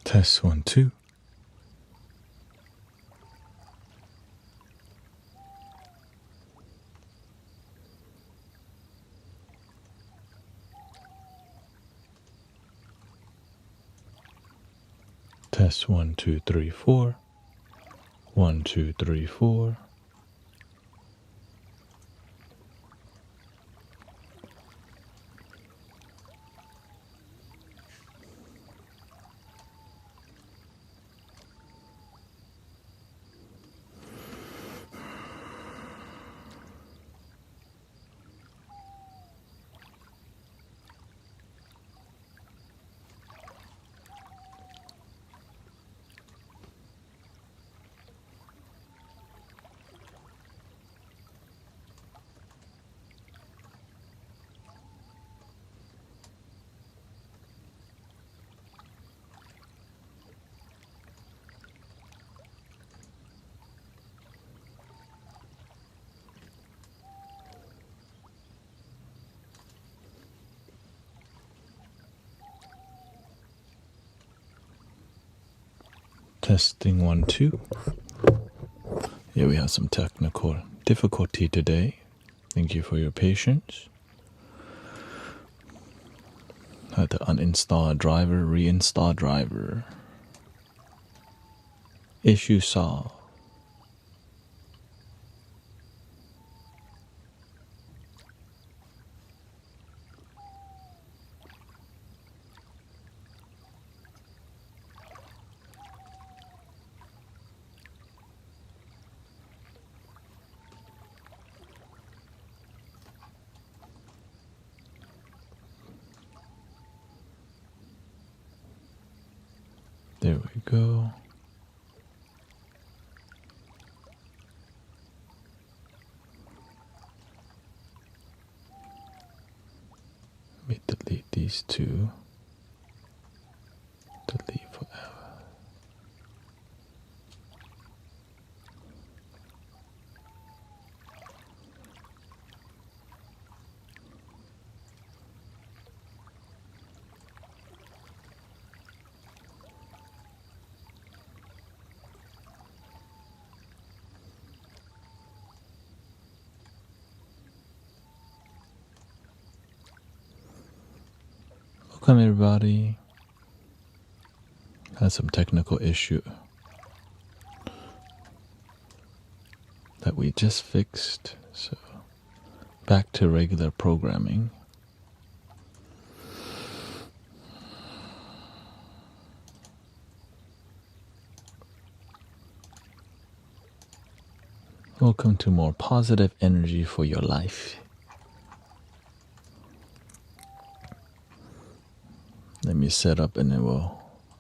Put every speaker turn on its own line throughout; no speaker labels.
Test 1, 2. Test 1, 2, 3, 4. 1, 2, 3, 4. Testing 1, 2. Yeah, we have some technical difficulty today. Thank you for your patience. Had to uninstall driver, reinstall driver. Issue solved. There we go. Let me delete these two. Delete forever. Welcome everybody. Had some technical issue that we just fixed, so back to regular programming. Welcome to more positive energy for your life. Let me set up and then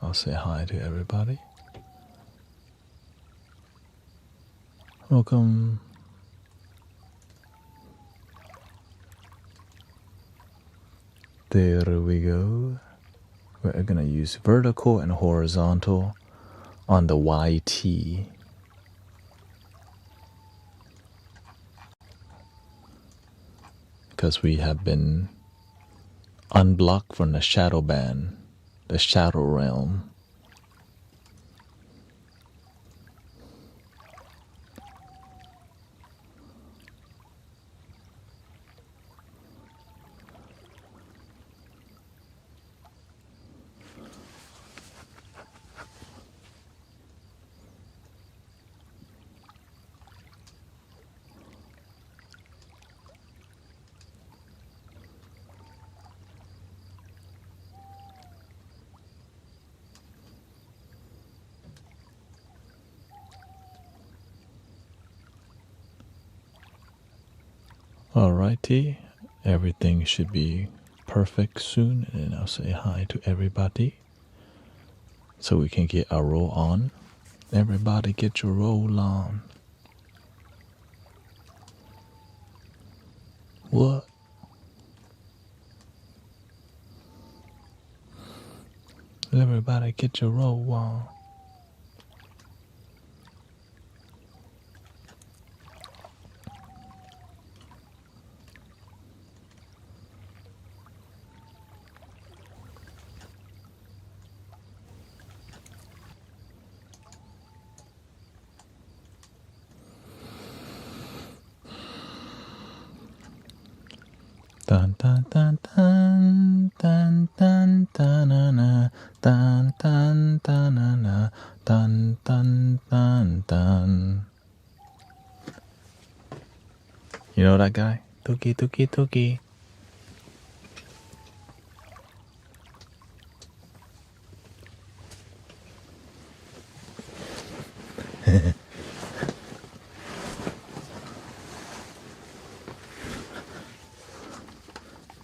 I'll say hi to everybody. Welcome. There we go. We're going to use vertical and horizontal on the YT. Because we have been unblocked from the shadow band, the shadow realm. Alrighty, everything should be perfect soon, and I'll say hi to everybody so we can get our roll on. Everybody get your roll on. What? Everybody get your roll on. Dun dun dun dun dun dun dun dun dun dun dun dun dun dun dun. You know that guy? Tuki tuki tuki.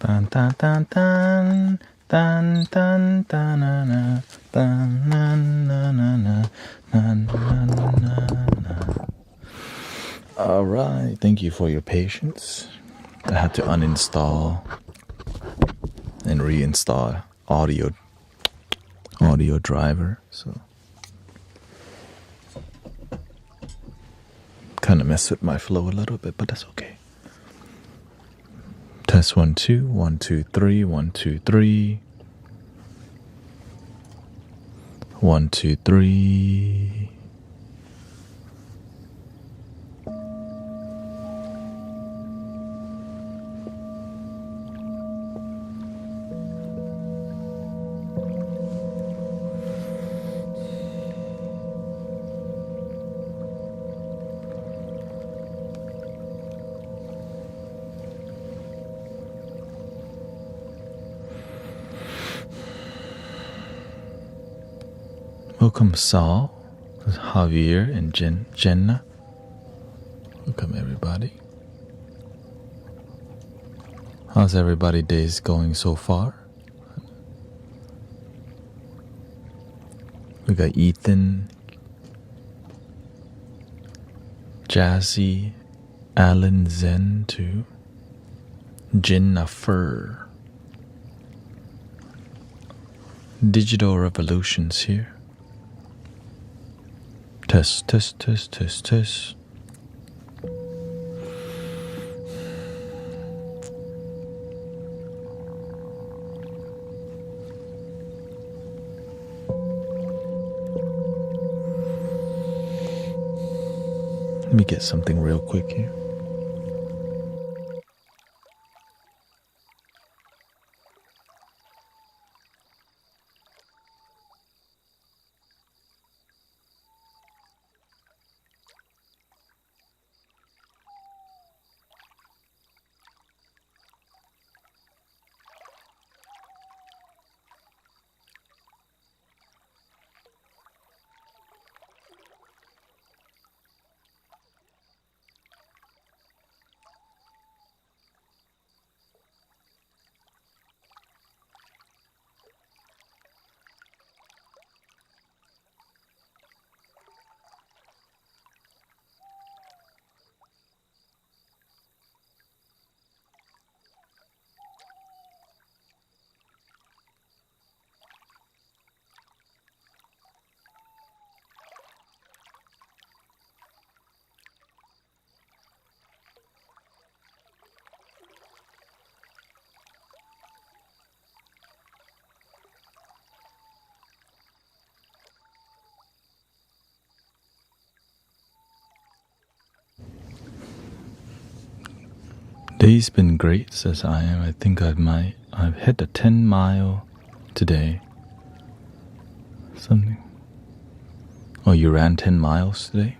Dun dun dun dun dun dun dun dun dun dun dun dun dun. All right, thank you for your patience. I had to uninstall and reinstall audio driver, so kind of messed with my flow a little bit, but that's okay. Test 1 2 1 2 3 1 2 3 1 2 3. Welcome Saul, Javier, and Jenna. Welcome everybody. How's everybody's days going so far? We got Ethan, Jazzy, Alan Zen too, Jennifer. Digital revolutions here. Test, test, test, test, test. Let me get something real quick here. Day's been great, says I am. I think I've hit a 10-mile today. Something. Oh, you ran 10 miles today?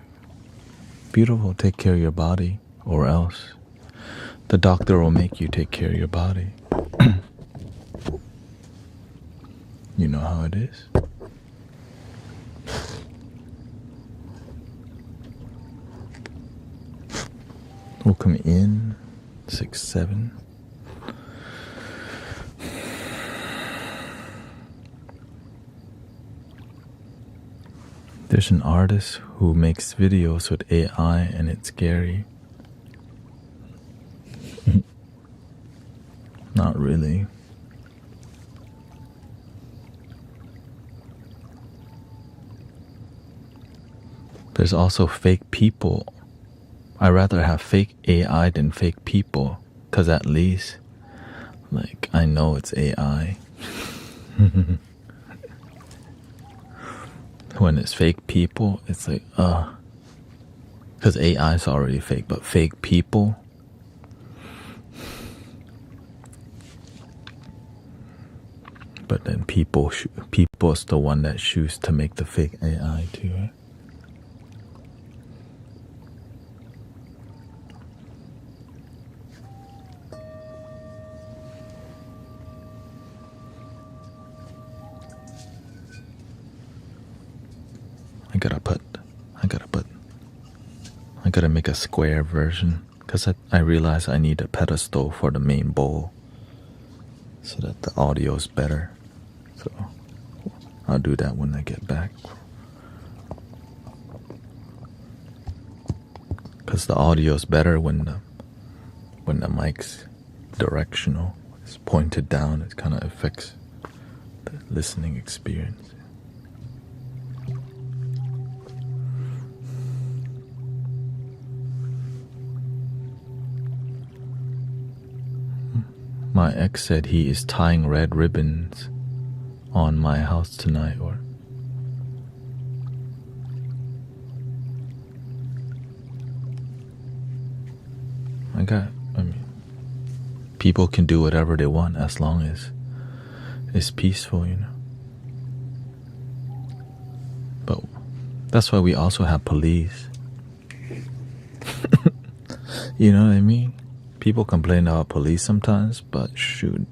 Beautiful. Take care of your body, or else the doctor will make you take care of your body. You know how it is. Welcome in. 6, 7. There's an artist who makes videos with AI and it's scary. Not really. There's also fake people. I'd rather have fake AI than fake people, because at least, like, I know it's AI. When it's fake people, it's like, because AI is already fake, but fake people, But then people's the one that choose to make the fake AI too, right? I gotta make a square version because I realize I need a pedestal for the main bowl so that the audio is better. So I'll do that when I get back. Because the audio is better when the mic's directional. It's pointed down. It kind of affects the listening experience. My ex said he is tying red ribbons on my house tonight, or people can do whatever they want as long as it's peaceful, you know. But that's why we also have police. You know what I mean? People complain about police sometimes, but shoot,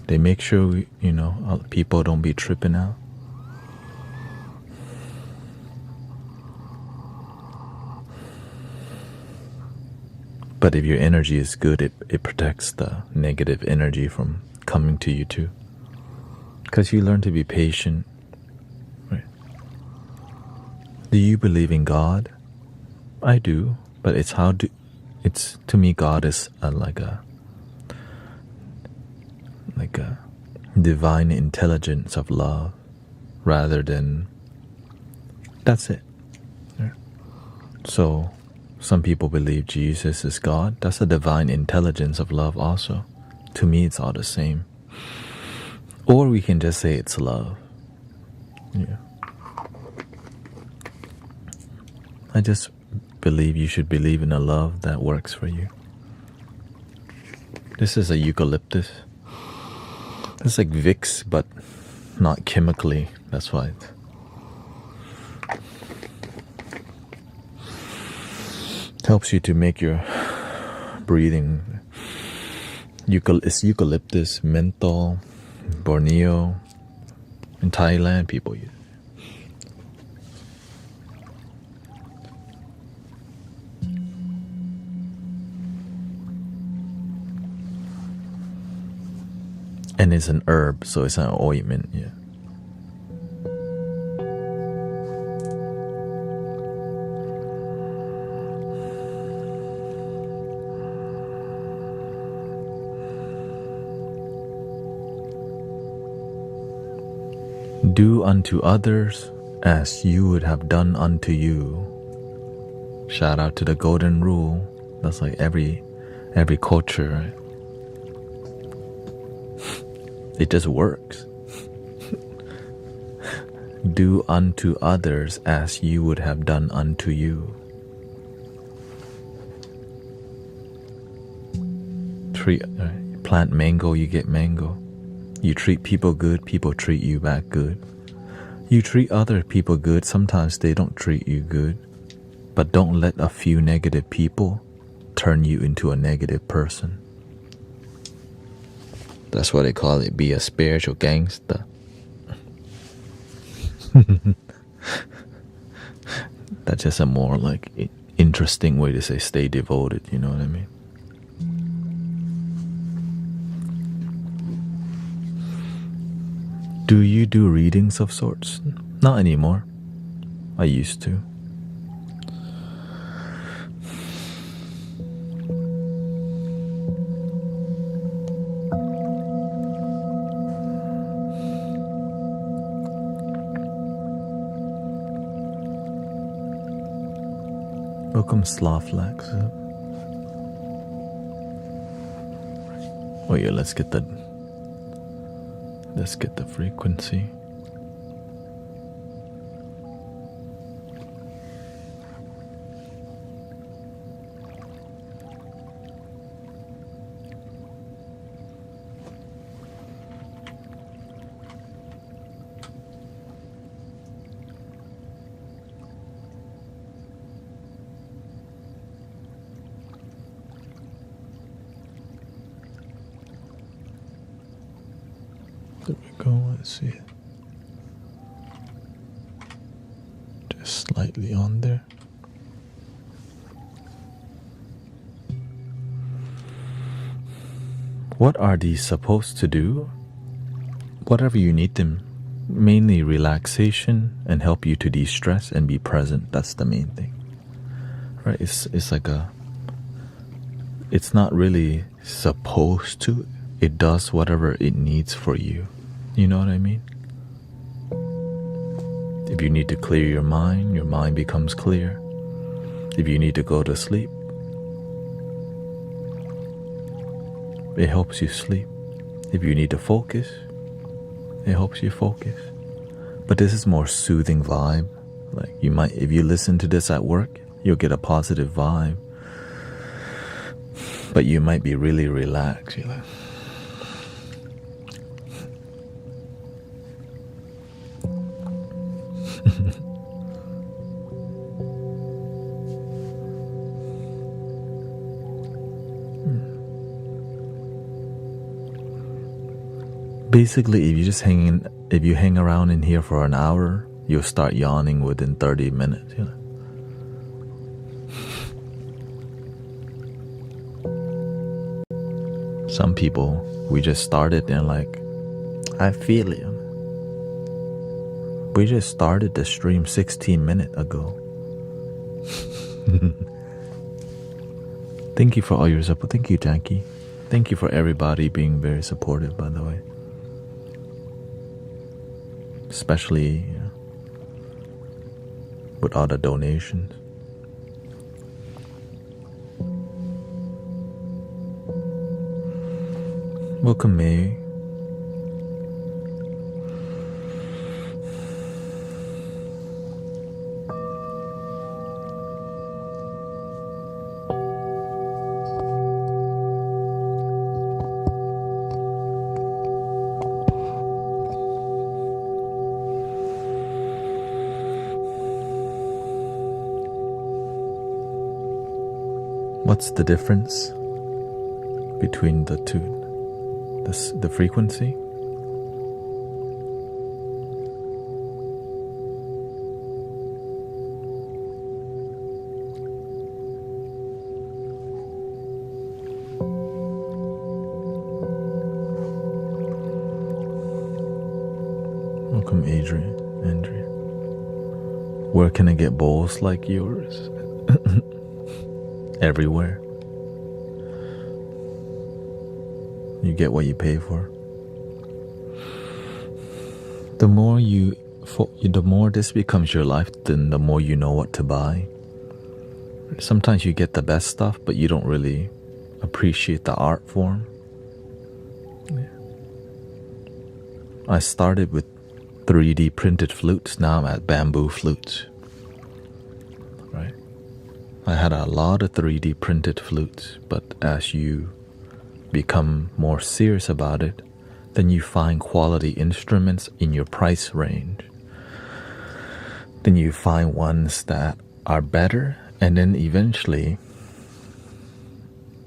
they make sure people don't be tripping out. But if your energy is good, it protects the negative energy from coming to you too. Because you learn to be patient. Right? Do you believe in God? I do, but to me God is like a divine intelligence of love, rather than that's it. Yeah. So some people believe Jesus is God. That's a divine intelligence of love also. To me, it's all the same. Or we can just say it's love. Yeah. I just believe you should believe in a love that works for you. This is a eucalyptus. It's like Vicks, but not chemically. That's why it's helps you to make your breathing. It's eucalyptus, menthol, Borneo. In Thailand, people use it. And it's an herb, so it's an ointment, yeah. Do unto others as you would have done unto you. Shout out to the golden rule. That's like every culture, right? It just works. Do unto others as you would have done unto you. Plant mango, you get mango. You treat people good, people treat you back good. You treat other people good, sometimes they don't treat you good. But don't let a few negative people turn you into a negative person. That's why they call it be a spiritual gangster. That's just a more like interesting way to say stay devoted, you know what I mean? Do you do readings of sorts? Not anymore. I used to. Welcome, Slowflex. Oh yeah, let's get the frequency. There we go. Let's see. Just slightly on there. What are these supposed to do? Whatever you need them. Mainly relaxation and help you to de-stress and be present. That's the main thing. Right? It's like it's not really supposed to. It does whatever it needs for you. You know what I mean? If you need to clear your mind becomes clear. If you need to go to sleep, it helps you sleep. If you need to focus, it helps you focus. But this is more soothing vibe. Like you might, if you listen to this at work, you'll get a positive vibe. But you might be really relaxed. You're like, basically, if you hang around in here for an hour, you'll start yawning within 30 minutes. You know? Some people, we just started and like, I feel it. We just started the stream 16 minutes ago. Thank you for all your support. Thank you, Jackie. Thank you for everybody being very supportive, by the way. Especially with all the donations. Welcome, May. What's the difference between the two? The frequency? Welcome, Andrea. Where can I get bowls like yours? Everywhere. You get what you pay for. The more this becomes your life, then the more you know what to buy. Sometimes you get the best stuff, but you don't really appreciate the art form. I started with 3D printed flutes. Now I'm at bamboo flutes. Right? I had a lot of 3D printed flutes, but as you become more serious about it, then you find quality instruments in your price range. Then you find ones that are better, and then eventually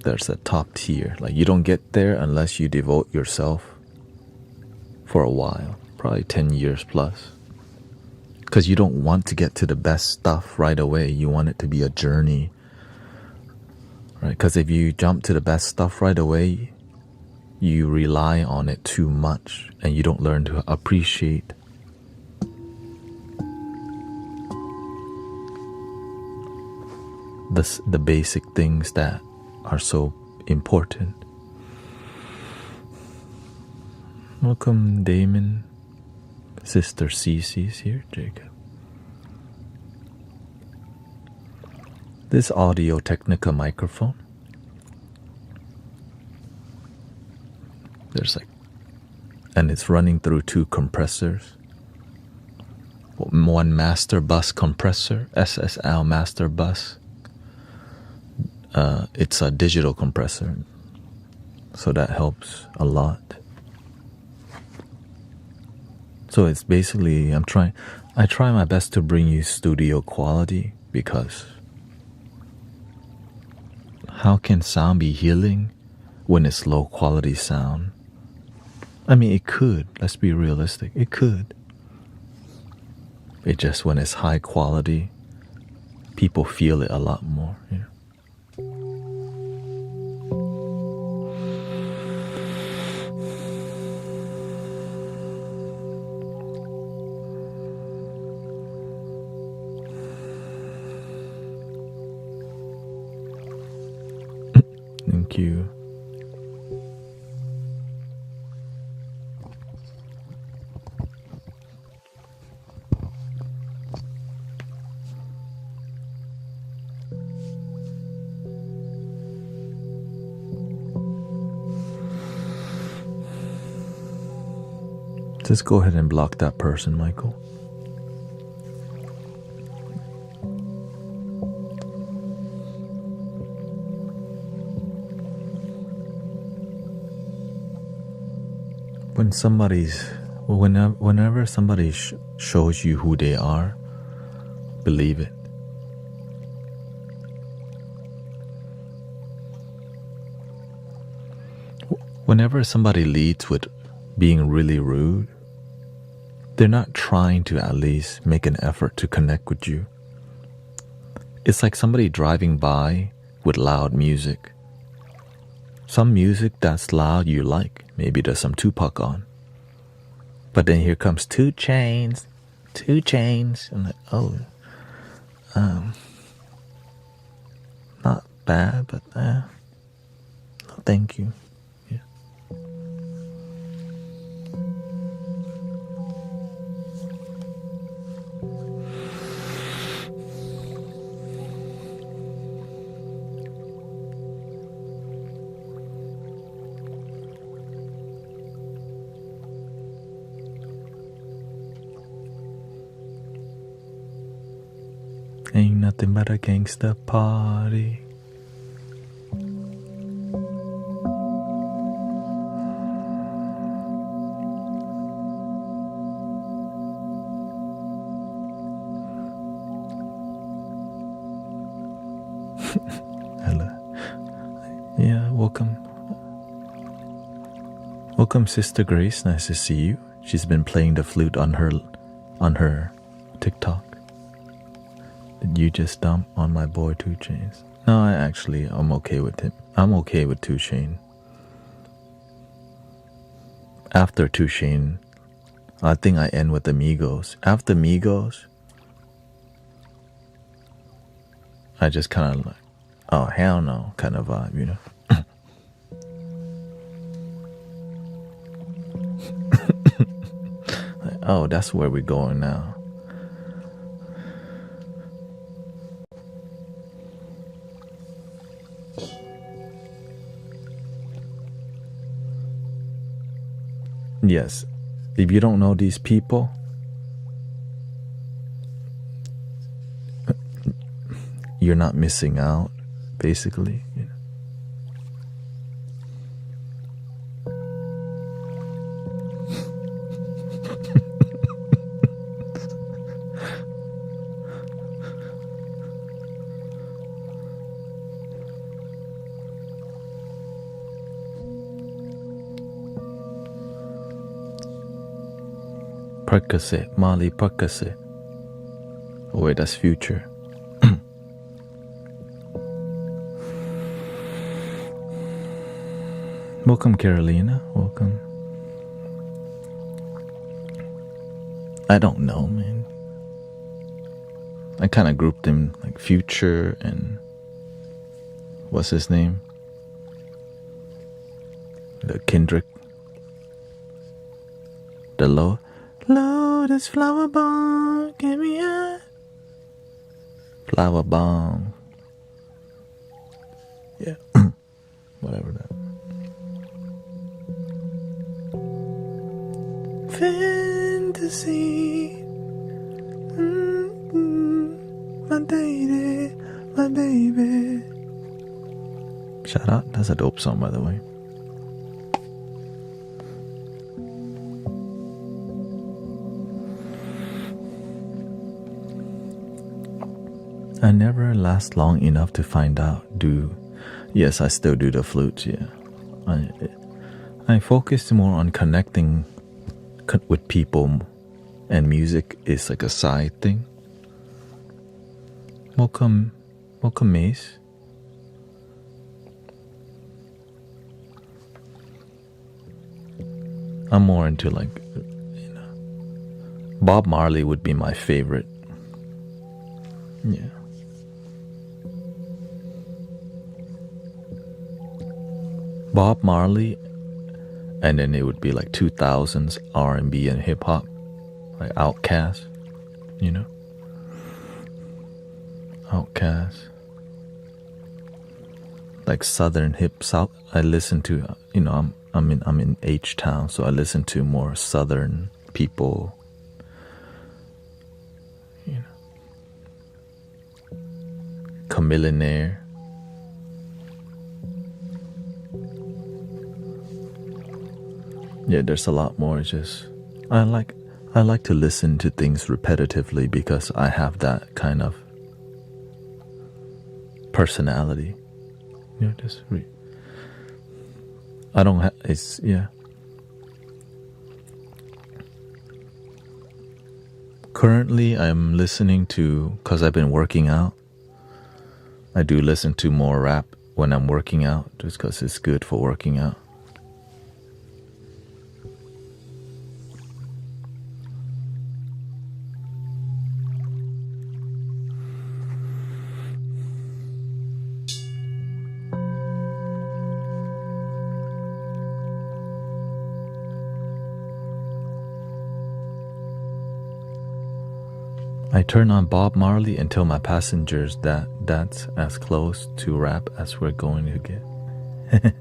there's a top tier. Like you don't get there unless you devote yourself for a while, probably 10 years plus. Because you don't want to get to the best stuff right away. You want it to be a journey. Right? Because if you jump to the best stuff right away, you rely on it too much and you don't learn to appreciate the basic things that are so important. Welcome, Damon. Sister Cece's here, Jacob. This Audio Technica microphone, and it's running through 2 compressors. One master bus compressor, SSL master bus. It's a digital compressor, so that helps a lot. So it's basically, I try my best to bring you studio quality, because how can sound be healing when it's low quality sound? I mean, it could. Let's be realistic. It could. It just when it's high quality, people feel it a lot more. You know? Thank you. Just go ahead and block that person, Michael. Whenever somebody shows you who they are, believe it. Whenever somebody leads with being really rude, they're not trying to at least make an effort to connect with you. It's like somebody driving by with loud music. Some music that's loud you like. Maybe there's some Tupac on. But then here comes 2 Chainz. 2 Chainz. I'm like, oh. Not bad, but no, thank you. Yeah. Ain't nothing but a gangsta party. Hello. Yeah, welcome. Welcome, Sister Grace. Nice to see you. She's been playing the flute on her TikTok. Did you just dump on my boy 2 Chainz? No, I'm okay with him. I'm okay with 2 Chainz. After 2 Chainz, I think I end with Amigos. After Migos, I just kind of like, oh hell no kind of vibe, you know. Like, oh, that's where we're going now. Yes, if you don't know these people, you're not missing out, basically. You know? Percocet, Molly Percocet. Oh wait, that's Future. Welcome, Carolina. Welcome. I don't know, man. I kind of grouped them like Future and what's his name? The Kendrick. The Lotus Flower Bomb, give me a Flower Bomb. Yeah, whatever that. Fantasy, my lady, my baby. Shout out, that's a dope song, by the way. I never last long enough to find out. Yes, I still do the flute. Yeah, I I focus more on connecting with people, and music is like a side thing. Welcome, Mace. I'm more into like, Bob Marley would be my favorite. Yeah. Bob Marley, and then it would be like 2000s R&B and hip hop, like Outkast, Outkast, like Southern hip South. I listen to, I'm in H Town, so I listen to more Southern people. Chamillionaire. Yeah, there's a lot more. Just I like to listen to things repetitively because I have that kind of personality. I don't have. It's yeah. Currently, I'm listening to, because I've been working out. I do listen to more rap when I'm working out, just because it's good for working out. I turn on Bob Marley and tell my passengers that that's as close to rap as we're going to get.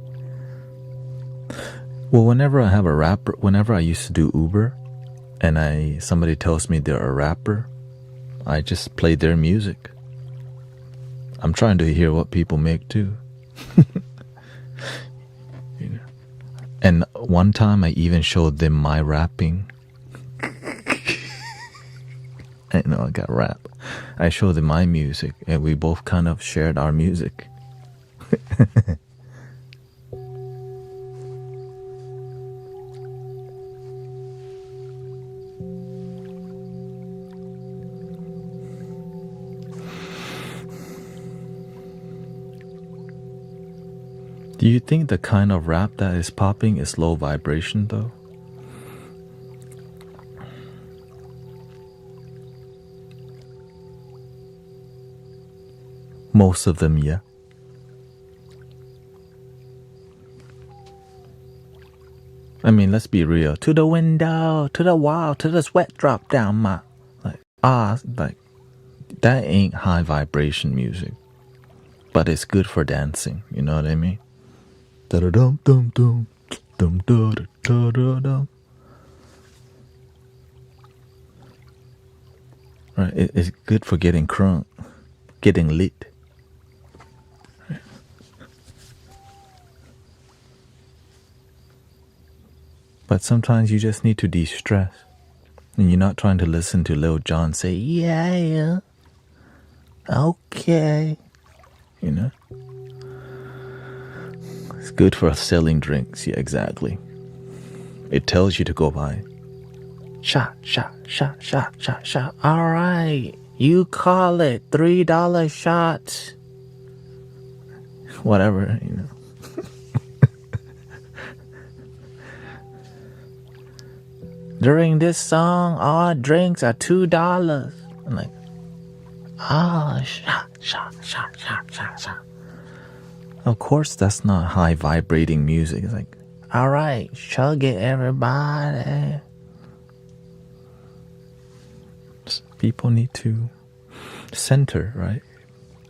Well, whenever I have a rapper, whenever I used to do Uber, and somebody tells me they're a rapper, I just play their music. I'm trying to hear what people make too. And one time I even showed them my rapping. I know I got rap. I showed them my music, and we both kind of shared our music. Do you think the kind of rap that is popping is low vibration though? Most of them, yeah. I mean, let's be real. To the window, to the wall, to the sweat drop down my... like, that ain't high vibration music. But it's good for dancing, you know what I mean? Da-da-dum, dum, dum, dum, da-da-da-da-dum. Right, it's good for getting crunk, getting lit. But sometimes you just need to de-stress. And you're not trying to listen to Lil Jon say, yeah, okay. It's good for selling drinks. Yeah, exactly. It tells you to go buy. Shot, shot, shot, shot, shot, shot. All right. You call it $3 shots. Whatever, During this song, all drinks are $2. I'm like, shot, shot, shot, shot, shot, shot. Of course, that's not high vibrating music. It's like, all right, chug it, everybody. People need to center, right?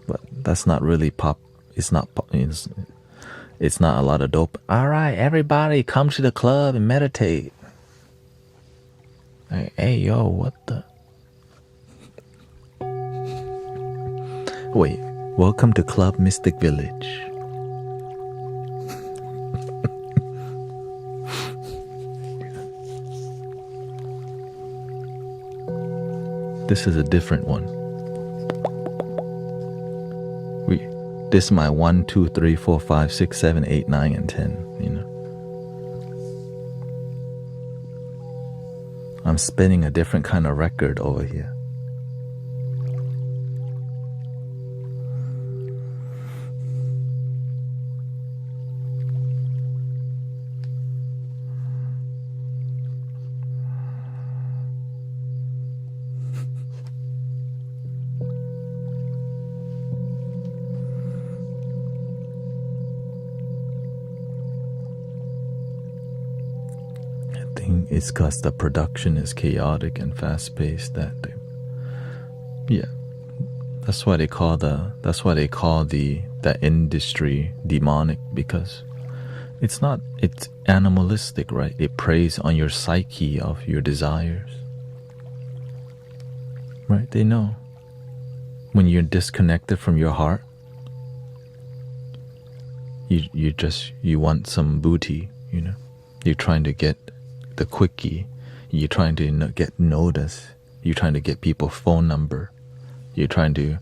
But that's not really pop. It's not pop. It's not a lot of dope. All right, everybody, come to the club and meditate. Hey, yo, what the? Wait, welcome to Club Mystic Village. This is a different one. This is my 1, 2, 3, 4, 5, 6, 7, 8, 9, and 10, I'm spinning a different kind of record over here. It's because the production is chaotic and fast-paced. That's why they call the industry demonic, because it's animalistic, right? It preys on your psyche of your desires, right? They know when you're disconnected from your heart, you want some booty, You're trying to get the quickie. You're trying to get noticed. You're trying to get people's phone number. You're trying to,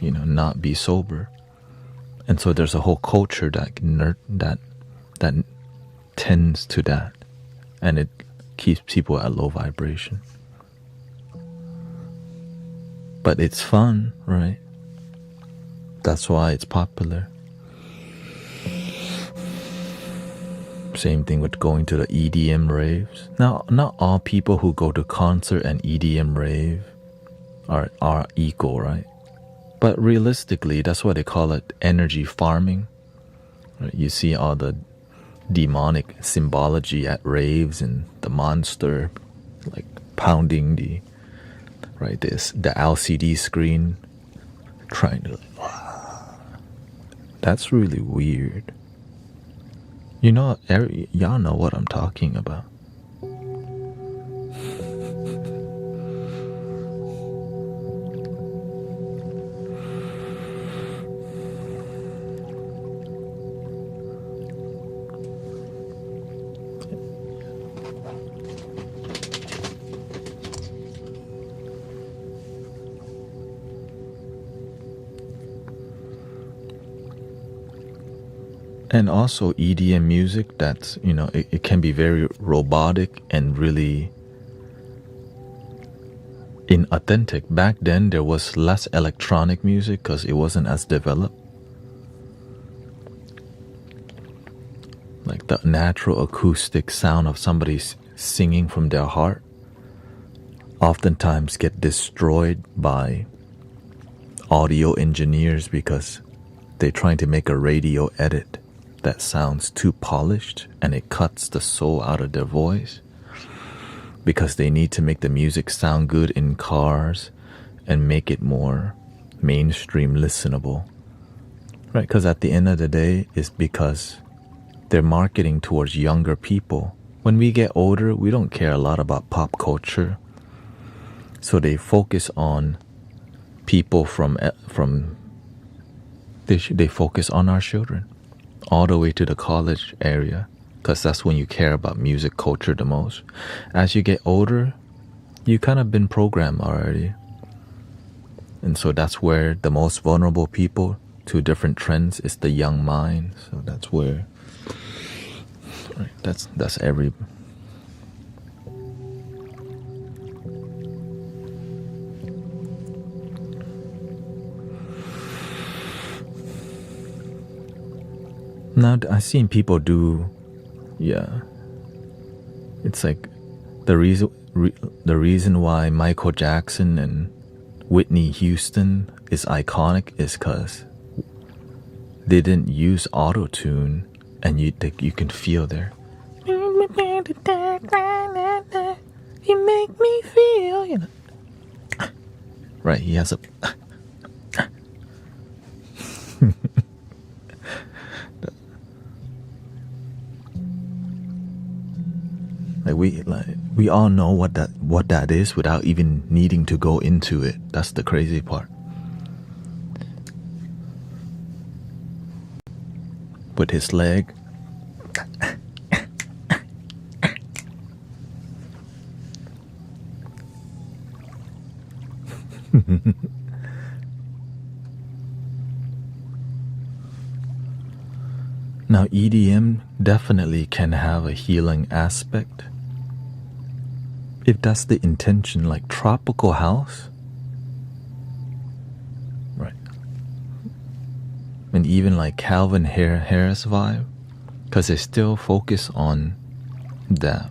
not be sober. And so there's a whole culture that tends to that, and it keeps people at low vibration. But it's fun, right? That's why it's popular. Same thing with going to the EDM raves. Now, not all people who go to concert and EDM rave are equal, right? But realistically, that's why they call it energy farming. Right? You see all the demonic symbology at raves and the monster like pounding the LCD screen, trying to that's really weird. Y'all know what I'm talking about. And also EDM music, that's, it can be very robotic and really inauthentic. Back then, there was less electronic music because it wasn't as developed. Like the natural acoustic sound of somebody singing from their heart oftentimes get destroyed by audio engineers because they're trying to make a radio edit that sounds too polished, and it cuts the soul out of their voice because they need to make the music sound good in cars and make it more mainstream listenable, right? Because at the end of the day, it's because they're marketing towards younger people. When we get older, we don't care a lot about pop culture, so they focus on people they focus on our children all the way to the college area, because that's when you care about music culture the most. As you get older, you kind of been programmed already, and so that's where the most vulnerable people to different trends is the young mind. So that's where, right, that's every. Now I've seen people do, it's like the reason why Michael Jackson and Whitney Houston is iconic is because they didn't use auto-tune, and you can feel there. You make me feel, right? He has a. We all know what that is without even needing to go into it. That's the crazy part. With his leg. Now, EDM definitely can have a healing aspect. if that's the intention, like tropical house, right? And even like Calvin Harris vibe, because they still focus on that.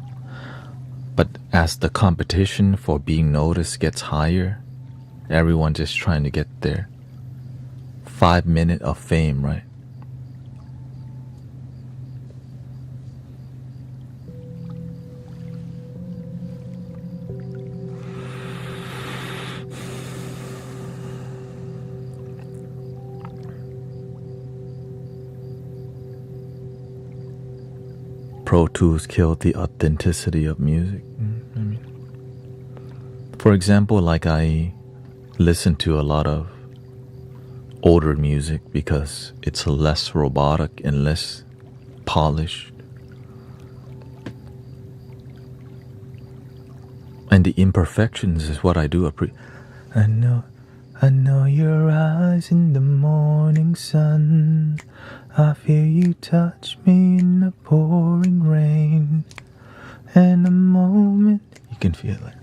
But as the competition for being noticed gets higher, everyone just trying to get their 5 minutes of fame, right? Pro Tools killed the authenticity of music. I mean, for example, like I listen to a lot of older music because it's less robotic and less polished. And the imperfections is what I do appreciate. I know your eyes in the morning sun. I feel you touch me in the pouring rain. And the moment you can feel like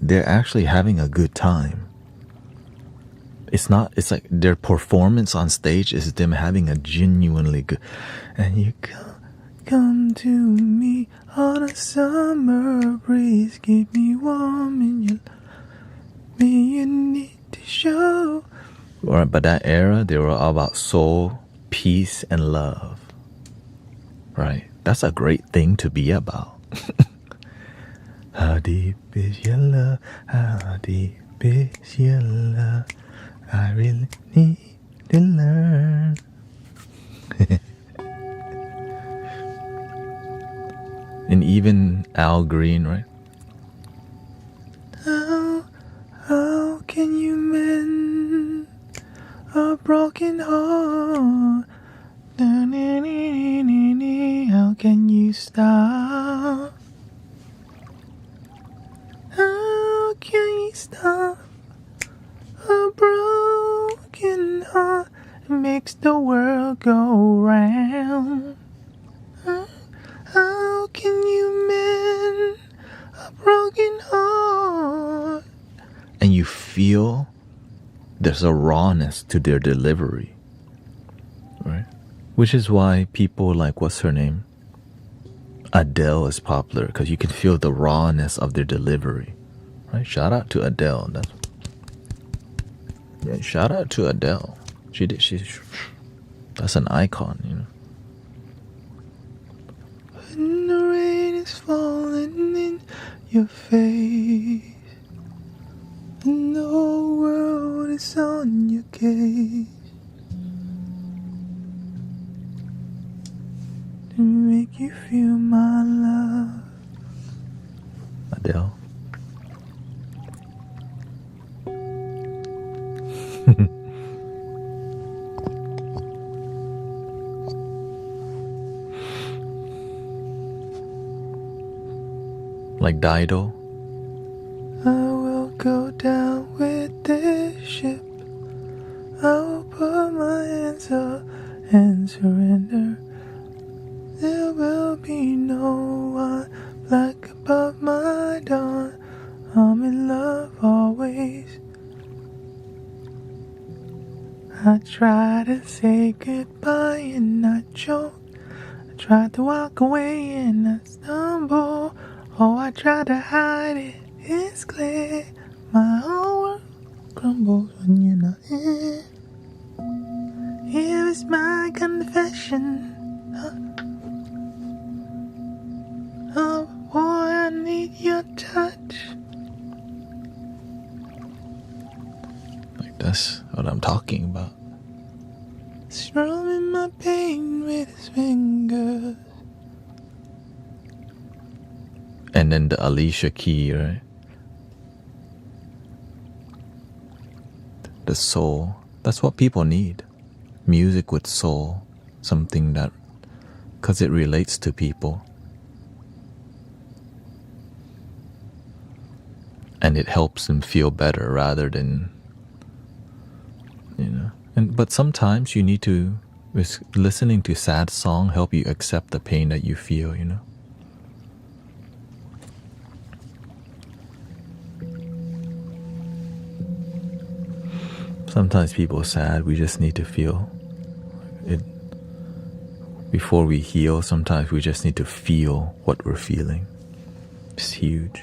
they're actually having a good time. It's like their performance on stage is them having a genuinely good. And you come to me on a summer breeze, keep me warm in your me you need to show. But that era, they were all about soul, peace, and love. Right? That's a great thing to be about. How deep is your love? How deep is your love? I really need to learn. And even Al Green, right? How can you mend a broken heart? How can you stop? How can you stop a broken heart? It makes the world go round. How can you mend a broken heart? And you feel there's a rawness to their delivery, right? Which is why people like, what's her name? Adele is popular, because you can feel the rawness of their delivery, right? Shout out to Adele. Shout out to Adele. That's an icon, you know. When the rain is falling in your face, and the whole world is on your case, to make you feel my love. Adele. Like Dido. I will go down with this ship. I will put my hands up and surrender. There will be no one black above my dawn. I'm in love always. I try to say goodbye and I choke. I try to walk away and I stumble. Oh, I try to hide it, it's clear. My whole world crumbles when you're not here. Here is my confession. Oh, boy, I need your touch. Like, that's what I'm talking about. Strumming my pain with his fingers. And then the Alicia Key, right? The soul. That's what people need. Music with soul. Something that, because it relates to people. And it helps them feel better rather than, you know. But sometimes you need to, listening to sad song help you accept the pain that you feel, you know. Sometimes people are sad, we just need to feel it. Before we heal, sometimes we just need to feel what we're feeling. It's huge.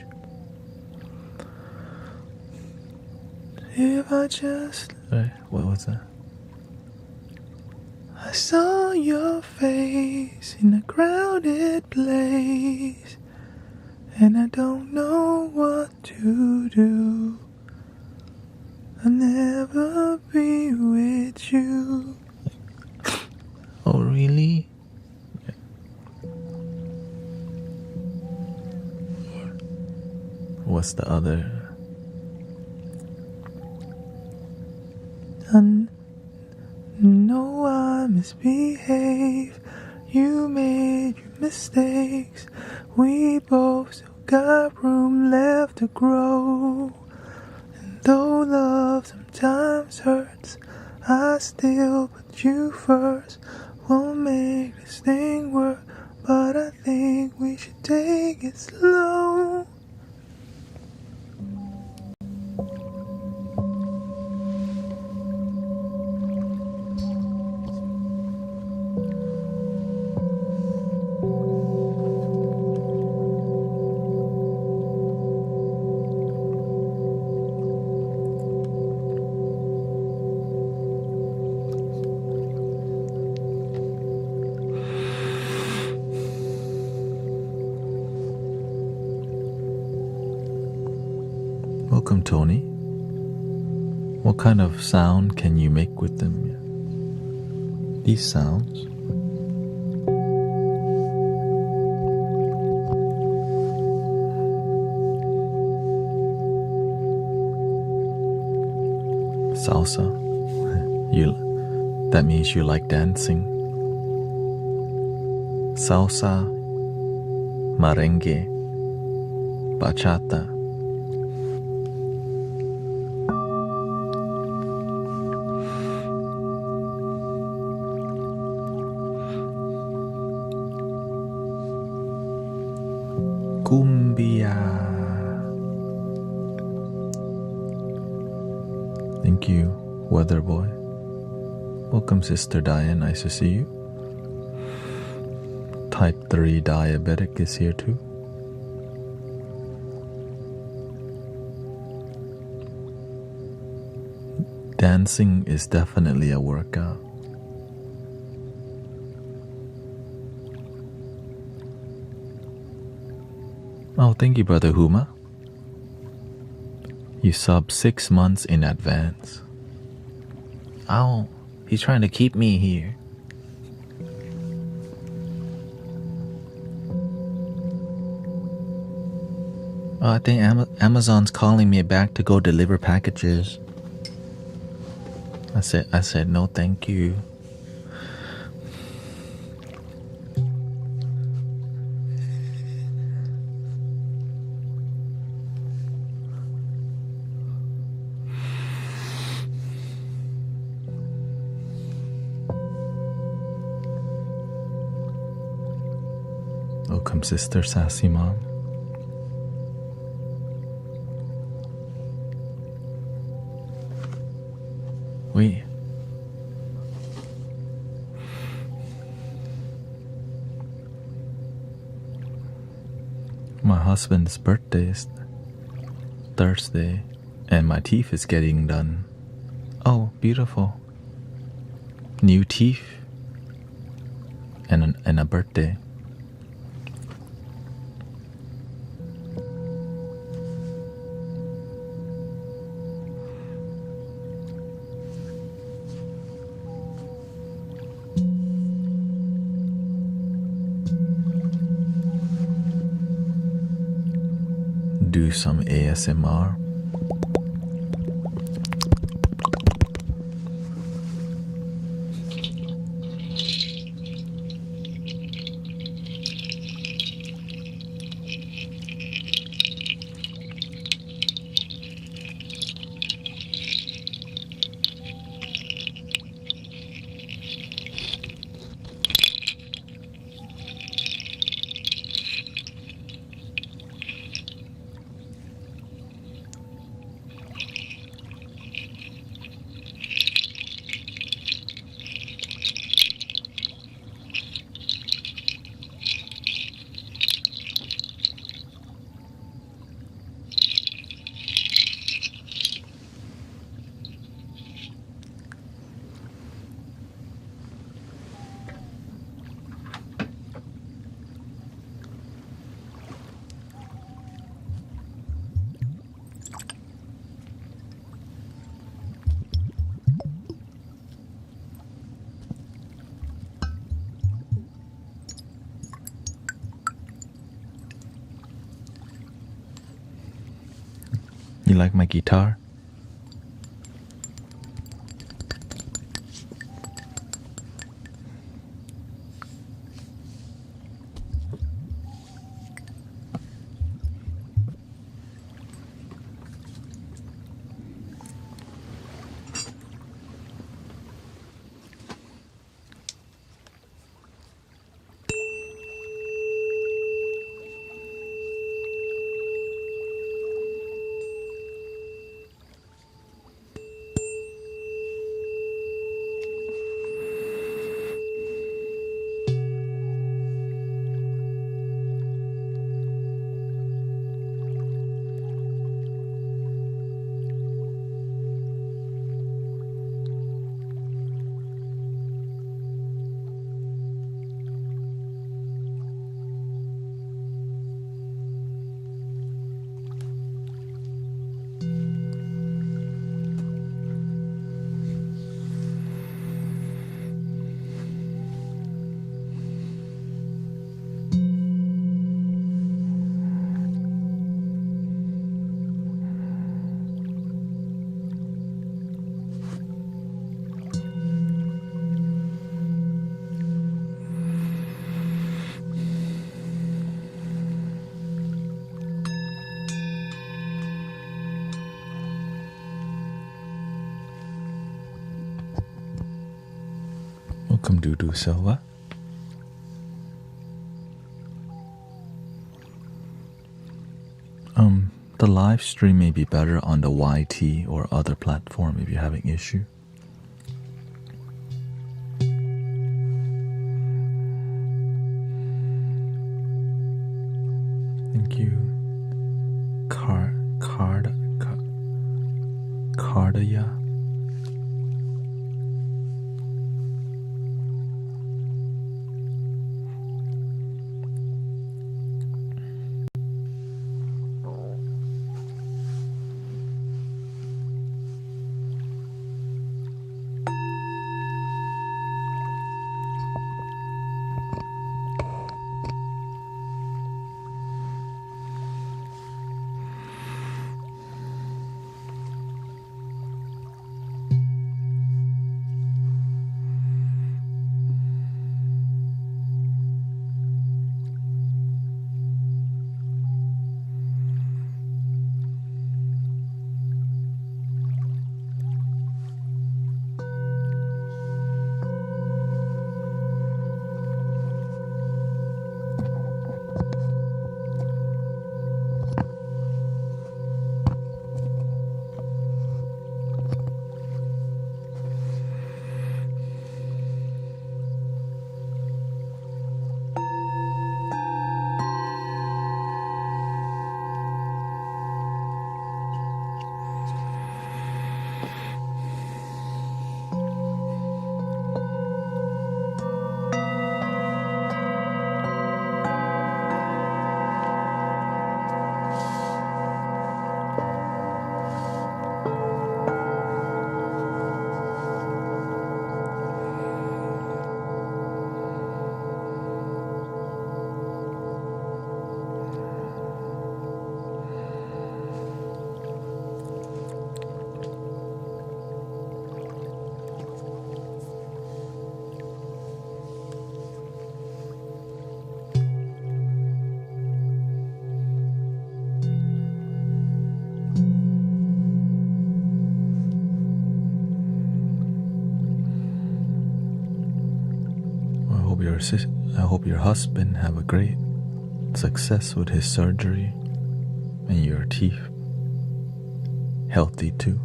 If I just... Right, what was that? I saw your face in a crowded place, and I don't know what to do. I'll never be with you. Oh, really? Yeah. What's the other? I know I misbehaved. You made your mistakes. We both still got room left to grow. And though love sometimes hurts, I still put you first. We'll make this thing work, but I think we should take it slow. Welcome, Tony. What kind of sound can you make with them? These sounds. Salsa. That means you like dancing. Salsa, merengue, bachata. Cumbia. Thank you, Weather Boy. Welcome, Sister Diane. Nice to see you. Type 3 diabetic is here too. Dancing is definitely a workout. Oh, thank you, Brother Huma. You sub 6 months in advance. Oh, he's trying to keep me here. Oh, I think Amazon's calling me back to go deliver packages. I said no, thank you. Welcome, Sister Sassy Mom. Wait. My husband's birthday is Thursday, and my teeth is getting done. Oh, beautiful. New teeth and a birthday. Do some ASMR. You like my guitar? Welcome, Dudu Silva. The live stream may be better on the YT or other platform if you're having issue. Thank you. Cardaya. I hope your husband have a great success with his surgery and your teeth healthy too.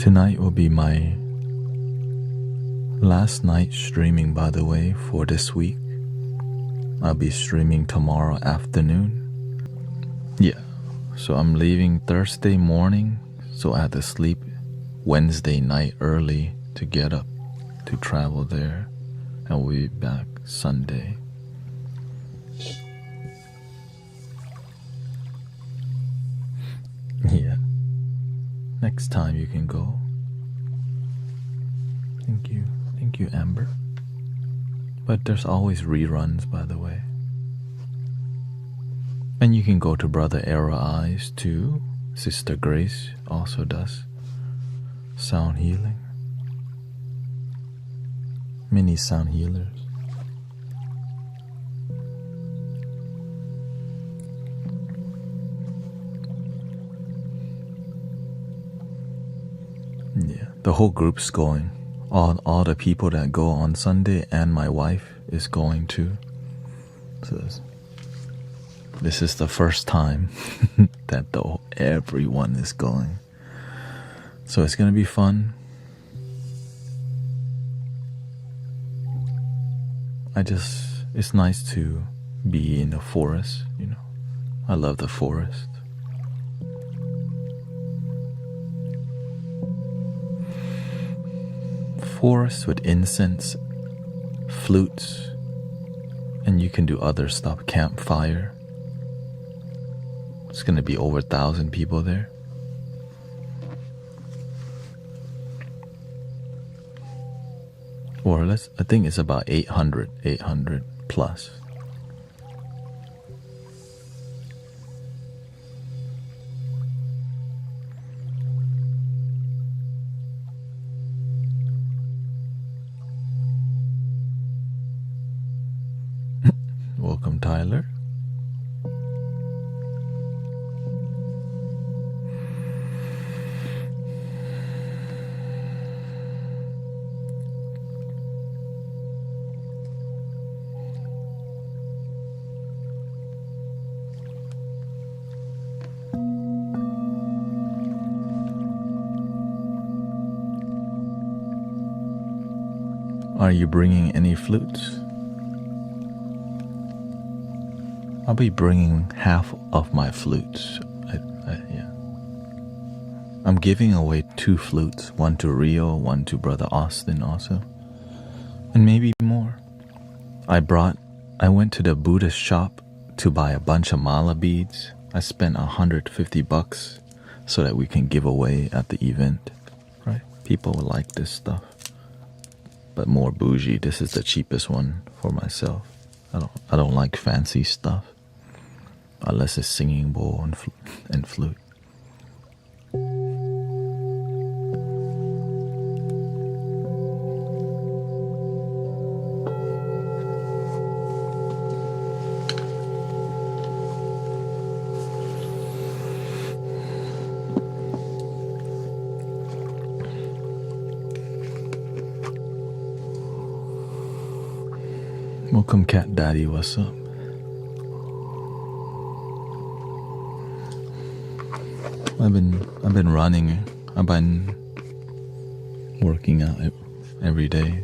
Tonight will be my last night streaming, by the way, for this week. I'll be streaming tomorrow afternoon. Yeah, so I'm leaving Thursday morning, so I had to sleep Wednesday night early to get up to travel there, and we'll be back Sunday. Yeah, next time you can go. Thank you, Amber. But there's always reruns, by the way. And you can go to Brother Era Eyes too. Sister Grace also does sound healing. Many sound healers. Yeah, the whole group's going. All the people that go on Sunday, and my wife is going too. So this is the first time that everyone is going. So it's gonna be fun. It's nice to be in the forest, you know. I love the forest. Forest with incense, flutes, and you can do other stuff, campfire. It's gonna be over 1,000 people there. Or I think it's about 800 plus. Welcome, Tyler. Are you bringing any flutes? I'll be bringing half of my flutes. Yeah. I'm giving away 2 flutes, one to Rio, one to Brother Austin also, and maybe more. I went to the Buddhist shop to buy a bunch of mala beads. I spent $150 so that we can give away at the event, right? People will like this stuff, but more bougie. This is the cheapest one for myself. I don't like fancy stuff. Unless it's singing bowl and flute. Welcome, Cat Daddy. What's up? I've been running. I've been working out every day.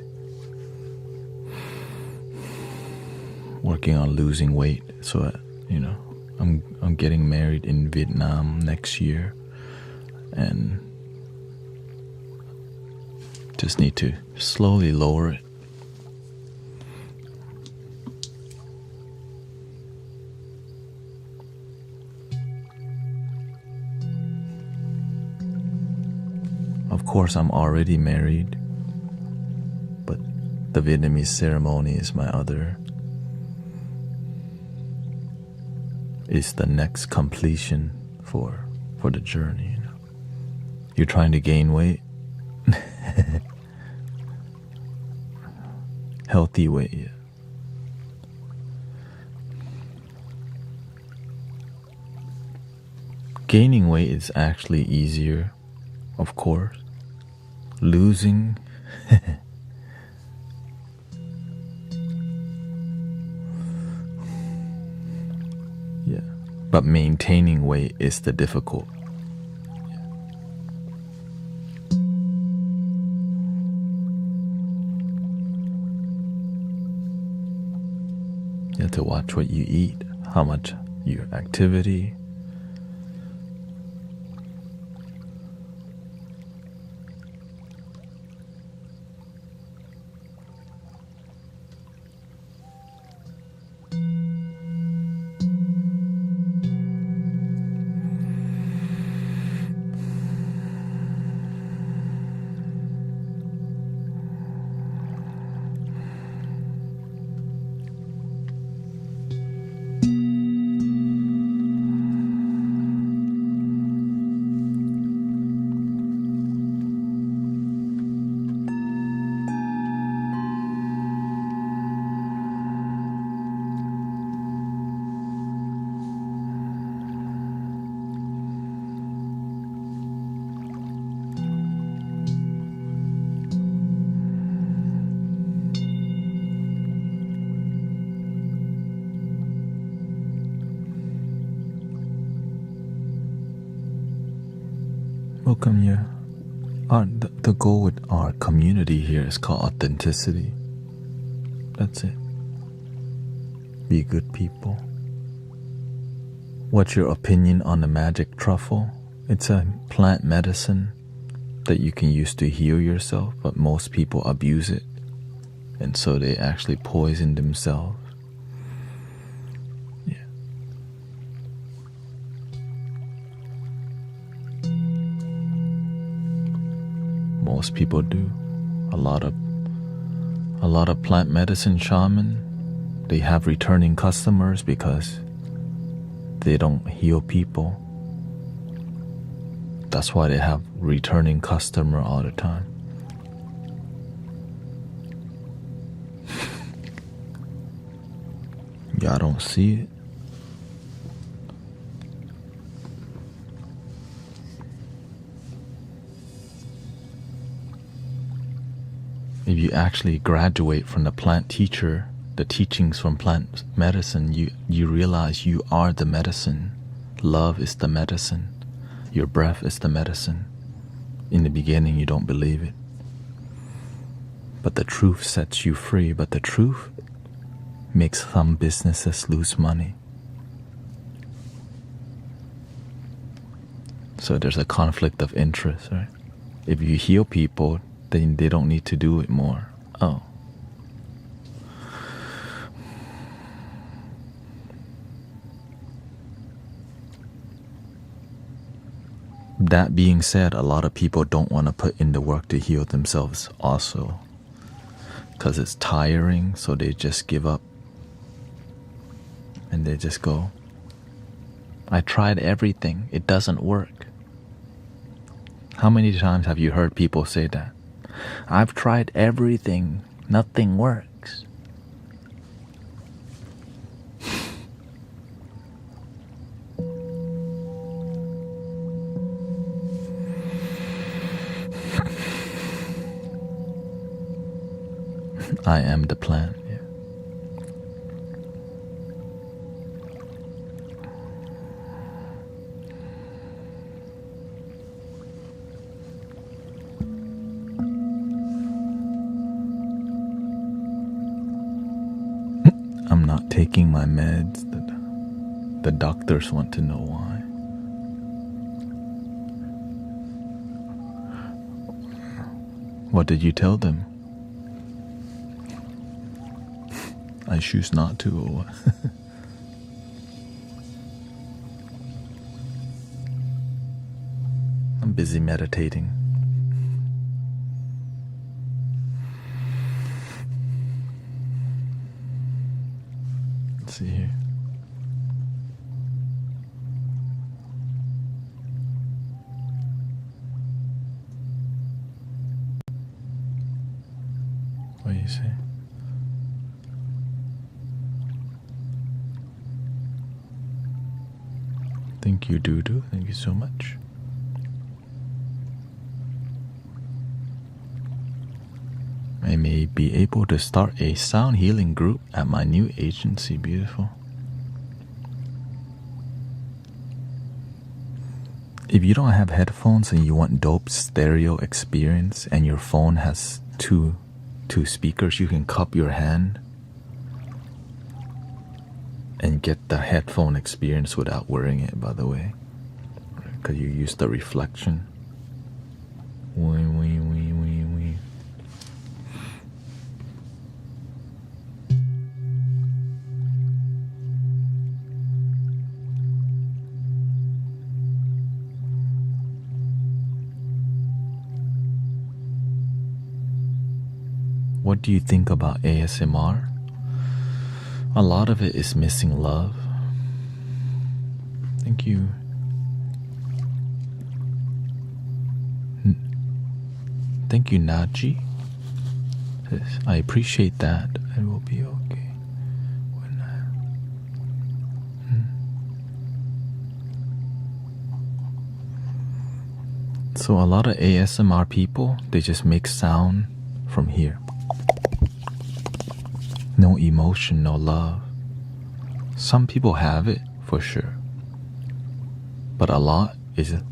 Working on losing weight, so you know, I'm getting married in Vietnam next year, and just need to slowly lower it. Of course, I'm already married, but the Vietnamese ceremony is is the next completion for the journey. You know? You're trying to gain weight, healthy weight. Yeah. Gaining weight is actually easier, of course. Losing yeah, but maintaining weight is the difficult. Yeah. You have to watch what you eat, how much your activity. Welcome you. The goal with our community here is called authenticity. That's it. Be good people. What's your opinion on the magic truffle? It's a plant medicine that you can use to heal yourself, but most people abuse it, and so they actually poison themselves. Yeah. Most people do. A lot of plant medicine shaman, they have returning customers because they don't heal people. That's why they have returning customer all the time. Y'all don't see it. If you actually graduate from the plant teacher, the teachings from plant medicine, you realize you are the medicine. Love is the medicine. Your breath is the medicine. In the beginning, you don't believe it. But the truth sets you free. But the truth makes some businesses lose money. So there's a conflict of interest, right? If you heal people, then they don't need to do it more. Oh. That being said, a lot of people don't want to put in the work to heal themselves also, because it's tiring, so they just give up and they just go, I tried everything, it doesn't work. How many times have you heard people say that? I've tried everything, nothing works. I am the plant. Yeah. I'm not taking my meds. The doctors want to know why. What did you tell them? I choose not to, or what? I'm busy meditating. Let's see here. What do you say? Thank you, Dudu. Thank you so much. I may be able to start a sound healing group at my new agency. Beautiful. If you don't have headphones and you want dope stereo experience and your phone has two speakers, you can cup your hand and get the headphone experience without wearing it, by the way, because you use the reflection. Wee, wee, wee, wee, wee. What do you think about ASMR? A lot of it is missing love. Thank you. Thank you, Naji. I appreciate that. It will be okay. So a lot of ASMR people, they just make sound from here. No emotion, no love. Some people have it, for sure. But a lot is it.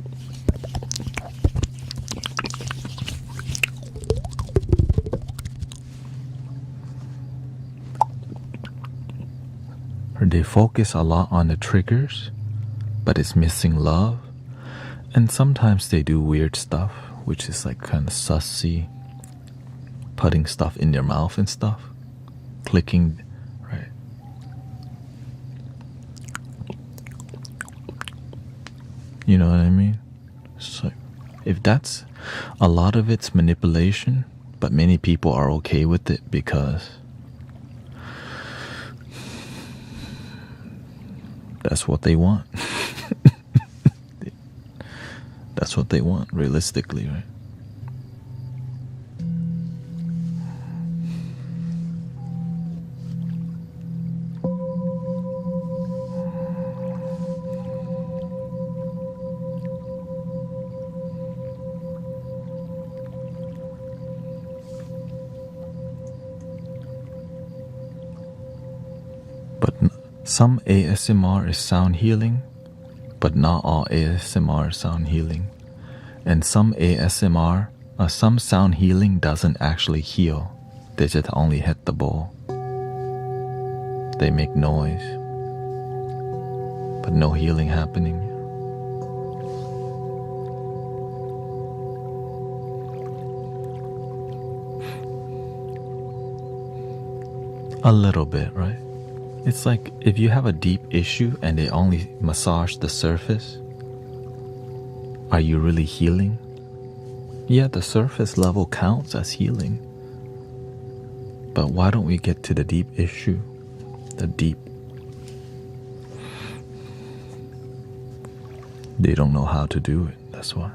They focus a lot on the triggers, but it's missing love. And sometimes they do weird stuff, which is like kind of sussy, putting stuff in their mouth and stuff, clicking, right? You know what I mean? So if that's, a lot of it's manipulation, but many people are okay with it because that's what they want. That's what they want, realistically, right? But some ASMR is sound healing, but not all ASMR is sound healing. And some ASMR, some sound healing doesn't actually heal. They just only hit the ball. They make noise, but no healing happening. A little bit, right? It's like if you have a deep issue and they only massage the surface, are you really healing? Yeah, the surface level counts as healing. But why don't we get to the deep issue? The deep. They don't know how to do it, that's why.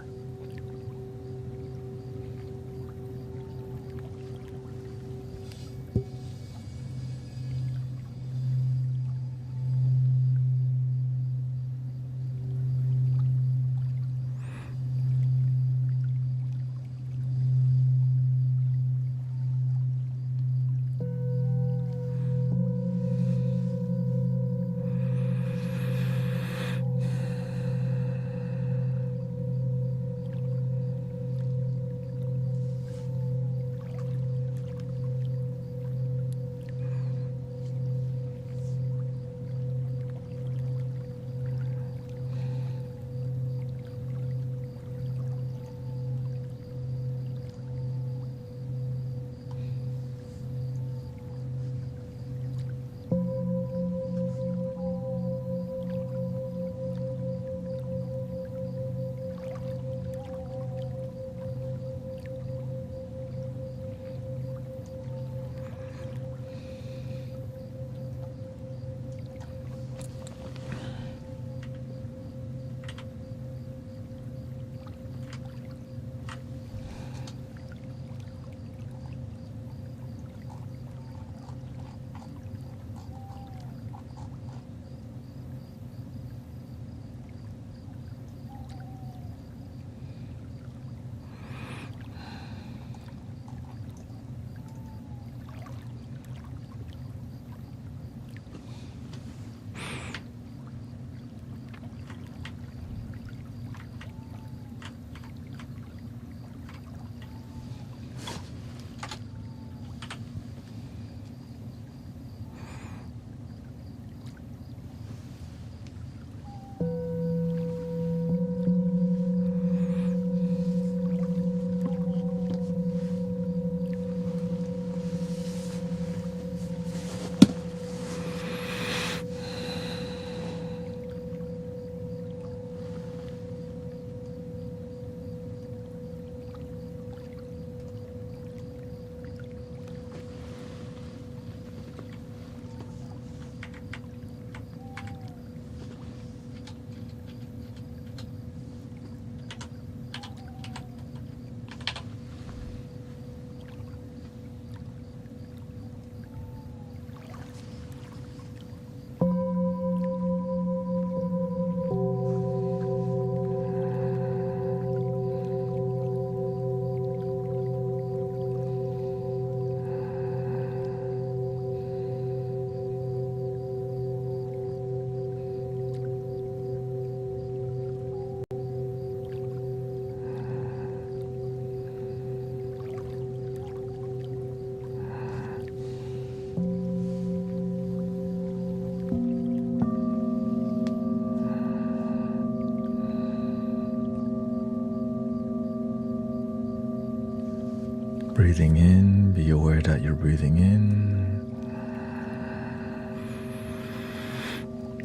breathing in, be aware that you're breathing in.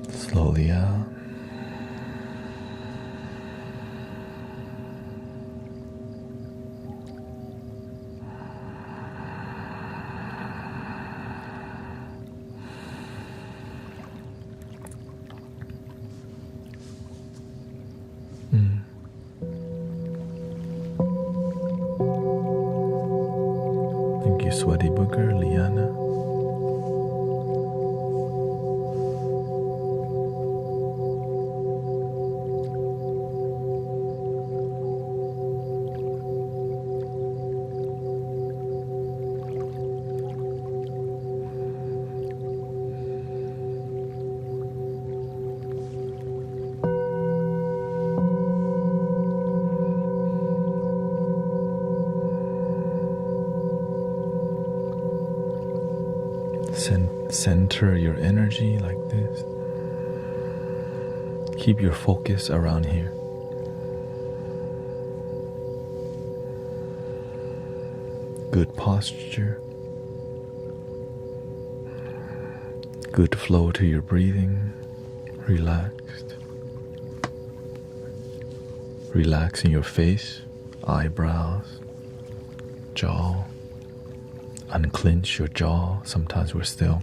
Slowly out. Thank you, Sweaty Booger, Liana. Center your energy like this. Keep your focus around here. Good posture. Good flow to your breathing. Relaxed. Relaxing your face, eyebrows, jaw. Unclench your jaw. Sometimes we're still.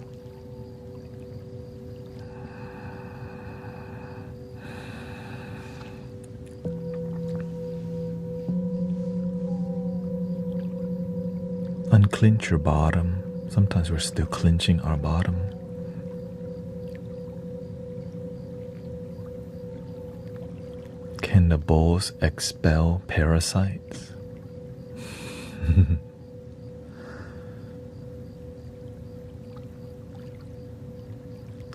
Unclench your bottom. Sometimes we're still clenching our bottom. Can the bowls expel parasites?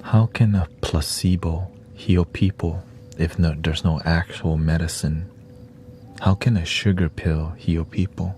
How can a placebo heal people if there's no actual medicine? How can a sugar pill heal people?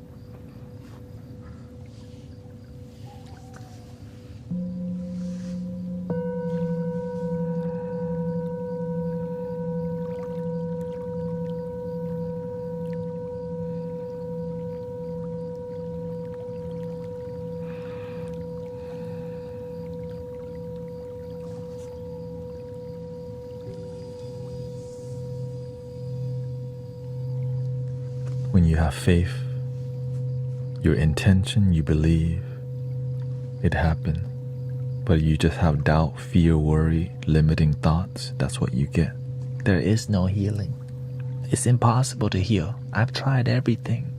When you have faith, your intention, you believe, it happened. But you just have doubt, fear, worry, limiting thoughts, that's what you get. There is no healing. It's impossible to heal. I've tried everything.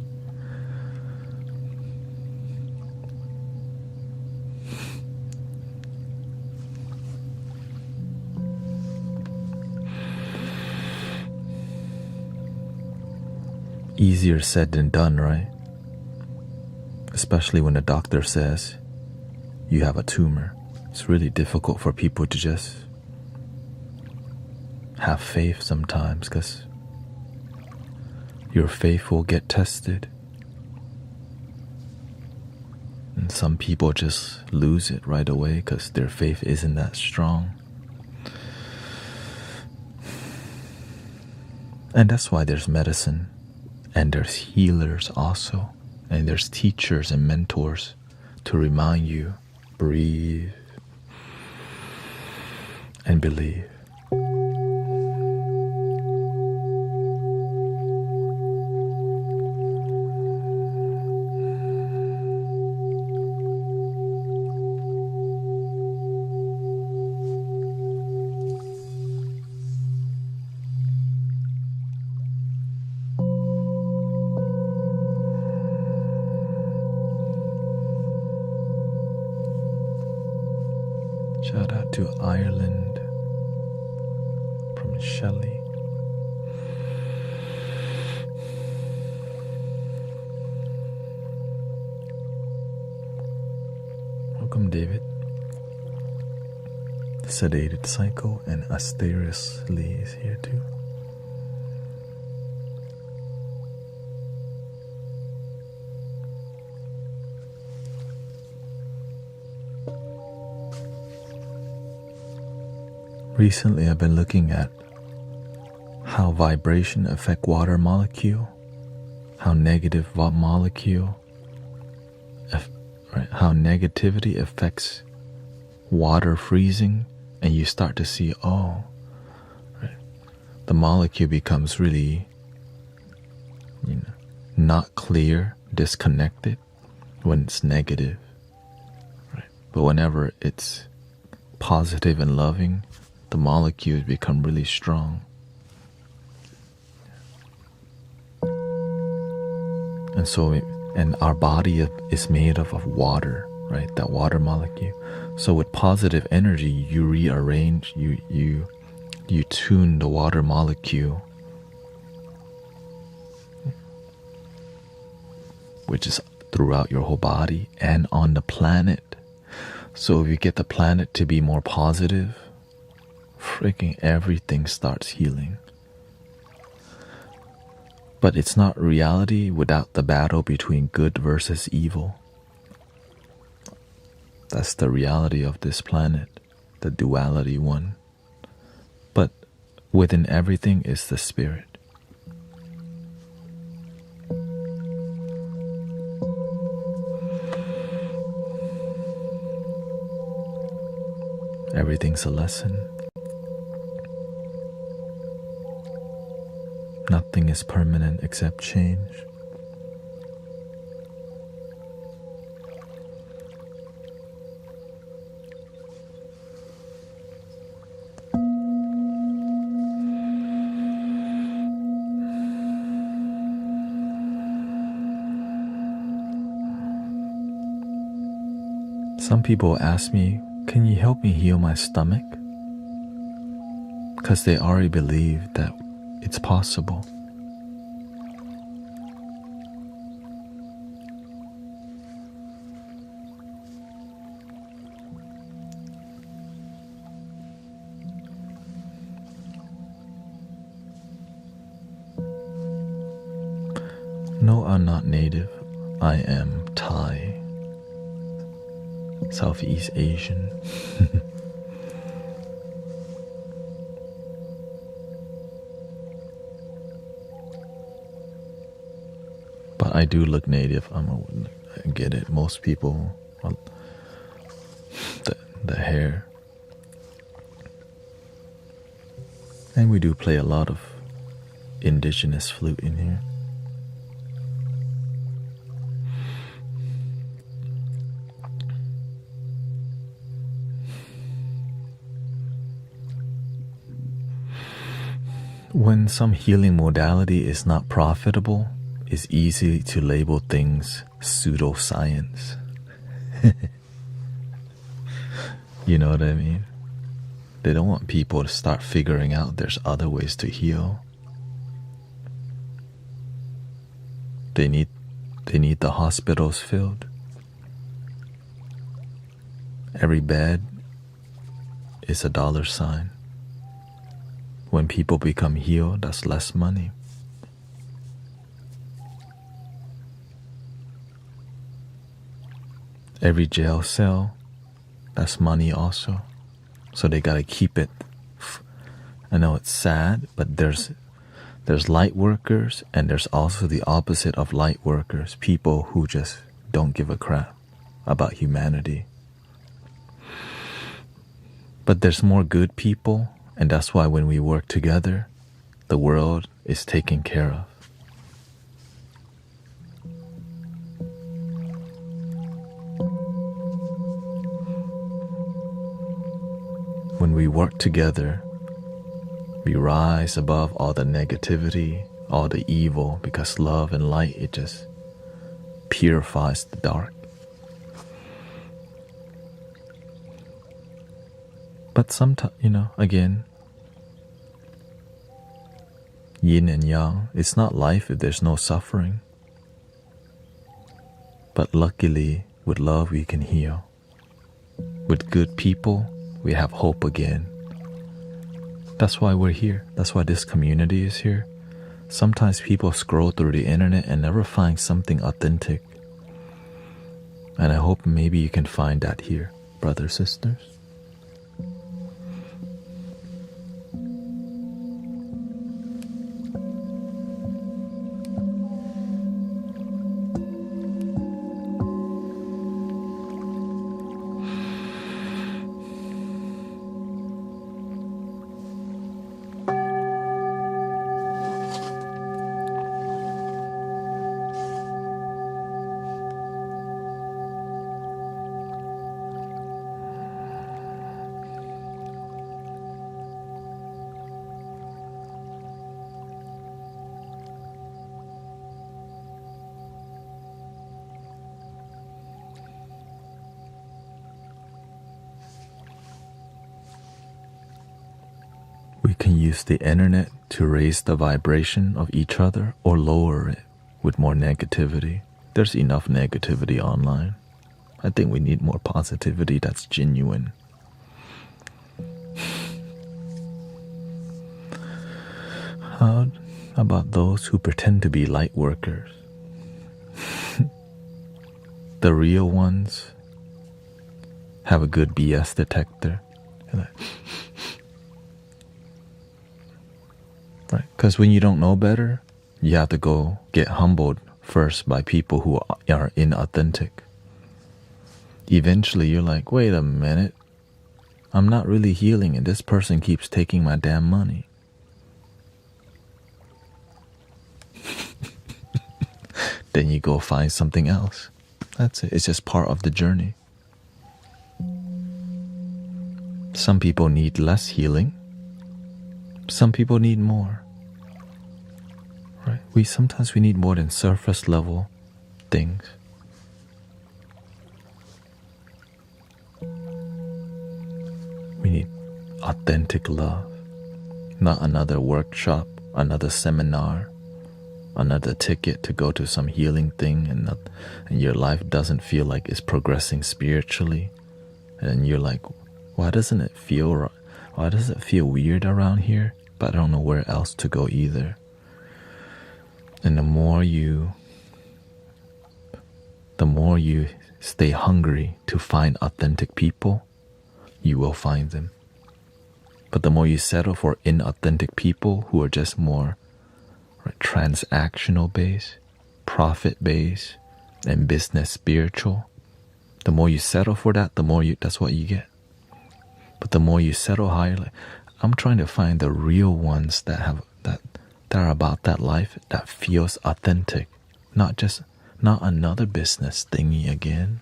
Easier said than done, right? Especially when the doctor says you have a tumor. It's really difficult for people to just have faith sometimes, because your faith will get tested. And some people just lose it right away because their faith isn't that strong. And that's why there's medicine. And there's healers also. And there's teachers and mentors to remind you, breathe and believe. Shout out to Ireland from Shelley. Welcome, David. Sedated Psycho and Asterius Lee is here too. Recently, I've been looking at how vibration affect water molecule, how negative molecule how negativity affects water freezing, and you start to see, oh, right, the molecule becomes really, not clear, disconnected when it's negative, right? But whenever it's positive and loving, the molecules become really strong. And so, and our body is made of water, right? That water molecule. So with positive energy, you rearrange, you tune the water molecule, which is throughout your whole body and on the planet. So if you get the planet to be more positive, freaking everything starts healing. But it's not reality without the battle between good versus evil. That's the reality of this planet, the duality one. But within everything is the spirit. Everything's a lesson. Nothing is permanent except change. Some people ask me, can you help me heal my stomach? Because they already believe that it's possible. No, I'm not native. I am Thai, Southeast Asian. But I do look native. I get it. Most people, the hair. And we do play a lot of indigenous flute in here. When some healing modality is not profitable, it's easy to label things pseudoscience. You know what I mean? They don't want people to start figuring out there's other ways to heal. They need the hospitals filled. Every bed is a dollar sign. When people become healed, that's less money. Every jail cell, that's money also. So they gotta keep it. I know it's sad, but there's light workers, and there's also the opposite of light workers, people who just don't give a crap about humanity. But there's more good people, and that's why when we work together, the world is taken care of. When we work together, we rise above all the negativity, all the evil, because love and light, it just purifies the dark. But sometimes, again, yin and yang, it's not life if there's no suffering. But luckily, with love, we can heal. With good people, we have hope again. That's why we're here. That's why this community is here. Sometimes people scroll through the internet and never find something authentic. And I hope maybe you can find that here, brothers, sisters. can use the internet to raise the vibration of each other or lower it with more negativity. There's enough negativity online. I think we need more positivity that's genuine. How about those who pretend to be light workers? The real ones have a good BS detector. Right? Because when you don't know better, you have to go get humbled first by people who are inauthentic. Eventually you're like, wait a minute, I'm not really healing and this person keeps taking my damn money. Then you go find something else. That's it. It's just part of the journey. Some people need less healing. Some people need more. Right? Sometimes we need more than surface level things. We need authentic love, not another workshop, another seminar, another ticket to go to some healing thing, and your life doesn't feel like it's progressing spiritually, and you're like, why doesn't it feel weird around here? But I don't know where else to go either. And the more you stay hungry to find authentic people, you will find them. But the more you settle for inauthentic people who are just more transactional based, profit based, and business spiritual, the more you settle for that, that's what you get. But the more you settle higher, like, I'm trying to find the real ones that are about that life that feels authentic, not another business thingy again.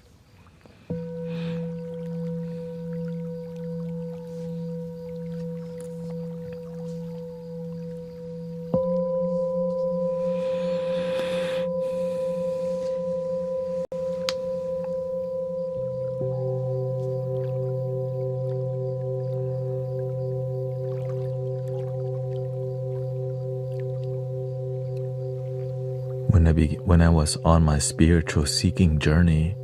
When I was on my spiritual seeking journey,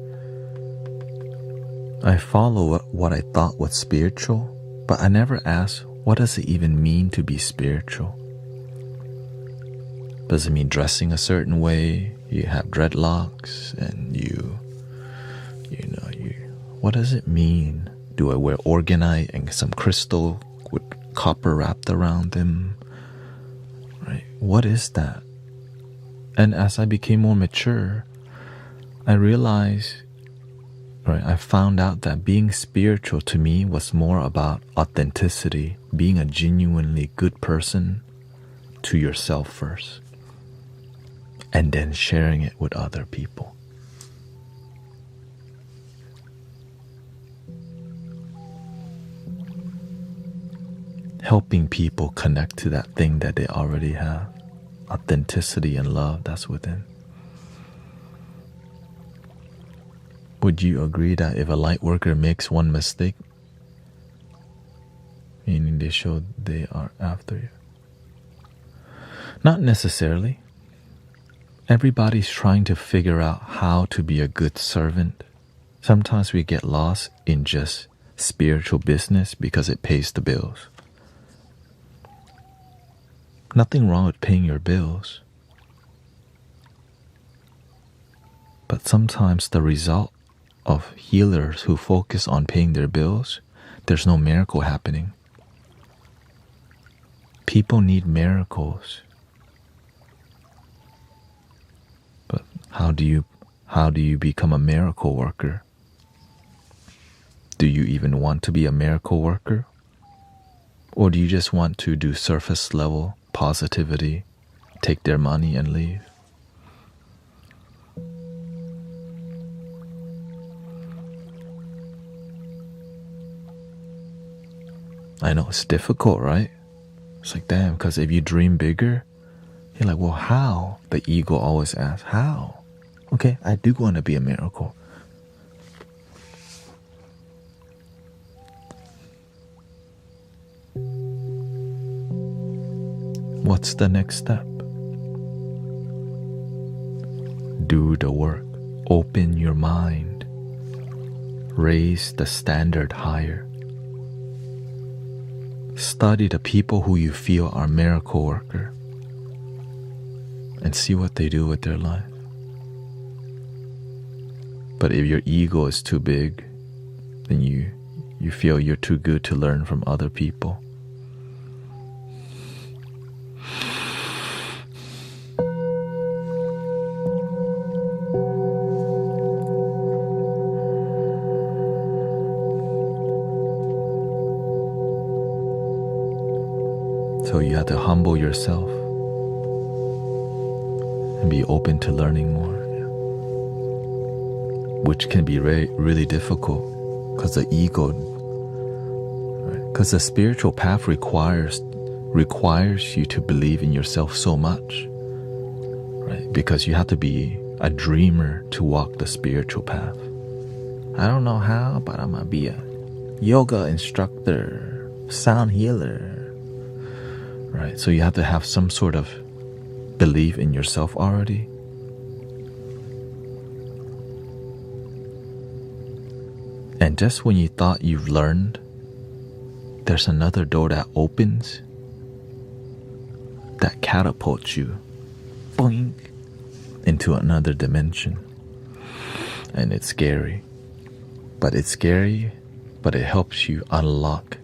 I followed what I thought was spiritual, but I never asked, what does it even mean to be spiritual? Does it mean dressing a certain way? You have dreadlocks and what does it mean? Do I wear organite and some crystal with copper wrapped around them? Right? What is that? And as I became more mature, I realized, I found out that being spiritual to me was more about authenticity, being a genuinely good person to yourself first, and then sharing it with other people. Helping people connect to that thing that they already have. Authenticity and love that's within. Would you agree that if a light worker makes one mistake, meaning they show they are after you? Not necessarily. Everybody's trying to figure out how to be a good servant. Sometimes we get lost in just spiritual business because it pays the bills. Nothing wrong with paying your bills. But sometimes the result of healers who focus on paying their bills, there's no miracle happening. People need miracles. But how do you become a miracle worker? Do you even want to be a miracle worker? Or do you just want to do surface level positivity, take their money and leave? I know it's difficult, right? It's like, damn, because if you dream bigger, you're like, well, how? The ego always asks, how? Okay, I do want to be a miracle. what's the next step? Do the work. Open your mind. Raise the standard higher. Study the people who you feel are miracle worker and see what they do with their life. But if your ego is too big, then you feel you're too good to learn from other people. So you have to humble yourself and be open to learning more, which can be really difficult because the ego, because the spiritual path requires you to believe in yourself so much, right? Because you have to be a dreamer to walk the spiritual path. I don't know how, but I'm gonna be a yoga instructor, sound healer. Right, so you have to have some sort of belief in yourself already. And just when you thought you've learned, there's another door that opens that catapults you, boing, into another dimension. And it's scary. But it's scary, but it helps you unlock.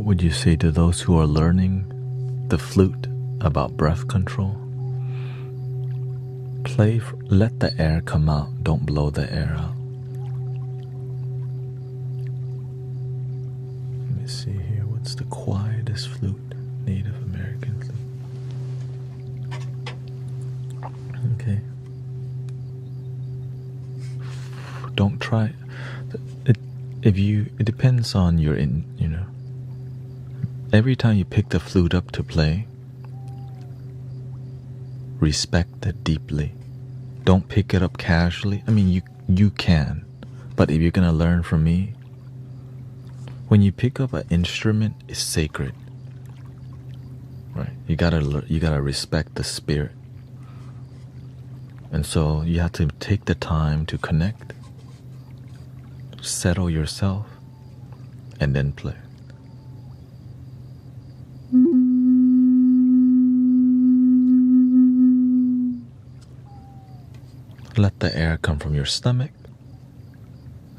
would you say to those who are learning the flute about breath control? Let the air come out, don't blow the air out. Let me see here, what's the quietest flute? Native American flute. Okay. Don't try it. It depends on your every time you pick the flute up to play, respect it deeply. Don't pick it up casually. I mean, you can, but if you're gonna learn from me, when you pick up an instrument, it's sacred, right? You gotta respect the spirit, and so you have to take the time to connect, settle yourself, and then play. Let the air come from your stomach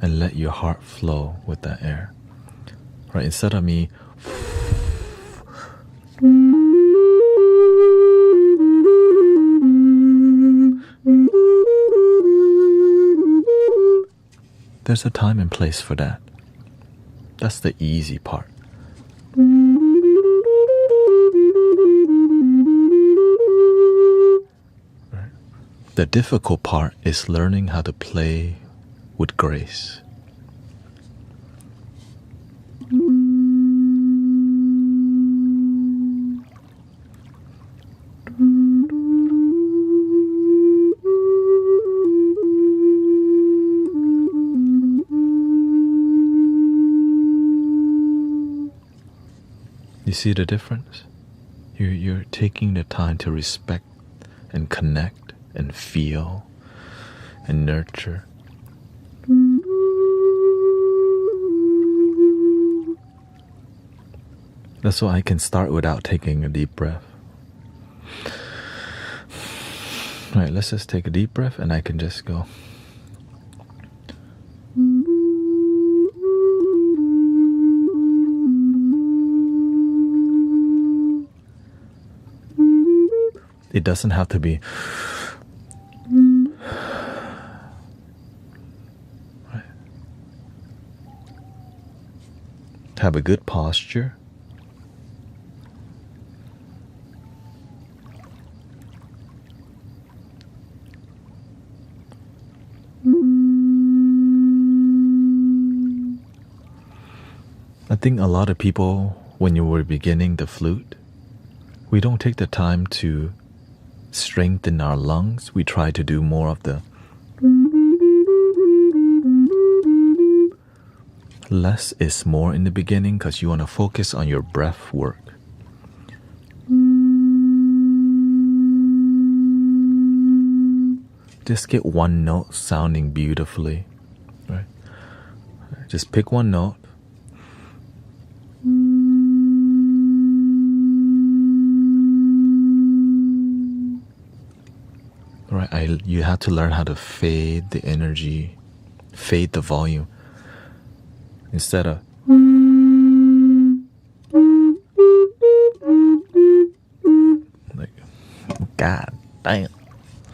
and let your heart flow with that air. Right? Instead of me there's a time and place for that. That's the easy part. The difficult part is learning how to play with grace. You see the difference? You're taking the time to respect and connect and feel and nurture. That's why I can start without taking a deep breath. All right, let's just take a deep breath and I can just go. It doesn't have to be have a good posture. I think a lot of people, when you were beginning the flute, we don't take the time to strengthen our lungs. We try to do more of the less is more in the beginning because you want to focus on your breath work. Just get one note sounding beautifully, right? Just pick one note. Right, you have to learn how to fade the energy, fade the volume. Instead of like, God damn,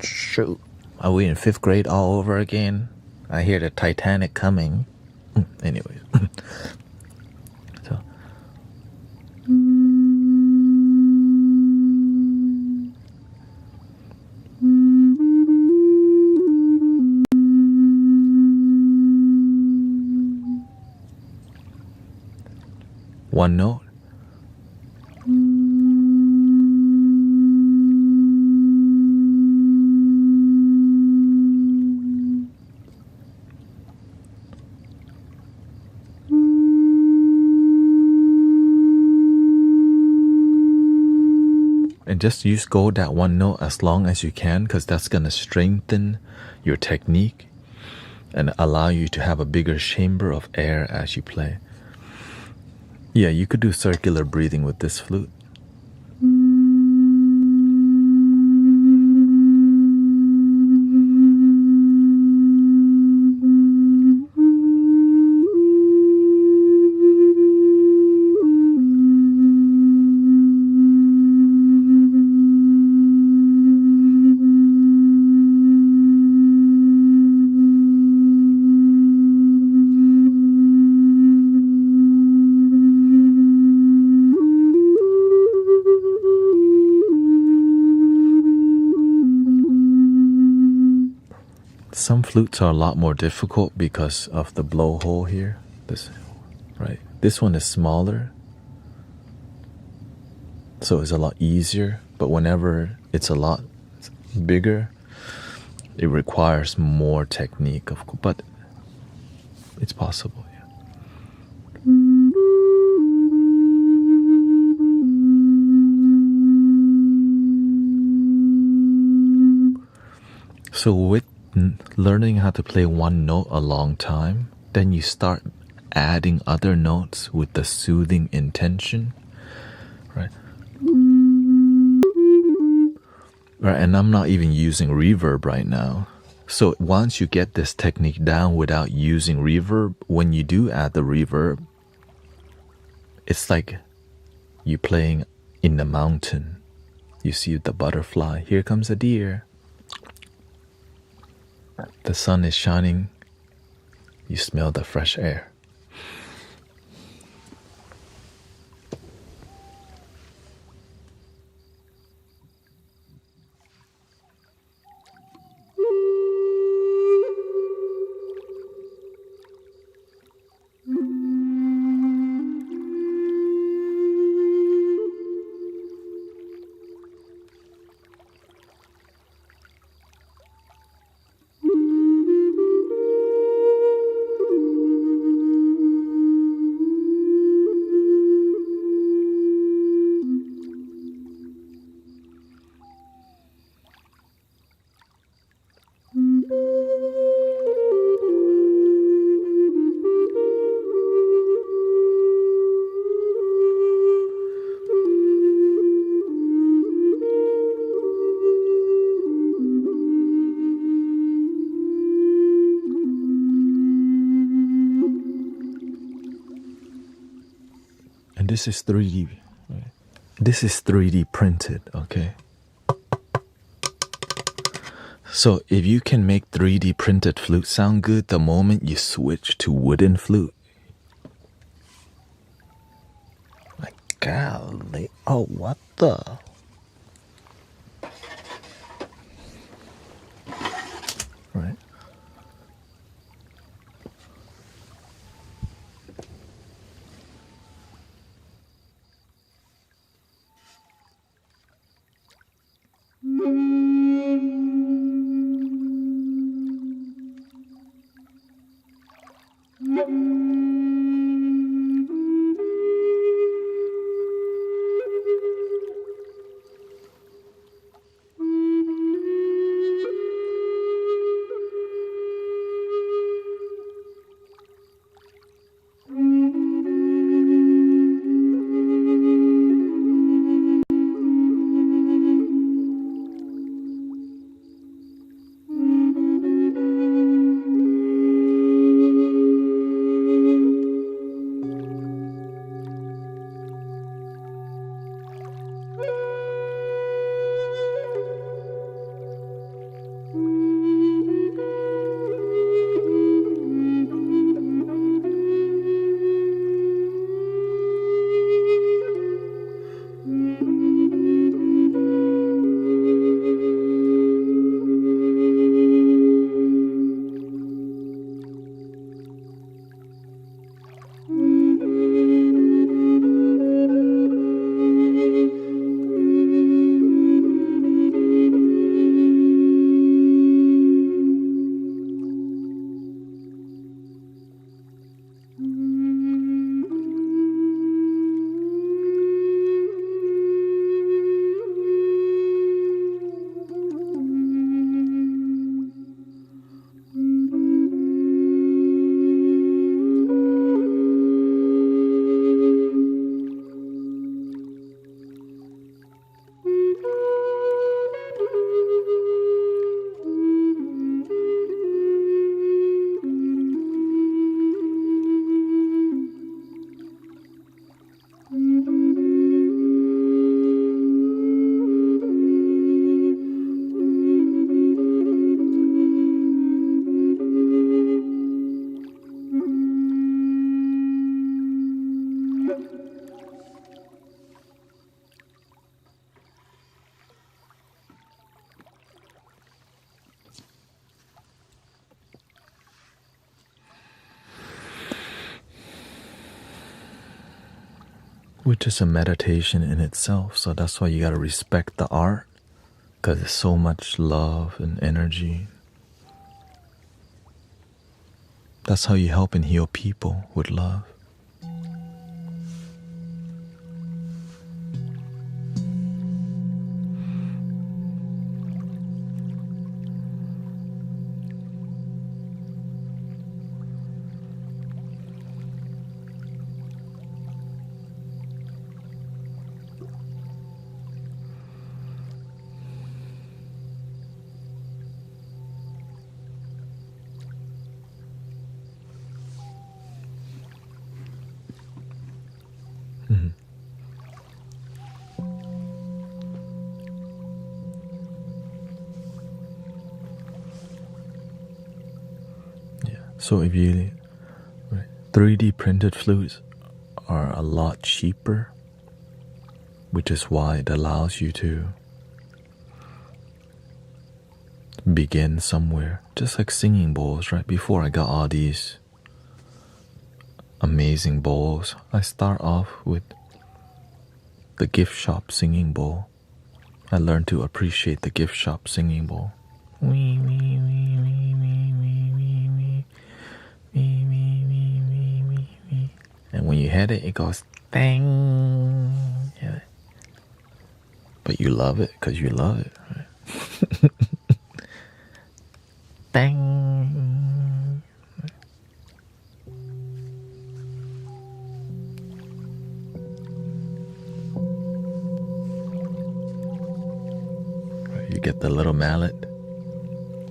shoot, are we in 5th grade all over again? I hear the Titanic coming. Anyways, so one note. And just go that one note as long as you can, because that's going to strengthen your technique and allow you to have a bigger chamber of air as you play. Yeah, you could do circular breathing with this flute. Some flutes are a lot more difficult because of the blowhole here. This one is smaller, so it's a lot easier. But whenever it's a lot bigger, it requires more technique, but it's possible. Yeah. So with learning how to play one note a long time, then you start adding other notes with the soothing intention, right? Right, and I'm not even using reverb right now. So once you get this technique down without using reverb, when you do add the reverb, it's like you playing in the mountain. You see the butterfly. Here comes a deer. The sun is shining. You smell the fresh air. And this is 3D. Right? This is 3D printed, okay? So if you can make 3D printed flute sound good the moment you switch to wooden flute. Like, golly. Oh, what the? Right? which is a meditation in itself. So that's why you got to respect the art, because there's so much love and energy. That's how you help and heal people, with love. So if you 3D printed flutes are a lot cheaper, which is why it allows you to begin somewhere, just like singing bowls, right? Before I got all these amazing bowls, I start off with the gift shop singing bowl. I learned to appreciate the gift shop singing bowl. Wee, wee, wee, wee, wee, wee, wee, wee. Wee, wee, wee, wee, wee, wee. And when you hit it, it goes dang. Yeah. But you love it because you love it, right? Dang. You get the little mallet.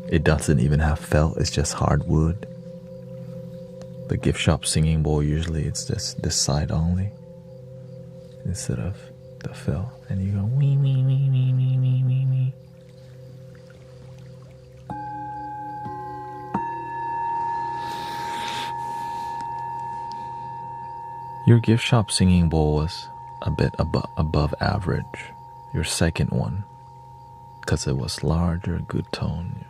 It doesn't even have felt, it's just hardwood. The gift shop singing bowl, usually it's just this side only instead of the felt. And you go wee, wee, wee, wee, wee, wee, wee, wee. Your gift shop singing bowl was a bit above average. Your second one, because it was larger, good tone.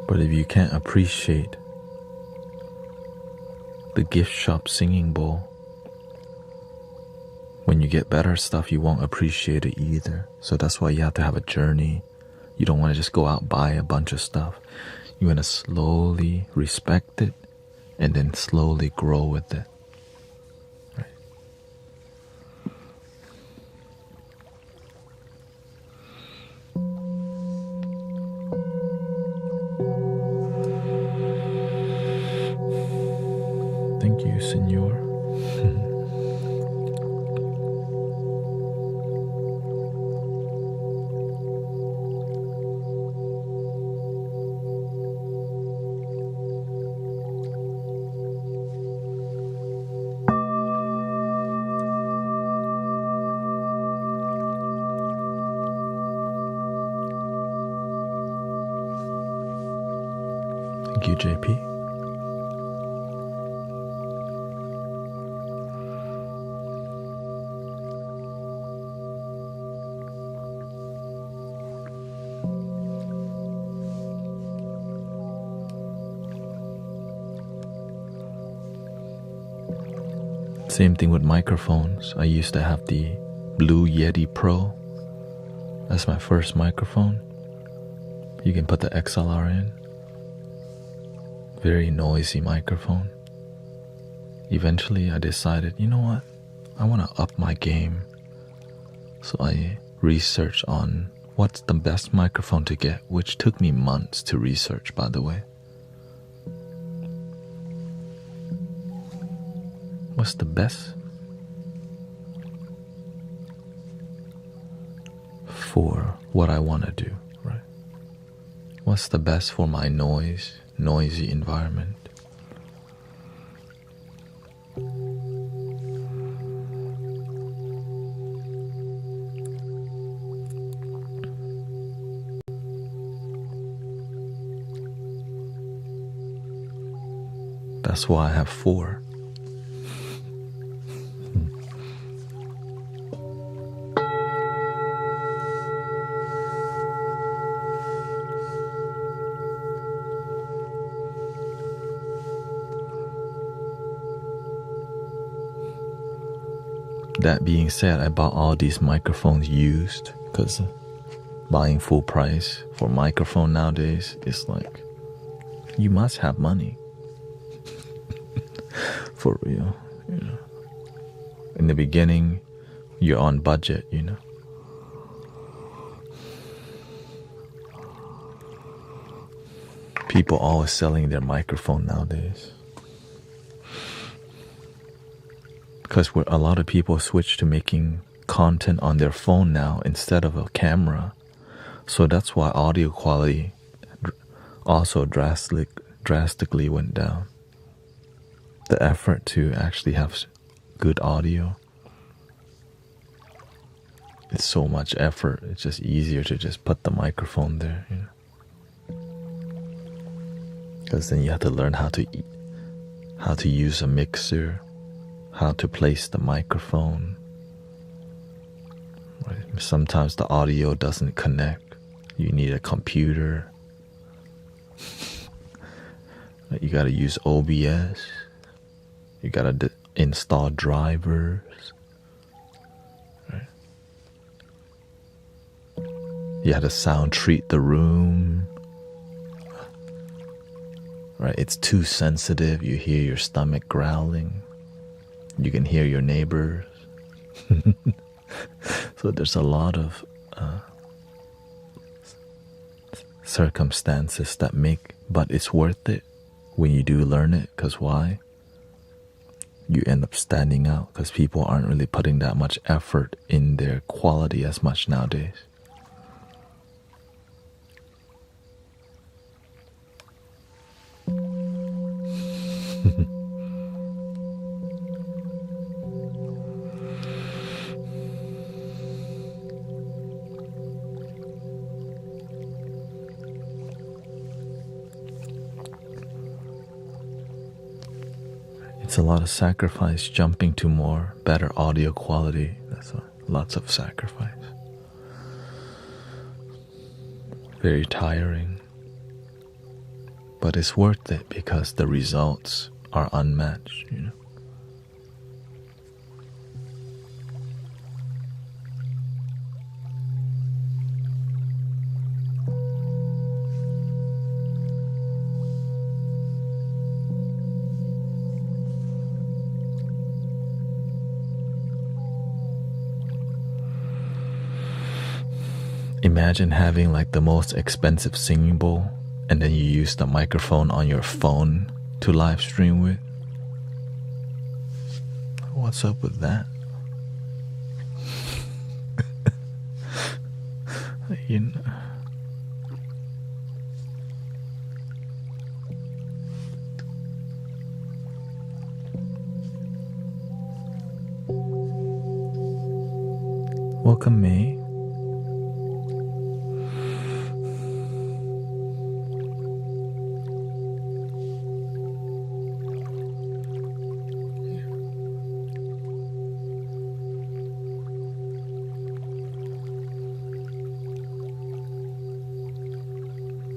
But if you can't appreciate the gift shop singing bowl, when you get better stuff, you won't appreciate it either. So that's why you have to have a journey. You don't want to just go out and buy a bunch of stuff. You want to slowly respect it and then slowly grow with it. Right? Thank you, Senor. Thank you, JP. Same thing with microphones. I used to have the Blue Yeti Pro. That's my first microphone. You can put the XLR in. Very noisy microphone. Eventually I decided, you know what? I want to up my game. So I researched on what's the best microphone to get, which took me months to research, by the way. What's the best for what I want to do, right? What's the best for my noisy environment? That's why I have 4. That being said, I bought all these microphones used because buying full price for microphone nowadays is like, you must have money. For real, you know. In the beginning, you're on budget, you know. People always selling their microphone nowadays. Because a lot of people switch to making content on their phone now instead of a camera. So that's why audio quality also drastically went down. The effort to actually have good audio, it's so much effort. It's just easier to just put the microphone there, you know. Because then you have to learn how to use a mixer, how to place the microphone. Right? Sometimes the audio doesn't connect. You need a computer. You gotta use OBS. You gotta install drivers. Right? You have to sound treat the room. Right? It's too sensitive. You hear your stomach growling. You can hear your neighbors. So there's a lot of circumstances that but it's worth it when you do learn it. Because why? You end up standing out because people aren't really putting that much effort in their quality as much nowadays. It's a lot of sacrifice jumping to more better audio quality. That's lots of sacrifice. Very tiring. But it's worth it because the results are unmatched, you know. Imagine having like the most expensive singing bowl and then you use the microphone on your phone to live stream with. What's up with that? You know. Welcome, May.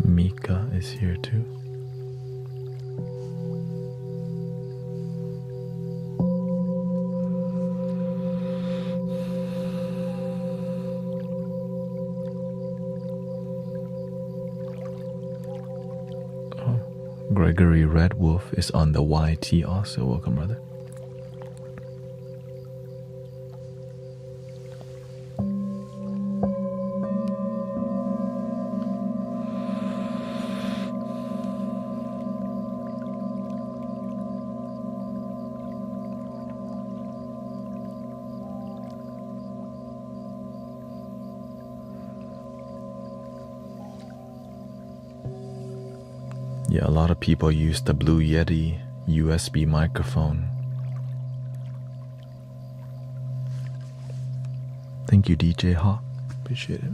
Mika is here too. Gregory Red Wolf is on the YT also. Welcome, brother. Yeah, a lot of people use the Blue Yeti USB microphone. Thank you, DJ Hawk. Appreciate it.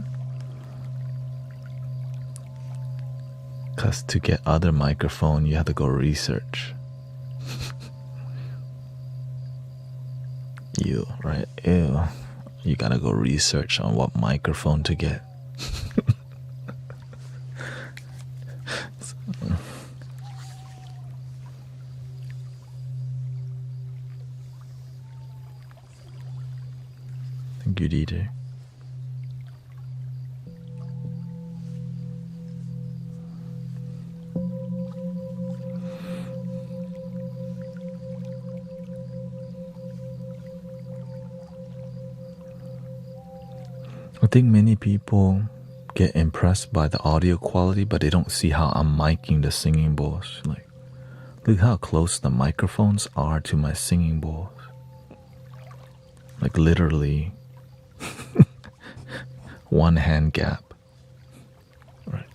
Because to get other microphone, you have to go research. Ew, right? Ew. You gotta go research on what microphone to get. Good eater. I think many people get impressed by the audio quality, but they don't see how I'm miking the singing bowls. Like, look how close the microphones are to my singing bowls. Like literally one hand gap. Right.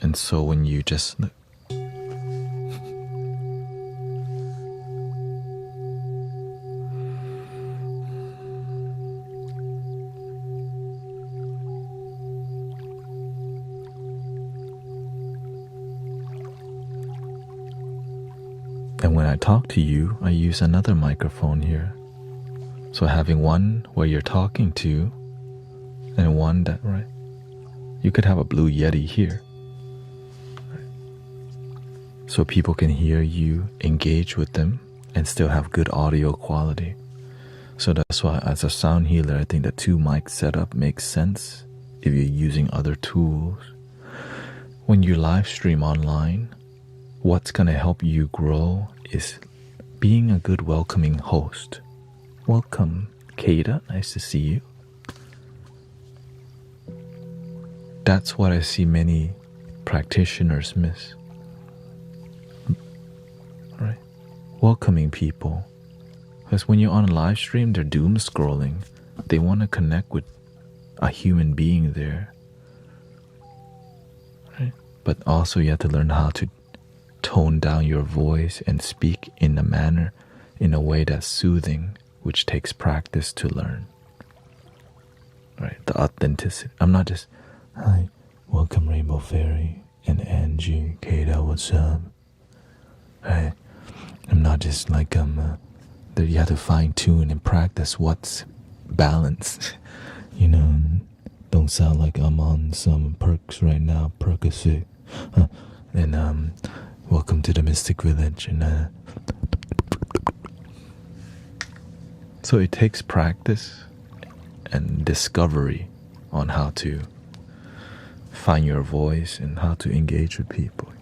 And so when you just look, and when I talk to you, I use another microphone here. So having one where you're talking to and one that, right? You could have a Blue Yeti here. Right? So people can hear you, engage with them, and still have good audio quality. So that's why as a sound healer, I think the 2 mic setup makes sense if you're using other tools. When you live stream online, what's going to help you grow is being a good welcoming host. Welcome, Kata. Nice to see you. That's what I see many practitioners miss. Right? Welcoming people. Because when you're on a live stream, they're doom scrolling. They want to connect with a human being there. Right? But also you have to learn how to tone down your voice and speak in a way that's soothing, which takes practice to learn. Right? The authenticity. I'm not just, hi, welcome Rainbow Fairy and Angie, Kata, what's up? Right? I'm not just like that you have to fine tune and practice what's balanced. You know, don't sound like I'm on some perks right now, Percocet. And welcome to the Mystic Village. And so it takes practice and discovery on how to find your voice and how to engage with people.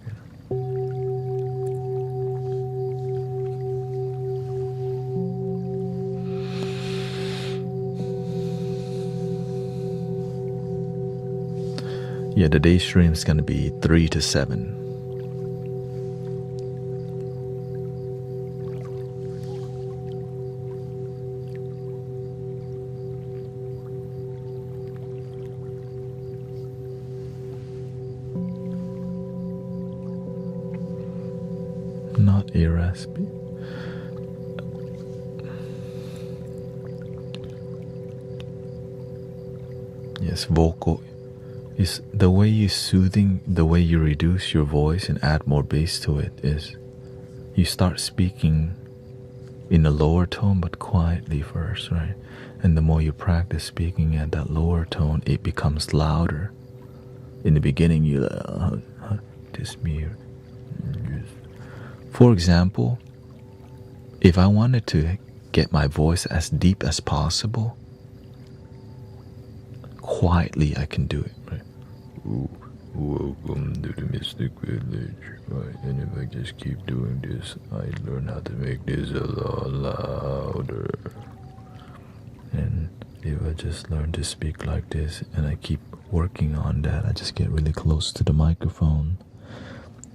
Yeah, the day stream is going to be 3 to 7. Not a recipe. Yes, vocal. Is the way you soothing, the way you reduce your voice and add more bass to it is you start speaking in a lower tone but quietly first, right? And the more you practice speaking at that lower tone, it becomes louder. In the beginning, you're like, this me. For example, if I wanted to get my voice as deep as possible, quietly I can do it, right? Ooh, welcome to the Mystic Village, right? And if I just keep doing this, I learn how to make this a lot louder. And if I just learn to speak like this and I keep working on that, I just get really close to the microphone.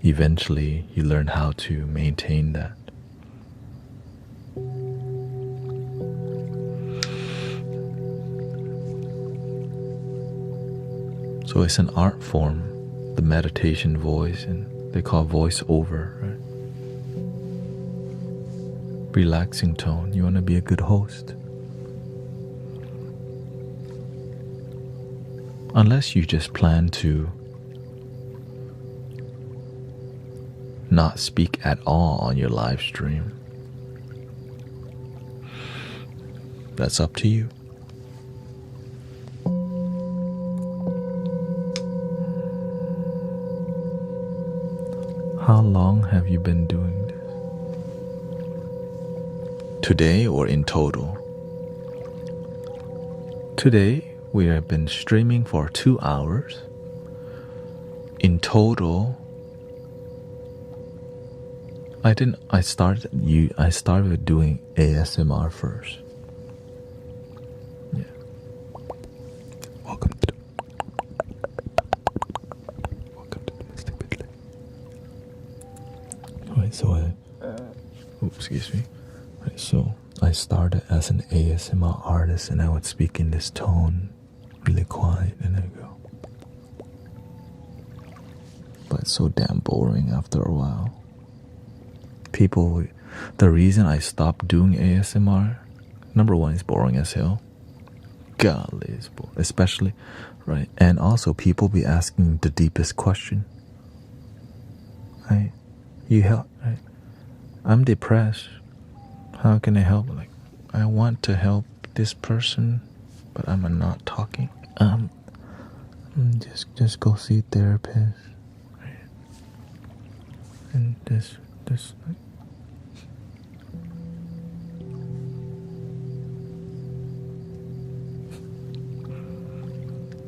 Eventually, you learn how to maintain that. So it's an art form, the meditation voice, and they call voice over, right? Relaxing tone. You want to be a good host. Unless you just plan to not speak at all on your live stream. That's up to you. How long have you been doing this? Today or in total? Today we have been streaming for 2 hours. In total, I started doing ASMR first. Yeah. Welcome to the Mystic Midley. Right, so excuse me. Right, so I started as an ASMR artist and I would speak in this tone, really quiet, and I go. But it's so damn boring after a while. The reason I stopped doing ASMR, number one, it's boring as hell. Golly, it's boring, especially, right? And also, people be asking the deepest question. Right? You help, right? I'm depressed. How can I help? Like, I want to help this person, but I'm not talking. Just go see a therapist. Right? And this.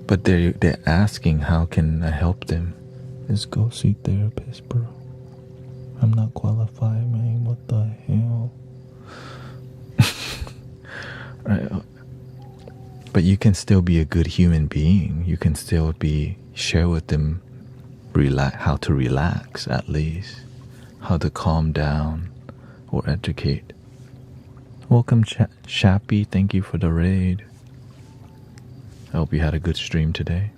But they're asking, how can I help them? Just go see therapist, bro. I'm not qualified, man. What the hell? Right. But you can still be a good human being. You can still share with them how to relax, at least. How to calm down or educate. Welcome, Shappy. Thank you for the raid. I hope you had a good stream today.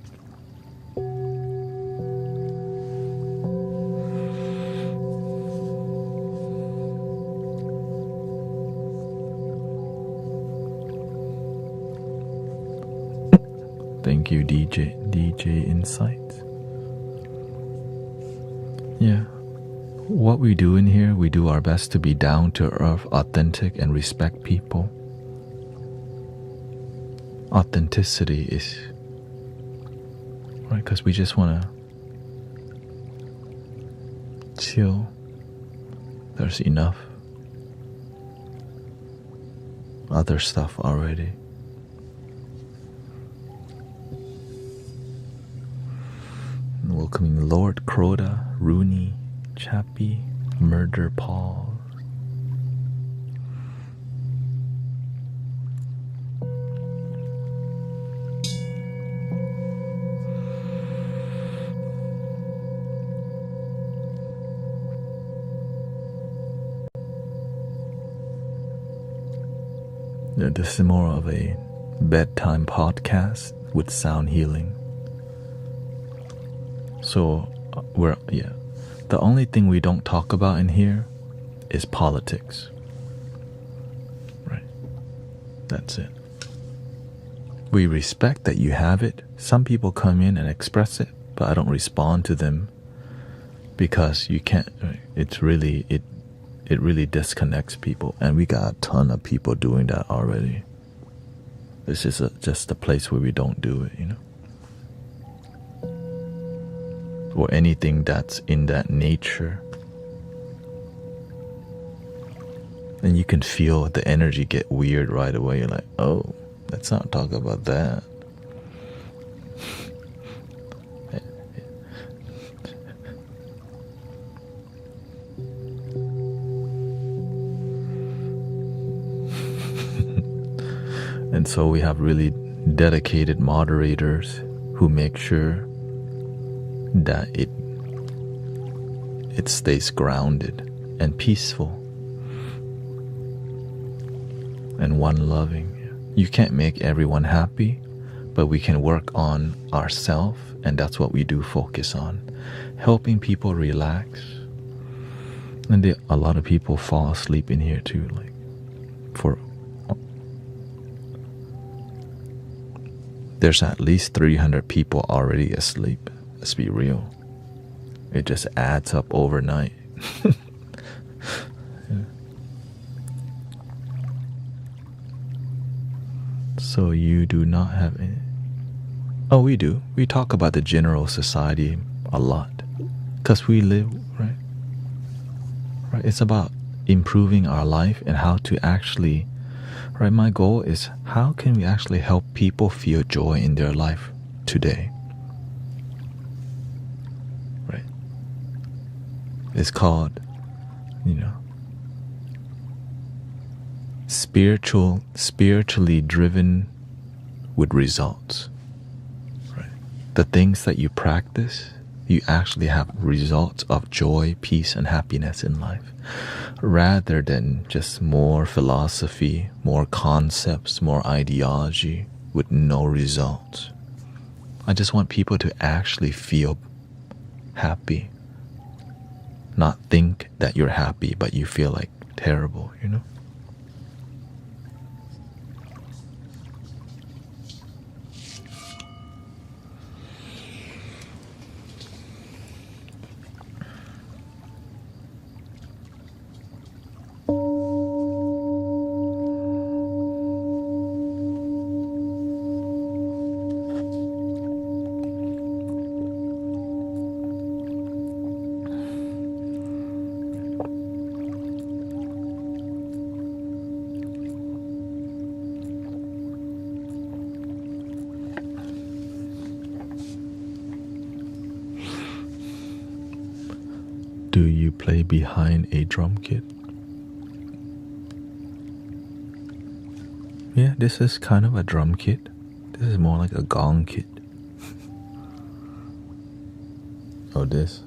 Thank you, DJ Insights. Yeah. What we do in here, we do our best to be down to earth, authentic, and respect people. Authenticity is right, because we just want to chill. There's enough other stuff already. Welcoming Lord Crota, Rooney, Chappie, Murder Paul. This is more of a bedtime podcast with sound healing. So the only thing we don't talk about in here is politics. Right. That's it. We respect that you have it. Some people come in and express it, but I don't respond to them because you can't. It really disconnects people, and we got a ton of people doing that already. This is just a place where we don't do it, or anything that's in that nature. And you can feel the energy get weird right away. You're like, oh, let's not talk about that. And so we have really dedicated moderators who make sure that it stays grounded and peaceful and one loving. You can't make everyone happy, but we can work on ourselves, and that's what we do focus on, helping people relax. And a lot of people fall asleep in here too, there's at least 300 people already asleep. Let's be real. It just adds up overnight. Yeah. So you do not have any. Oh, we do. We talk about the general society a lot. Because we live, right? Right. It's about improving our life and how to actually Right? My goal is how can we actually help people feel joy in their life today? Right? It's called, spiritually driven with results. Right? The things that you practice, you actually have results of joy, peace, and happiness in life, rather than just more philosophy, more concepts, more ideology with no results. I just want people to actually feel happy, not think that you're happy but you feel like terrible, Do you play behind a drum kit? Yeah, this is kind of a drum kit. This is more like a gong kit. Oh, this.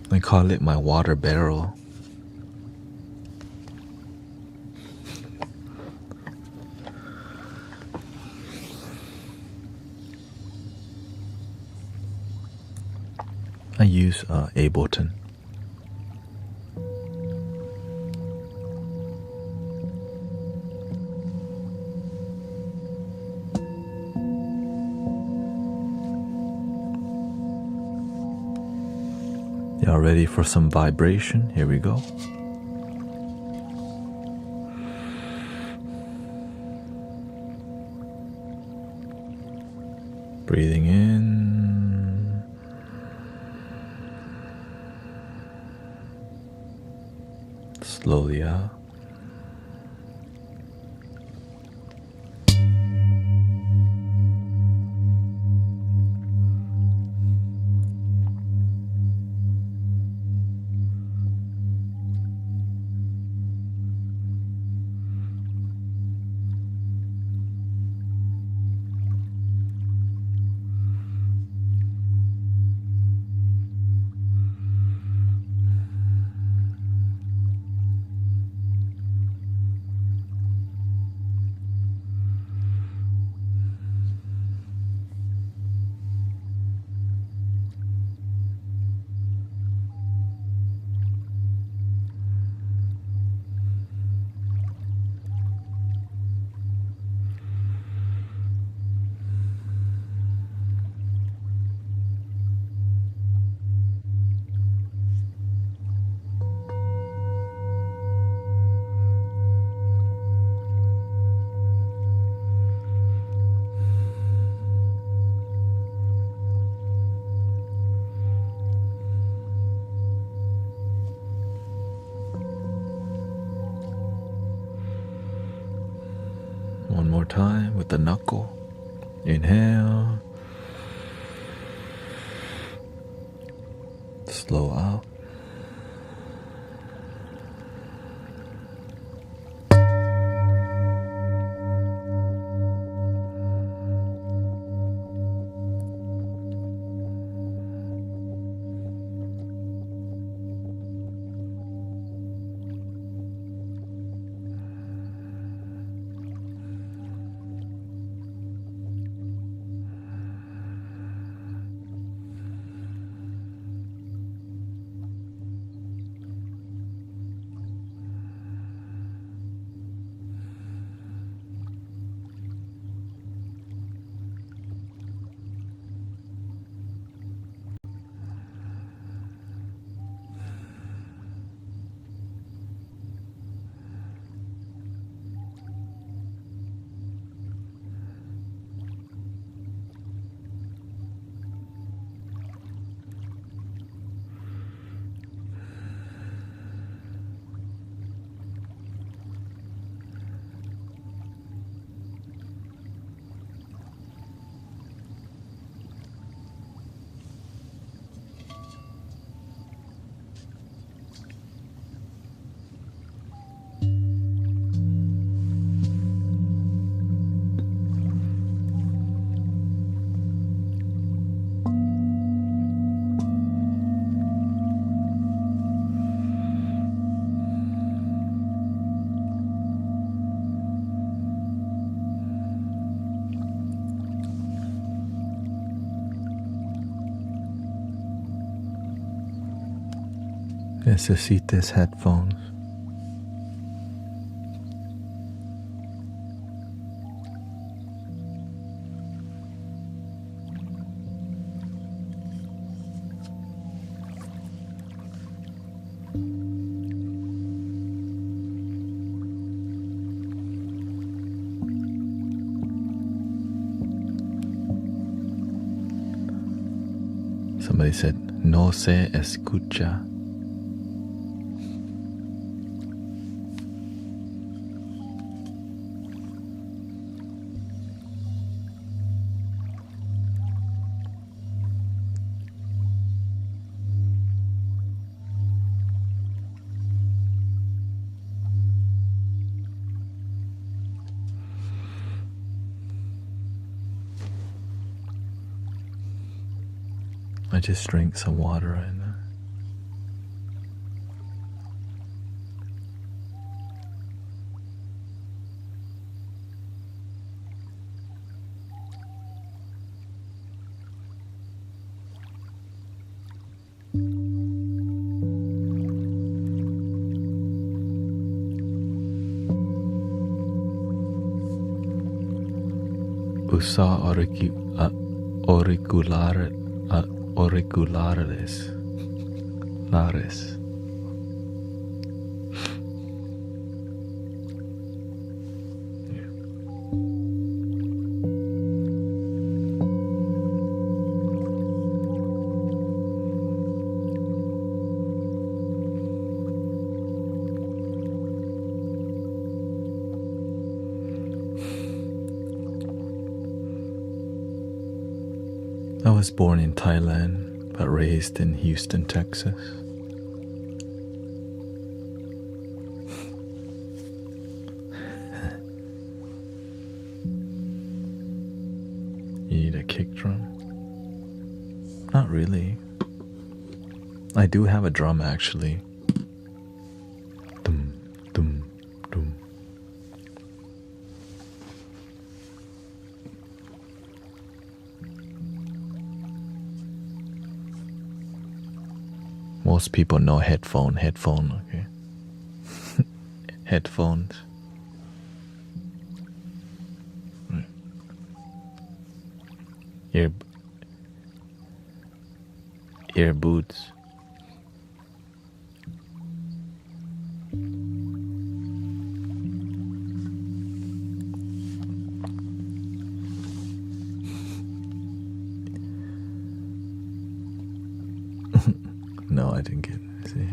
I call it my water barrel. I use Ableton. Y'all ready for some vibration? Here we go. Breathing in. Slowly out. One more time with the knuckle. Inhale. Slow out. Necesites headphones. Somebody said, no se escucha. I just drank some water and usa auriculares. I was born in Thailand, but raised in Houston, Texas. You need a kick drum? Not really. I do have a drum actually. Dum, dum, dum. Most people know headphone, okay. Headphones. Earbuds. No, I didn't get it. See?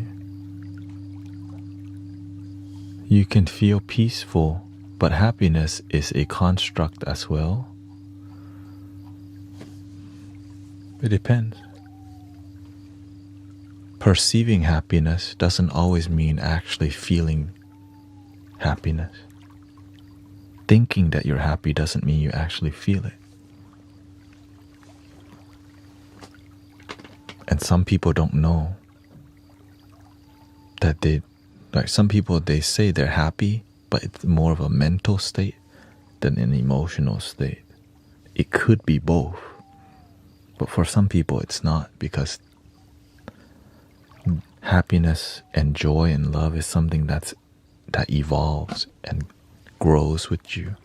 You can feel peaceful, but happiness is a construct as well. It depends. Perceiving happiness doesn't always mean actually feeling happiness. Thinking that you're happy doesn't mean you actually feel it. And some people don't know that some people, they say they're happy, but it's more of a mental state than an emotional state. It could be both, but for some people it's not, because happiness and joy and love is something that evolves and grows with you.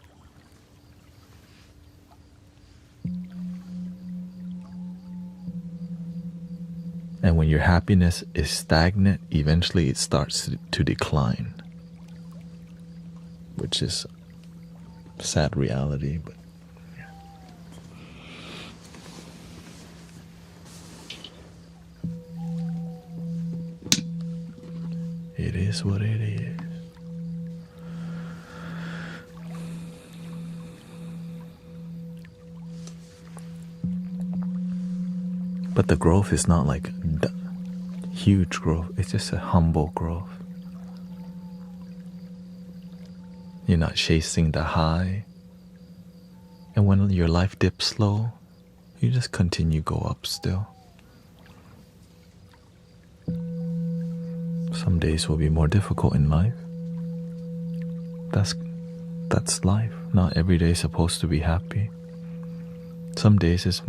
And when your happiness is stagnant, eventually it starts to decline, which is a sad reality, but yeah. It is what it is. But the growth is not like huge growth. It's just a humble growth. You're not chasing the high. And when your life dips low, you just continue go up still. Some days will be more difficult in life. That's life. Not every day is supposed to be happy. Some days is,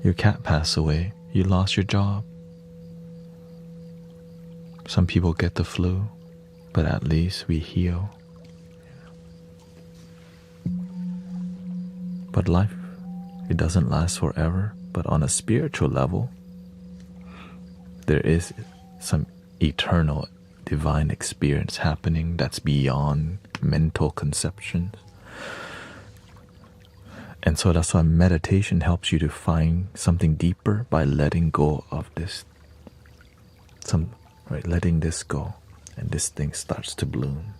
your cat passed away, you lost your job. Some people get the flu, but at least we heal. But life, it doesn't last forever. But on a spiritual level, there is some eternal divine experience happening that's beyond mental conceptions. And so that's why meditation helps you to find something deeper by letting go of this. Letting this go, and this thing starts to bloom.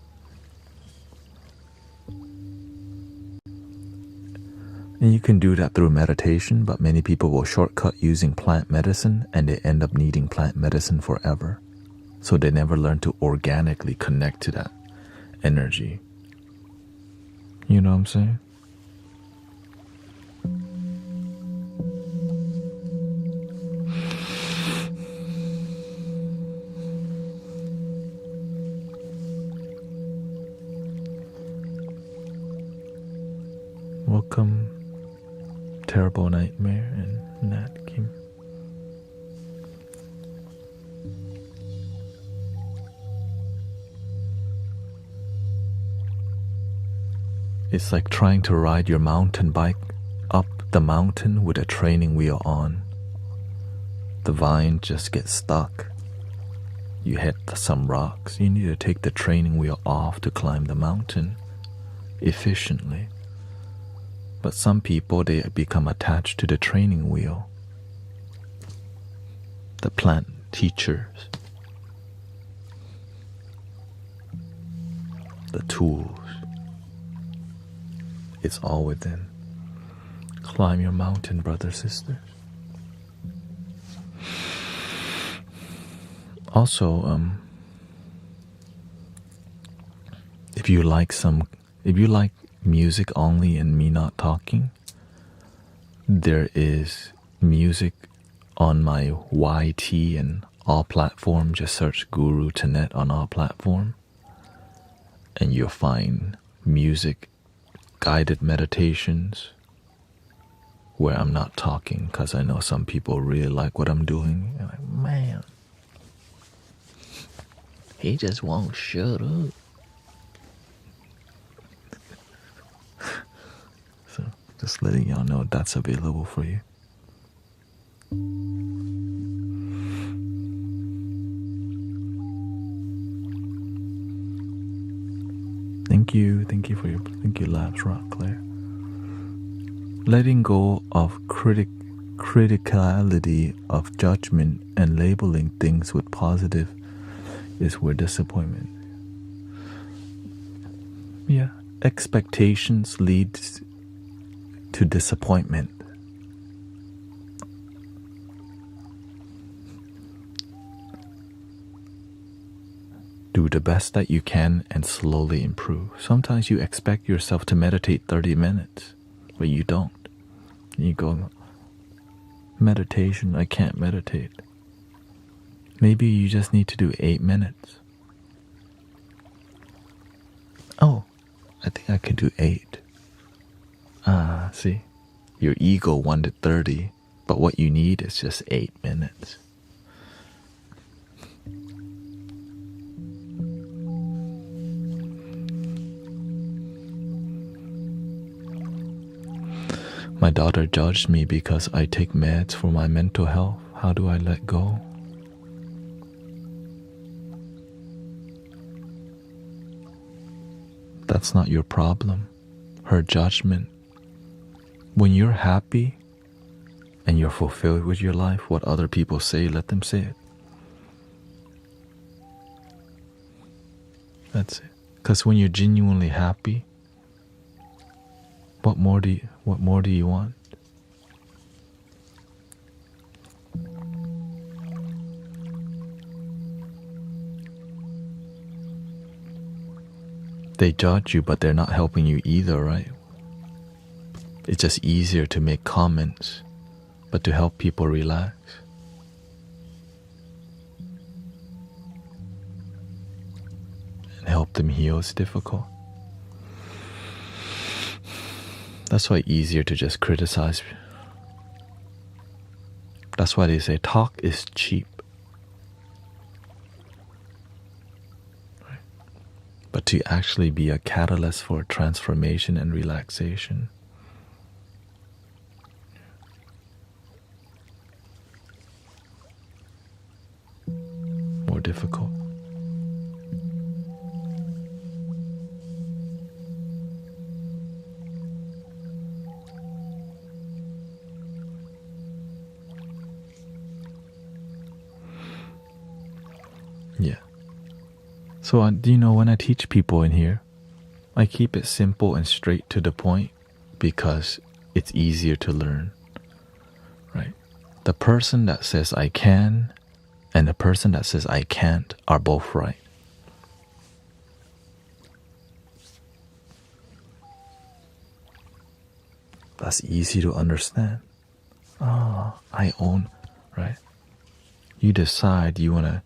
And you can do that through meditation, but many people will shortcut using plant medicine, and they end up needing plant medicine forever. So they never learn to organically connect to that energy. You know what I'm saying? Welcome, Terrible Nightmare and Nat Kim. It's like trying to ride your mountain bike up the mountain with a training wheel on. The vine just gets stuck. You hit some rocks. You need to take the training wheel off to climb the mountain efficiently. But some people, they become attached to the training wheel. The plant teachers. The tools. It's all within. Climb your mountain, brothers, sisters. Also, if you like music only and me not talking, there is music on my YT and all platform. Just search Guru Thanet on all platform, and you'll find music, guided meditations where I'm not talking, because I know some people really like what I'm doing. And like, man, he just won't shut up. So just letting y'all know that's available for you. Thank you, Labs Rock Claire. Letting go of criticality of judgment and labeling things with positive is where disappointment. Yeah, expectations leads to disappointment. Do the best that you can and slowly improve. Sometimes you expect yourself to meditate 30 minutes, but you don't. You go, meditation, I can't meditate. Maybe you just need to do 8 minutes. Oh, I think I can do 8. See, your ego wanted 30, but what you need is just 8 minutes. My daughter judged me because I take meds for my mental health. How do I let go? That's not your problem. Her judgment. When you're happy and you're fulfilled with your life, what other people say, let them say it. That's it. Because when you're genuinely happy, what more do you want? They judge you, but they're not helping you either, right? It's just easier to make comments, but to help people relax. And help them heal is difficult. That's why it's easier to just criticize. That's why they say talk is cheap. but to actually be a catalyst for transformation and relaxation. More difficult. Yeah. So, when I teach people in here, I keep it simple and straight to the point because it's easier to learn, right? The person that says I can and the person that says I can't are both right. That's easy to understand. I own, right? You decide you want to,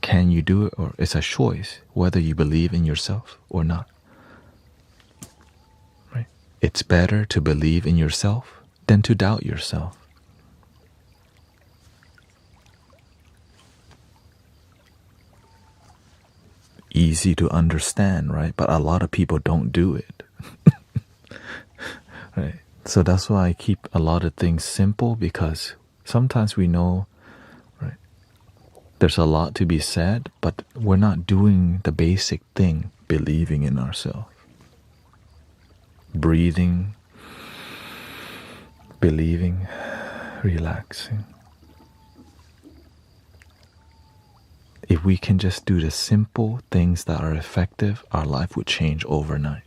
can you do it, or it's a choice whether you believe in yourself or not, right? It's better to believe in yourself than to doubt yourself. Easy to understand, right? But a lot of people don't do it. Right? So that's why I keep a lot of things simple, because sometimes we know, right, there's a lot to be said, but we're not doing the basic thing, believing in ourselves. Breathing, believing, relaxing. If we can just do the simple things that are effective, our life would change overnight.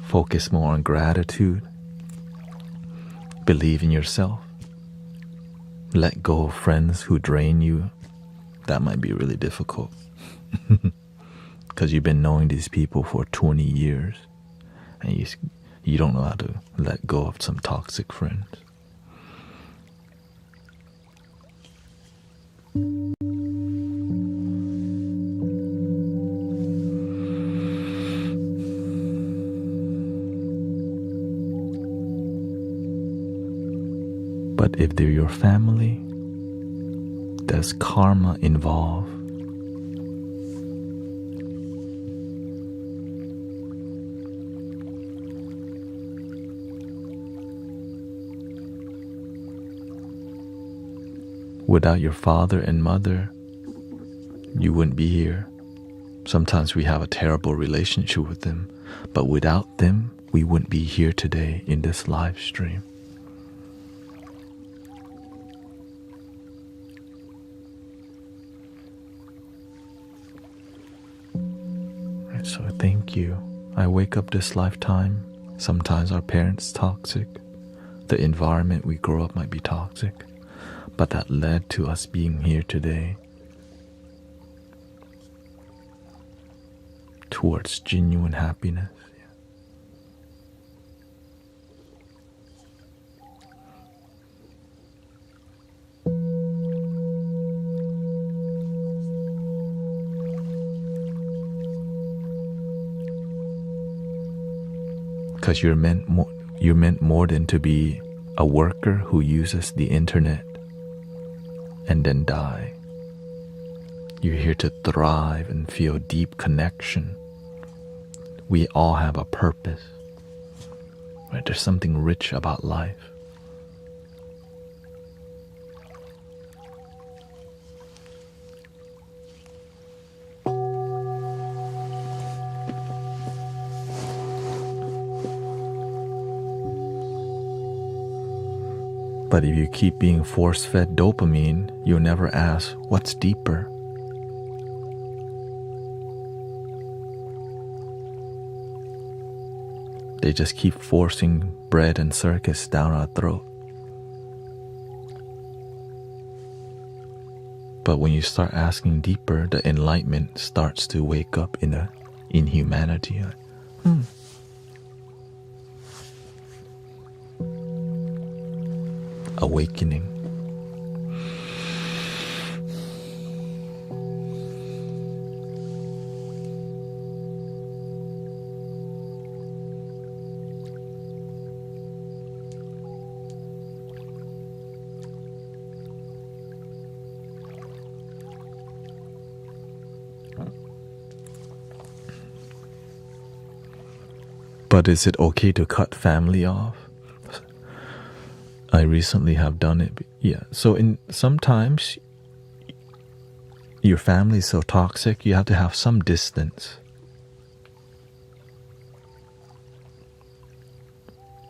Focus more on gratitude. Believe in yourself. Let go of friends who drain you. That might be really difficult because you've been knowing these people for 20 years and you don't know how to let go of some toxic friends. But if they're your family, there's karma involved. Without your father and mother, you wouldn't be here. Sometimes we have a terrible relationship with them, but without them, we wouldn't be here today in this live stream. So thank you. I wake up this lifetime. Sometimes our parents toxic. The environment we grow up might be toxic. But that led to us being here today. Towards genuine happiness. Because you're meant more than to be a worker who uses the internet and then die. You're here to thrive and feel deep connection. We all have a purpose. Right? There's something rich about life. But if you keep being force-fed dopamine, you'll never ask, what's deeper? They just keep forcing bread and circus down our throat. But when you start asking deeper, the enlightenment starts to wake up in humanity. Awakening. But is it okay to cut family off? I recently have done it. Yeah. So sometimes your family is so toxic, you have to have some distance.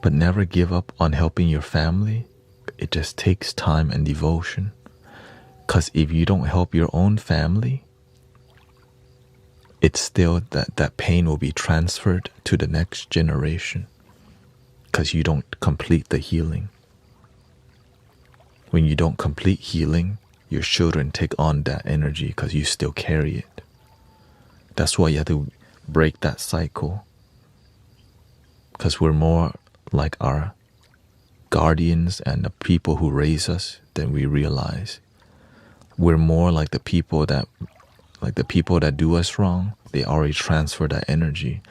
But never give up on helping your family. It just takes time and devotion. Because if you don't help your own family, it's still that pain will be transferred to the next generation. Because you don't complete the healing. When you don't complete healing, your children take on that energy because you still carry it. That's why you have to break that cycle. Because we're more like our guardians and the people who raise us than we realize. We're more like the people that do us wrong. They already transfer that energy.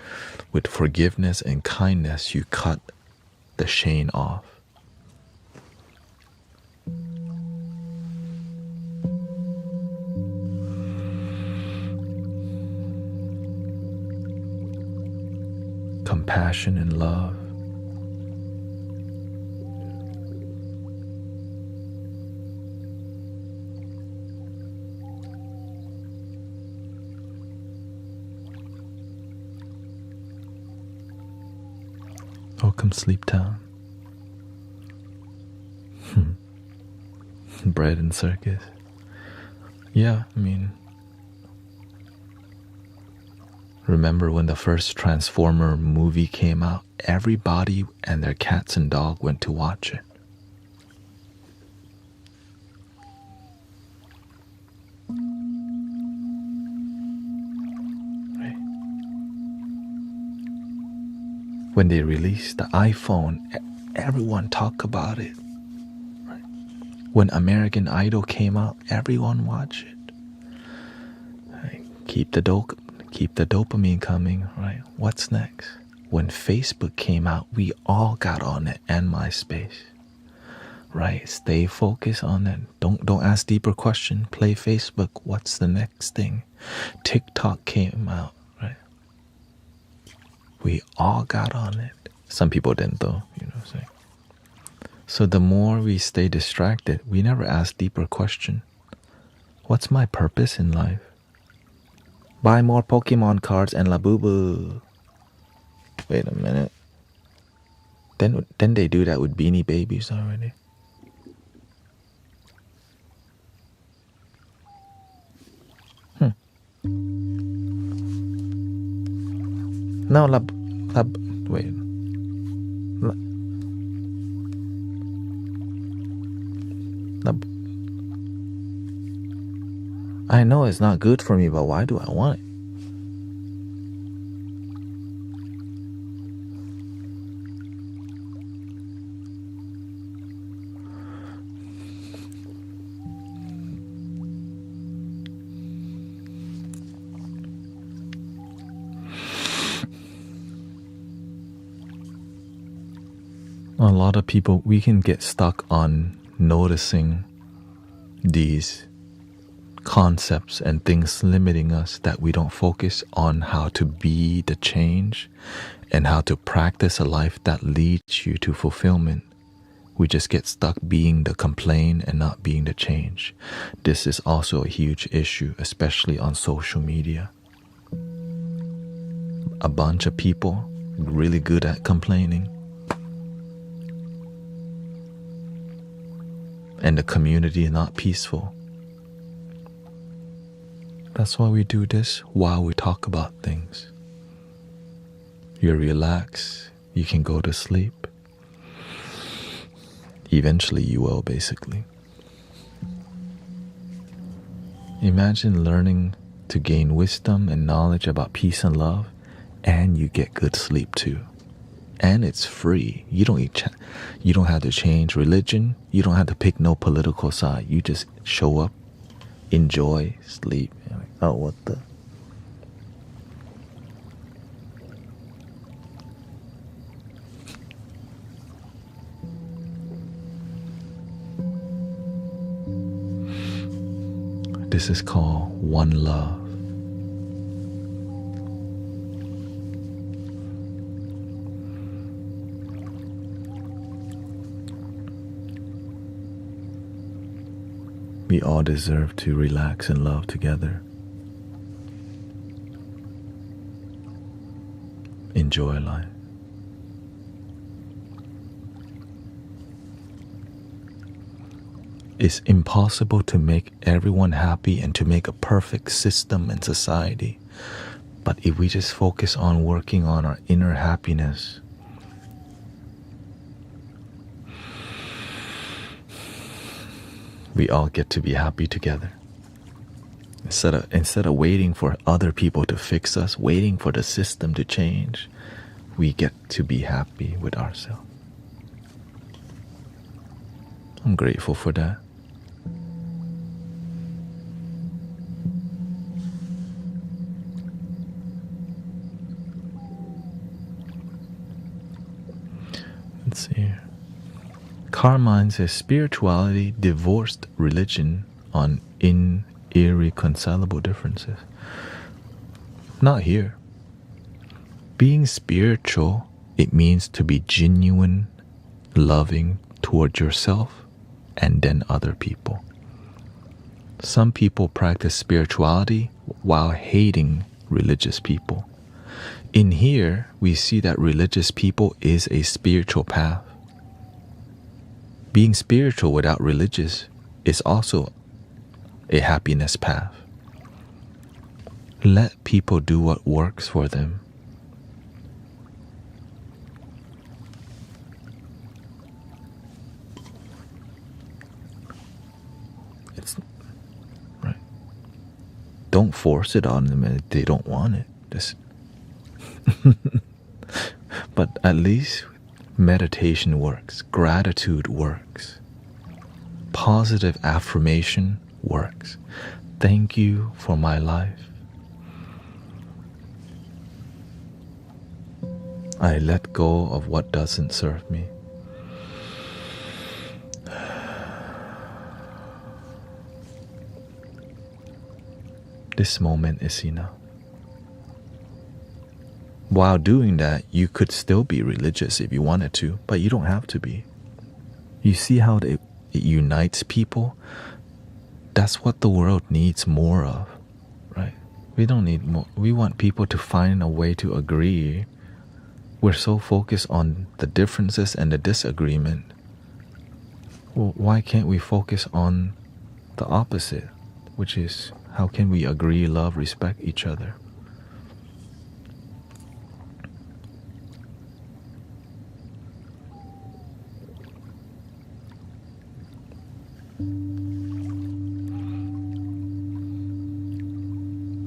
With forgiveness and kindness, you cut the chain off. Compassion and love. Welcome, Sleep Town. Bread and circus. Yeah, I mean, remember when the first Transformer movie came out? Everybody and their cats and dog went to watch it. Right. When they released the iPhone, everyone talked about it. Right. When American Idol came out, everyone watched it. Right. Keep the dopamine coming, right? What's next? When Facebook came out, we all got on it, and MySpace. Right? Stay focused on it. Don't ask deeper questions. Play Facebook. What's the next thing? TikTok came out, right? We all got on it. Some people didn't though, you know what I'm saying? So the more we stay distracted, we never ask deeper questions. What's my purpose in life? Buy more Pokemon cards and Labubu. Wait a minute. Then they do that with Beanie Babies already. No, wait. I know it's not good for me, but why do I want it? A lot of people, we can get stuck on noticing these concepts and things limiting us that we don't focus on how to be the change and how to practice a life that leads you to fulfillment. We just get stuck being the complaint and not being the change. This is also a huge issue, especially on social media. A bunch of people really good at complaining. And the community is not peaceful. That's why we do this while we talk about things. You're relaxed, you can go to sleep. Eventually you will, basically. Imagine learning to gain wisdom and knowledge about peace and love, and you get good sleep too. And it's free. You don't have to change religion. You don't have to pick no political side. You just show up, enjoy, sleep. Oh, what the? This is called One Love. We all deserve to relax and love together. Enjoy life. It's impossible to make everyone happy and to make a perfect system and society. But if we just focus on working on our inner happiness, we all get to be happy together. Instead of waiting for other people to fix us, waiting for the system to change, we get to be happy with ourselves. I'm grateful for that. Let's see here. Carmine says spirituality divorced religion on irreconcilable differences. Not here. Being spiritual, it means to be genuine, loving toward yourself and then other people. Some people practice spirituality while hating religious people. In here, we see that religious people is a spiritual path. Being spiritual without religious is also a happiness path. Let people do what works for them. It's right. Don't force it on them if they don't want it. But at least meditation works, gratitude works, positive affirmation works. Thank you for my life. I let go of what doesn't serve me. This moment is enough. While doing that, you could still be religious if you wanted to, but you don't have to be. You see how it unites people? That's what the world needs more of, right? We don't need more. We want people to find a way to agree. We're so focused on the differences and the disagreement. Well, why can't we focus on the opposite, which is how can we agree, love, respect each other?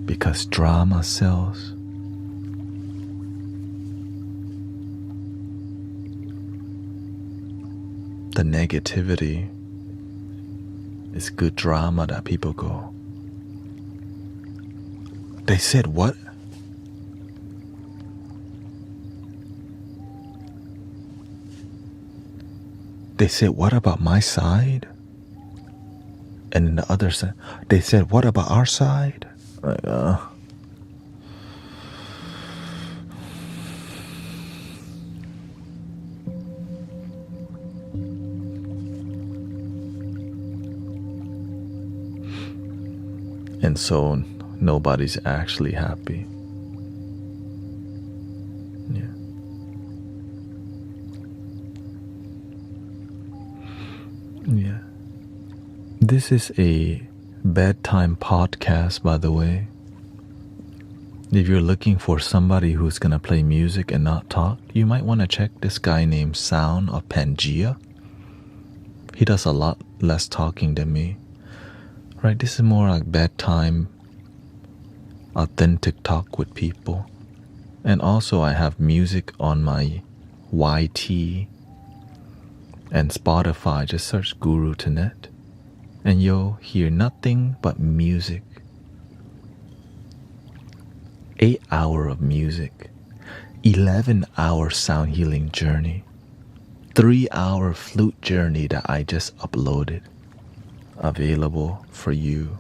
Because drama sells. The negativity is good drama that people go. They said what? They said what about my side? And then the other side, they said what about our side? Like, and so nobody's actually happy. Yeah. Yeah. This is a bedtime podcast, by the way. If you're looking for somebody who's gonna play music and not talk, you might want to check this guy named Sound of Pangea. He does a lot less talking than me. Right, this is more like bedtime, authentic talk with people. And also I have music on my YT and Spotify. Just search Guru Thanet and you'll hear nothing but music. 8 hours of music, 11-hour sound healing journey, 3-hour flute journey that I just uploaded, available for you.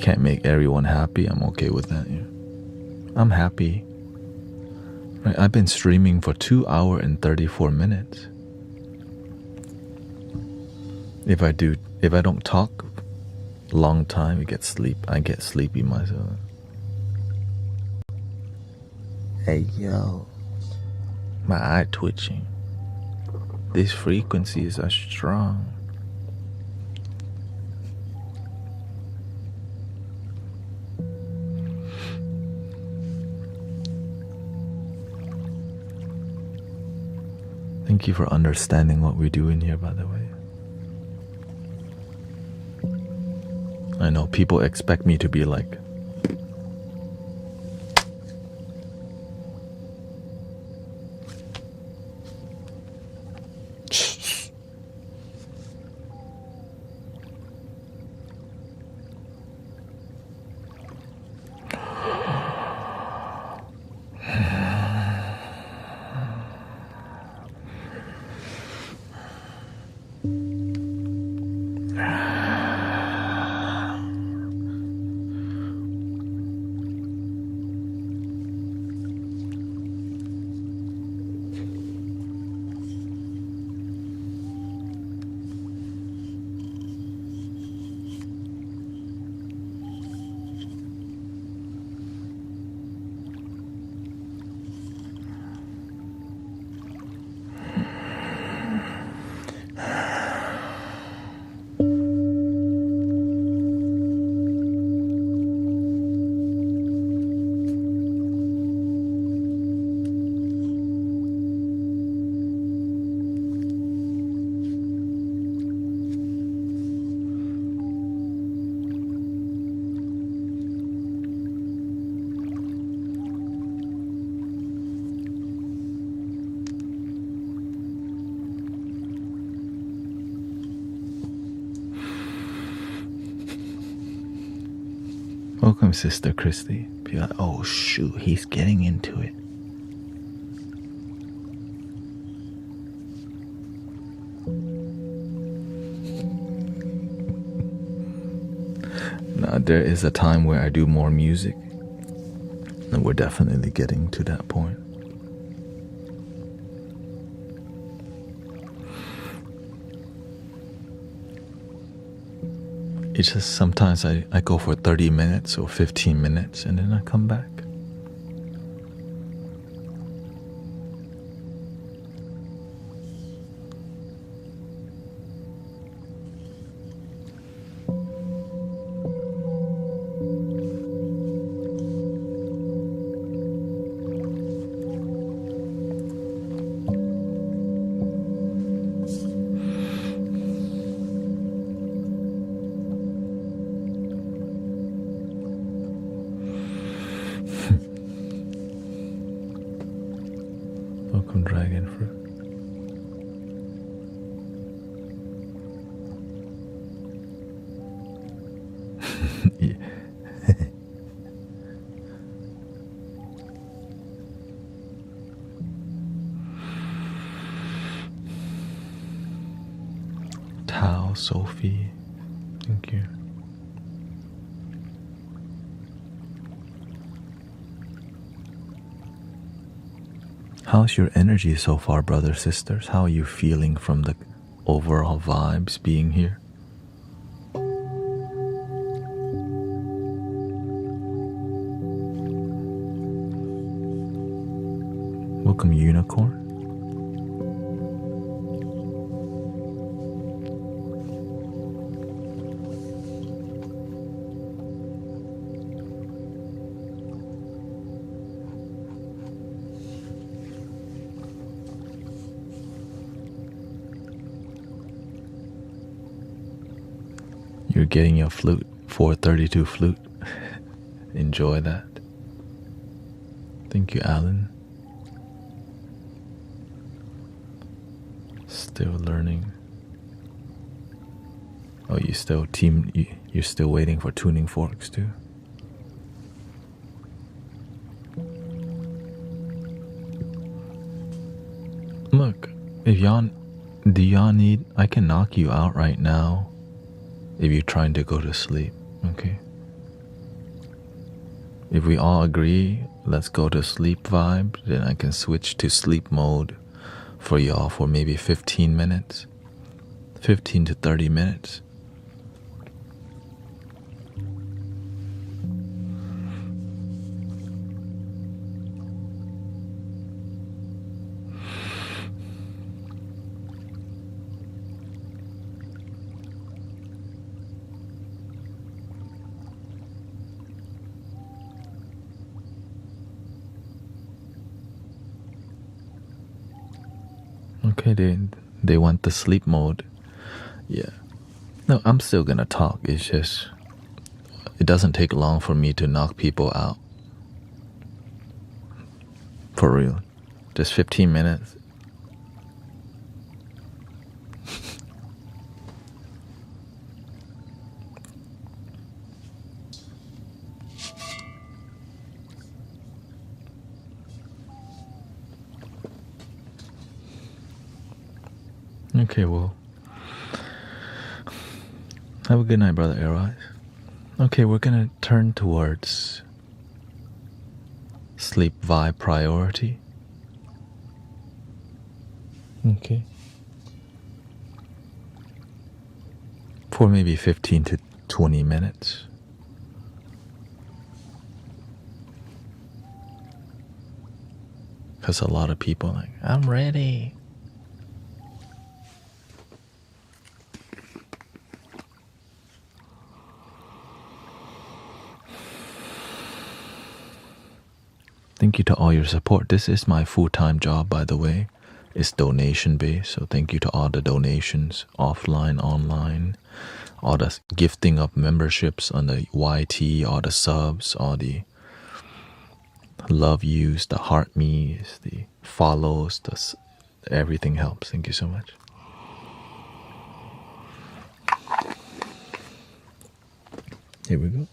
can't make everyone happy, I'm okay with that. Yeah. I'm happy. Right? I've been streaming for 2 hours and 34 minutes. If I don't talk long time, I get sleepy myself. Hey yo, my eye twitching. These frequencies are strong. Thank you for understanding what we do in here, by the way. I know people expect me to be like, welcome, Sister Christy. Be like, oh shoot, he's getting into it. Now, there is a time where I do more music, and we're definitely getting to that point. It's just sometimes I go for 30 minutes or 15 minutes and then I come back. Welcome, Dragon Fruit. Yeah. Tao, Sophie, thank you. How's your energy so far, brothers, sisters? How are you feeling from the overall vibes being here? Welcome, Unicorn. You're getting your flute, 432 flute. Enjoy that. Thank you, Alan. Still learning. Oh, you're still waiting for tuning forks too? Look, if do y'all need, I can knock you out right now if you're trying to go to sleep, okay? If we all agree, let's go to sleep vibe. Then I can switch to sleep mode for y'all for maybe 15 minutes, 15 to 30 minutes. Okay, they want the sleep mode. Yeah. No, I'm still gonna talk. It's just, it doesn't take long for me to knock people out. For real. Just 15 minutes. Okay, well. Have a good night, Brother Arise. Okay, we're gonna turn towards sleep vibe priority. Okay. For maybe 15 to 20 minutes. Because a lot of people are like, I'm ready. Thank you to all your support. This is my full-time job, by the way. It's donation-based, so thank you to all the donations, offline, online, all the gifting of memberships on the YT, all the subs, all the love yous, the heart me's, the follows, everything helps. Thank you so much. Here we go.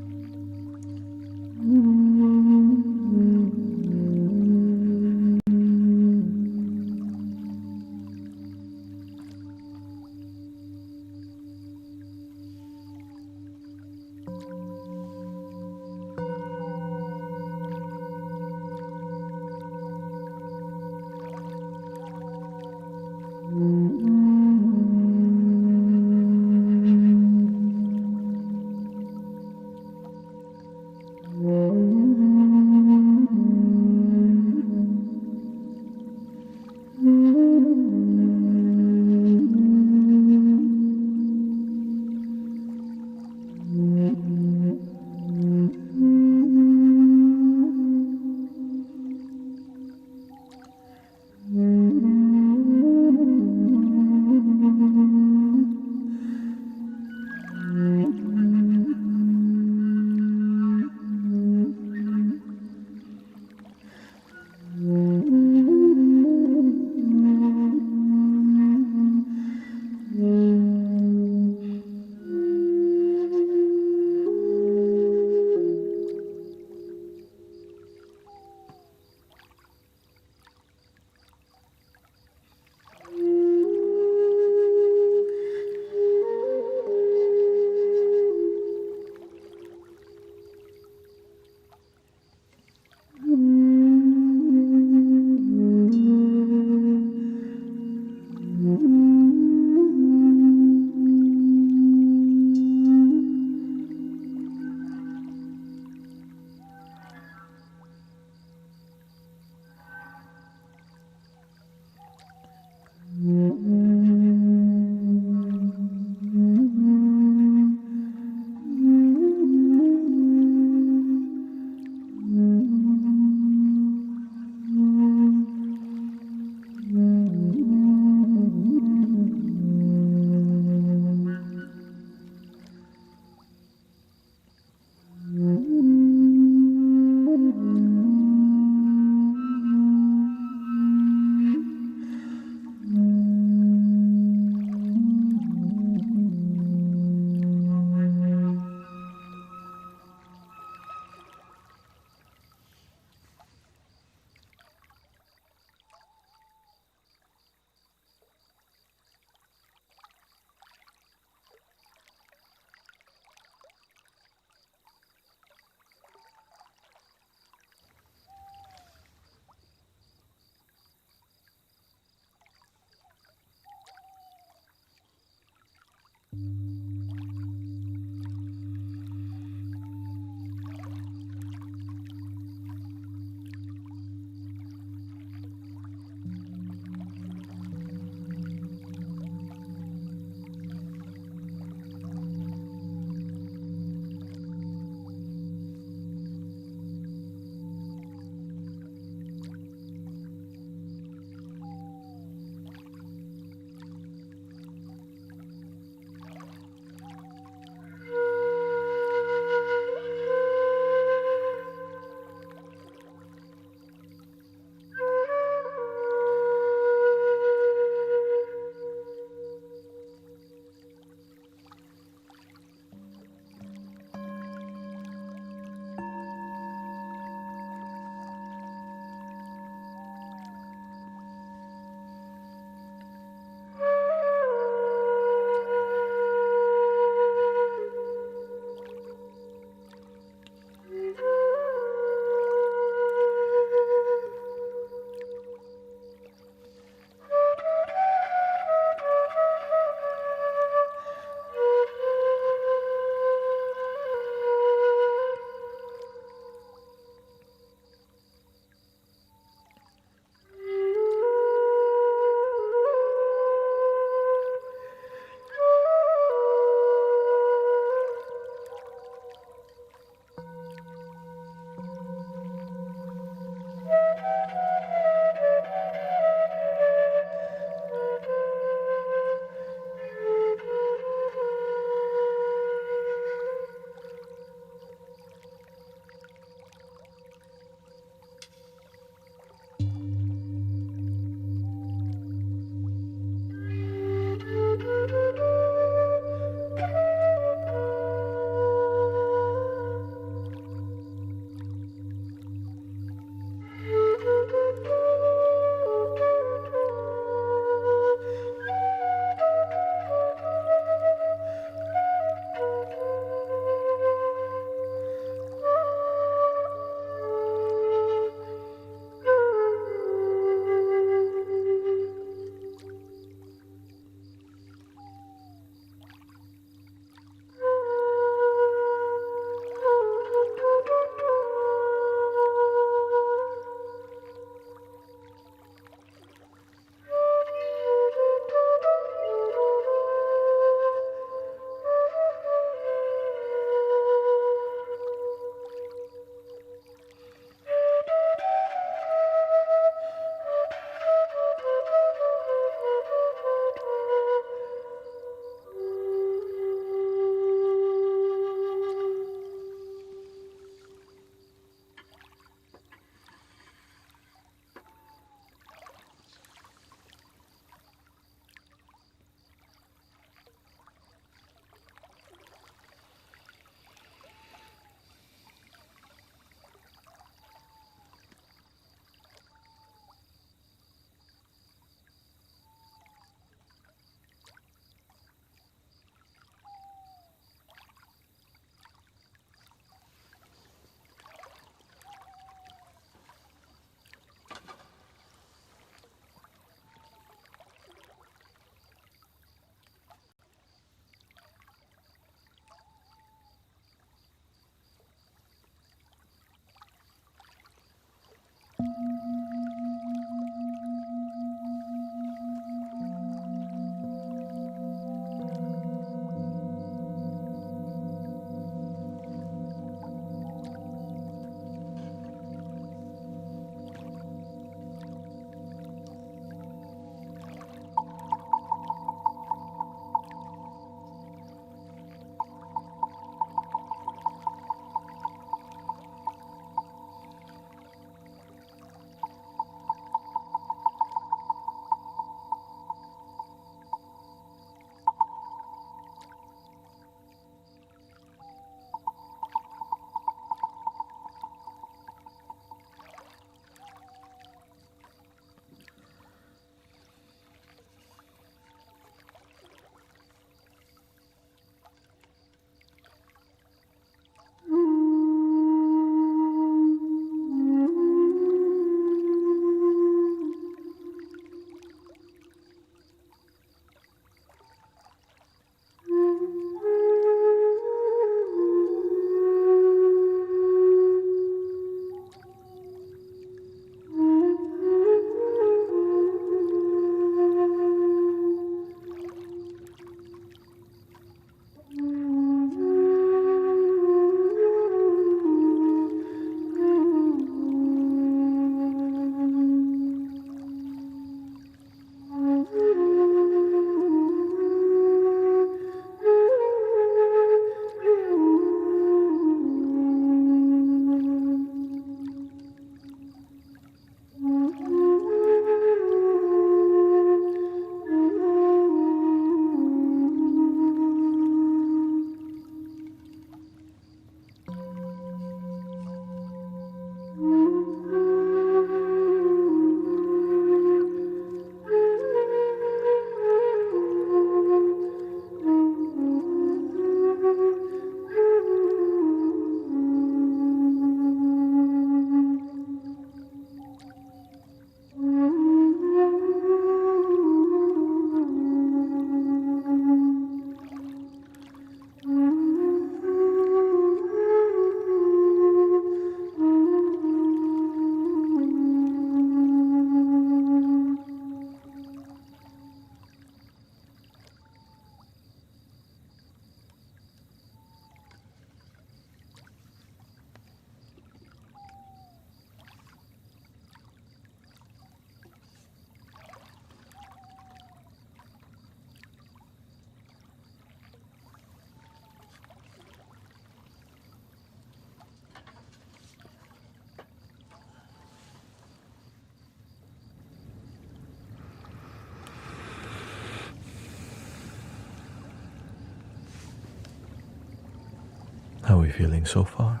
How are we feeling so far?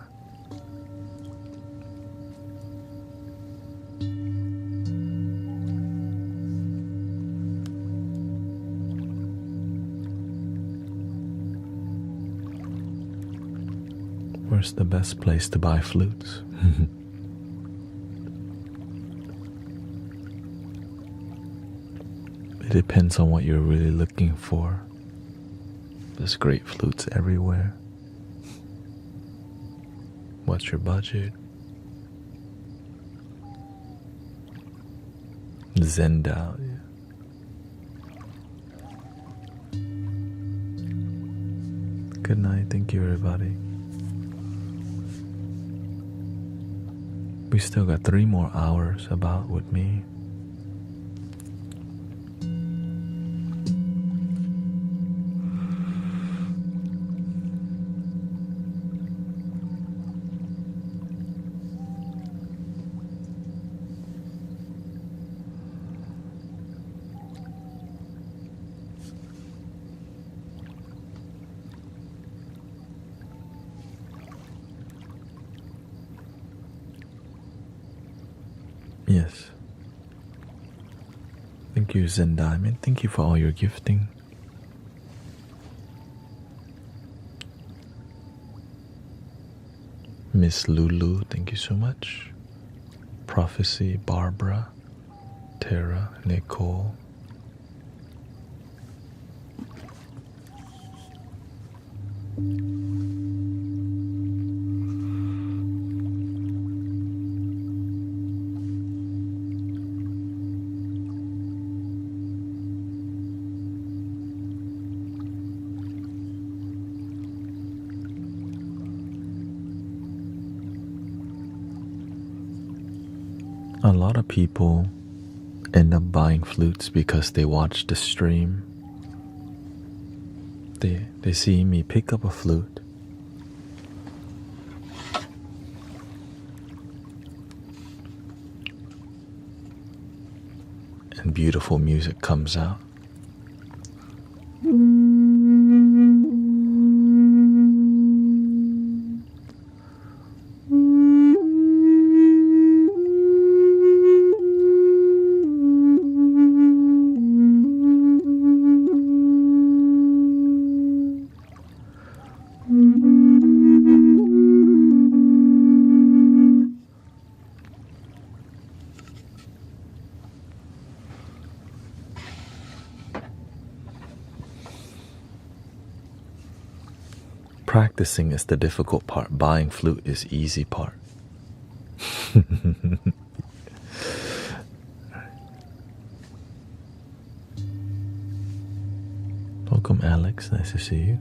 Where's the best place to buy flutes? It depends on what you're really looking for. There's great flutes everywhere. What's your budget? Zendao, yeah. Good night, thank you everybody. We still got 3 more hours about with me. Yes. Thank you, Zen Diamond. Thank you for all your gifting. Miss Lulu, thank you so much. Prophecy, Barbara, Tara, Nicole. A lot of people end up buying flutes because they watch the stream. They see me pick up a flute and beautiful music comes out. Practicing is the difficult part. Buying flute is easy part. Welcome, Alex. Nice to see you.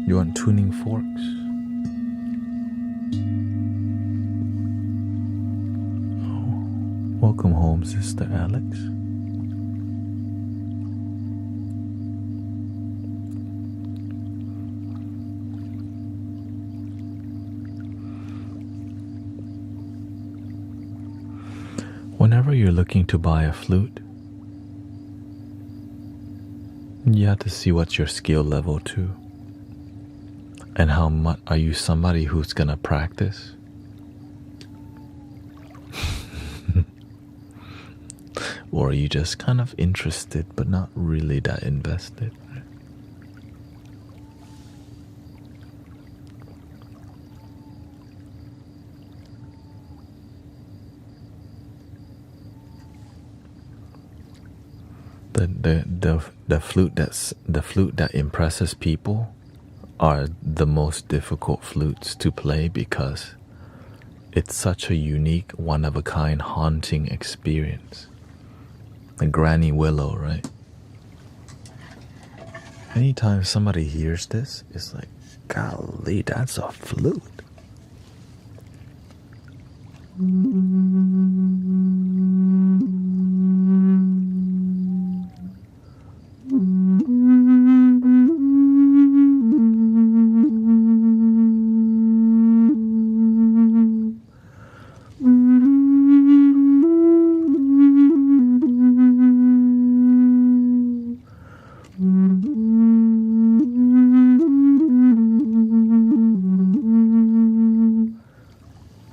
You want tuning forks? Oh, welcome home, Sister Alex. Whenever you're looking to buy a flute, you have to see what's your skill level too. And how much are you somebody who's gonna practice? Or are you just kind of interested but not really that invested? The flute that impresses people are the most difficult flutes to play because it's such a unique, one-of-a-kind, haunting experience. Like Granny Willow, right? Anytime somebody hears this, it's like, golly, that's a flute.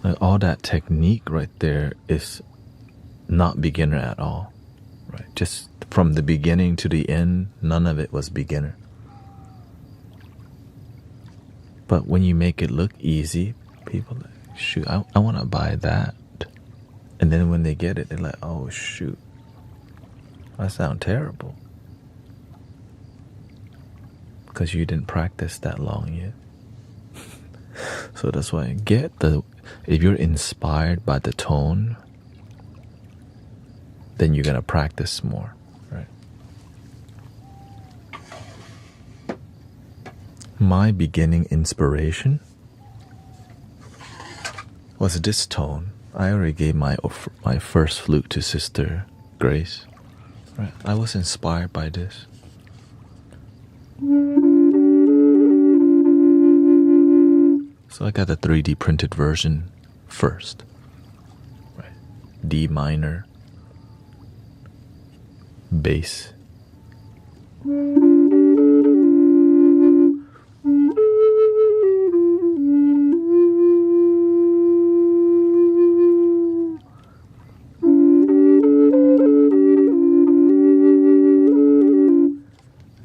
Like all that technique right there is not beginner at all, right? Just from the beginning to the end, none of it was beginner. But when you make it look easy, people like, shoot, I want to buy that. And then when they get it, they're like, oh shoot, I sound terrible. Because you didn't practice that long yet. So that's why if you're inspired by the tone, then you're gonna practice more, right? My beginning inspiration was this tone. I already gave my first flute to Sister Grace, right? I was inspired by this. So I got the 3D printed version first, right? D minor, bass,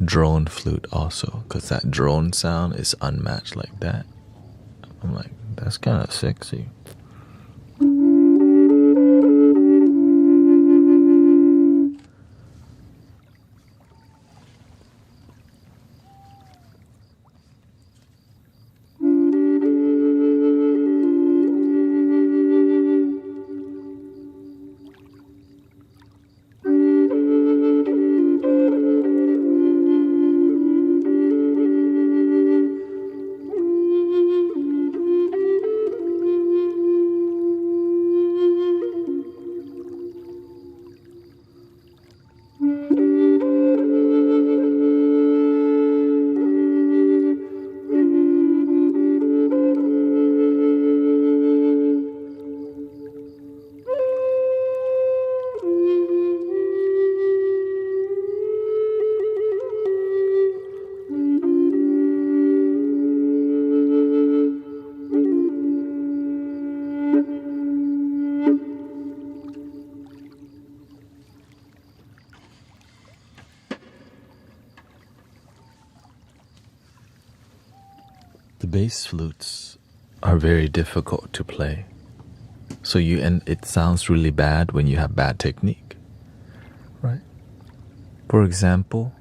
drone flute also, because that drone sound is unmatched like that. I'm like, that's kind of sexy. The bass flutes are very difficult to play. So it sounds really bad when you have bad technique, right? For example,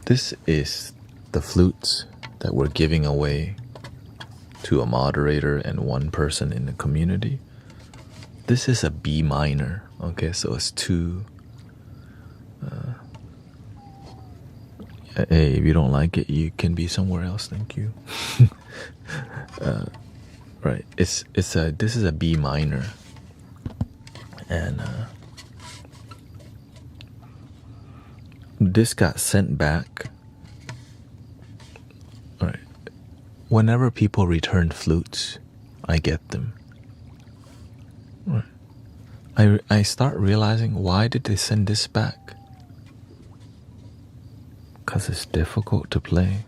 this is the flutes that we're giving away to a moderator and one person in the community. This is a B minor, okay, so it's two. Hey, if you don't like it, you can be somewhere else. Thank you. Right, this is a B minor, and this got sent back. All right, whenever people return flutes, I get them. I start realizing, why did they send this back? Because it's difficult to play.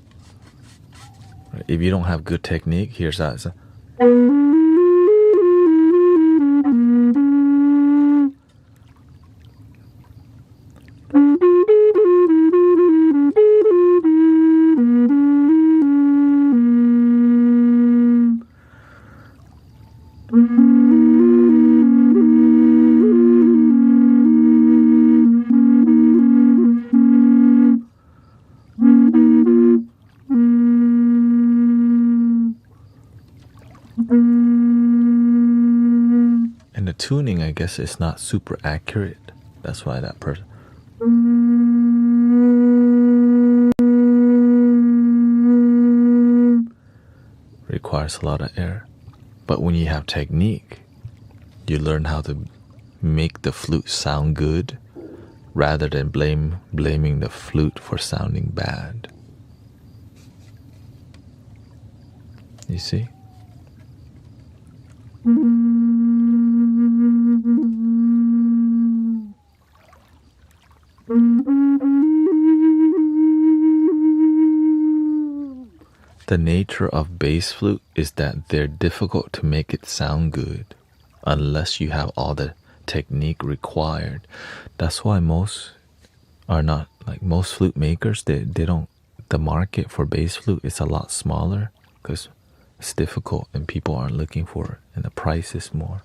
Right? If you don't have good technique, here's that. the tuning, I guess, is not super accurate. That's why that person requires a lot of air. But when you have technique, you learn how to make the flute sound good rather than blaming the flute for sounding bad. You see? The nature of bass flute is that they're difficult to make it sound good unless you have all the technique required. That's why most are not, like most flute makers, they don't, the market for bass flute is a lot smaller because it's difficult and people aren't looking for it and the price is more.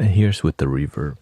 And here's with the reverb.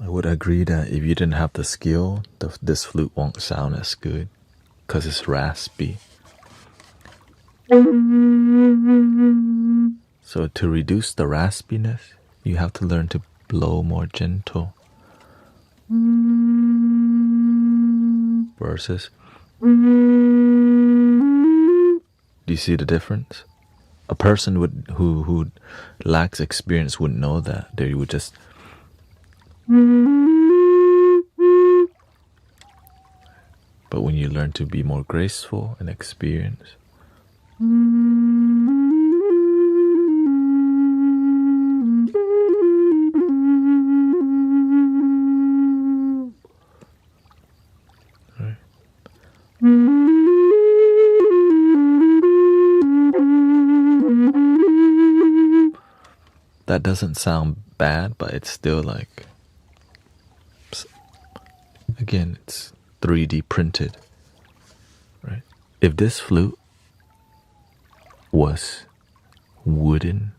I would agree that if you didn't have the skill, this flute won't sound as good because it's raspy. So to reduce the raspiness, you have to learn to blow more gentle. Versus, do you see the difference? A person who lacks experience wouldn't know that. They would just but when you learn to be more graceful and experienced, right? That doesn't sound bad, but it's still like, again, it's 3D printed, right? If this flute was wooden,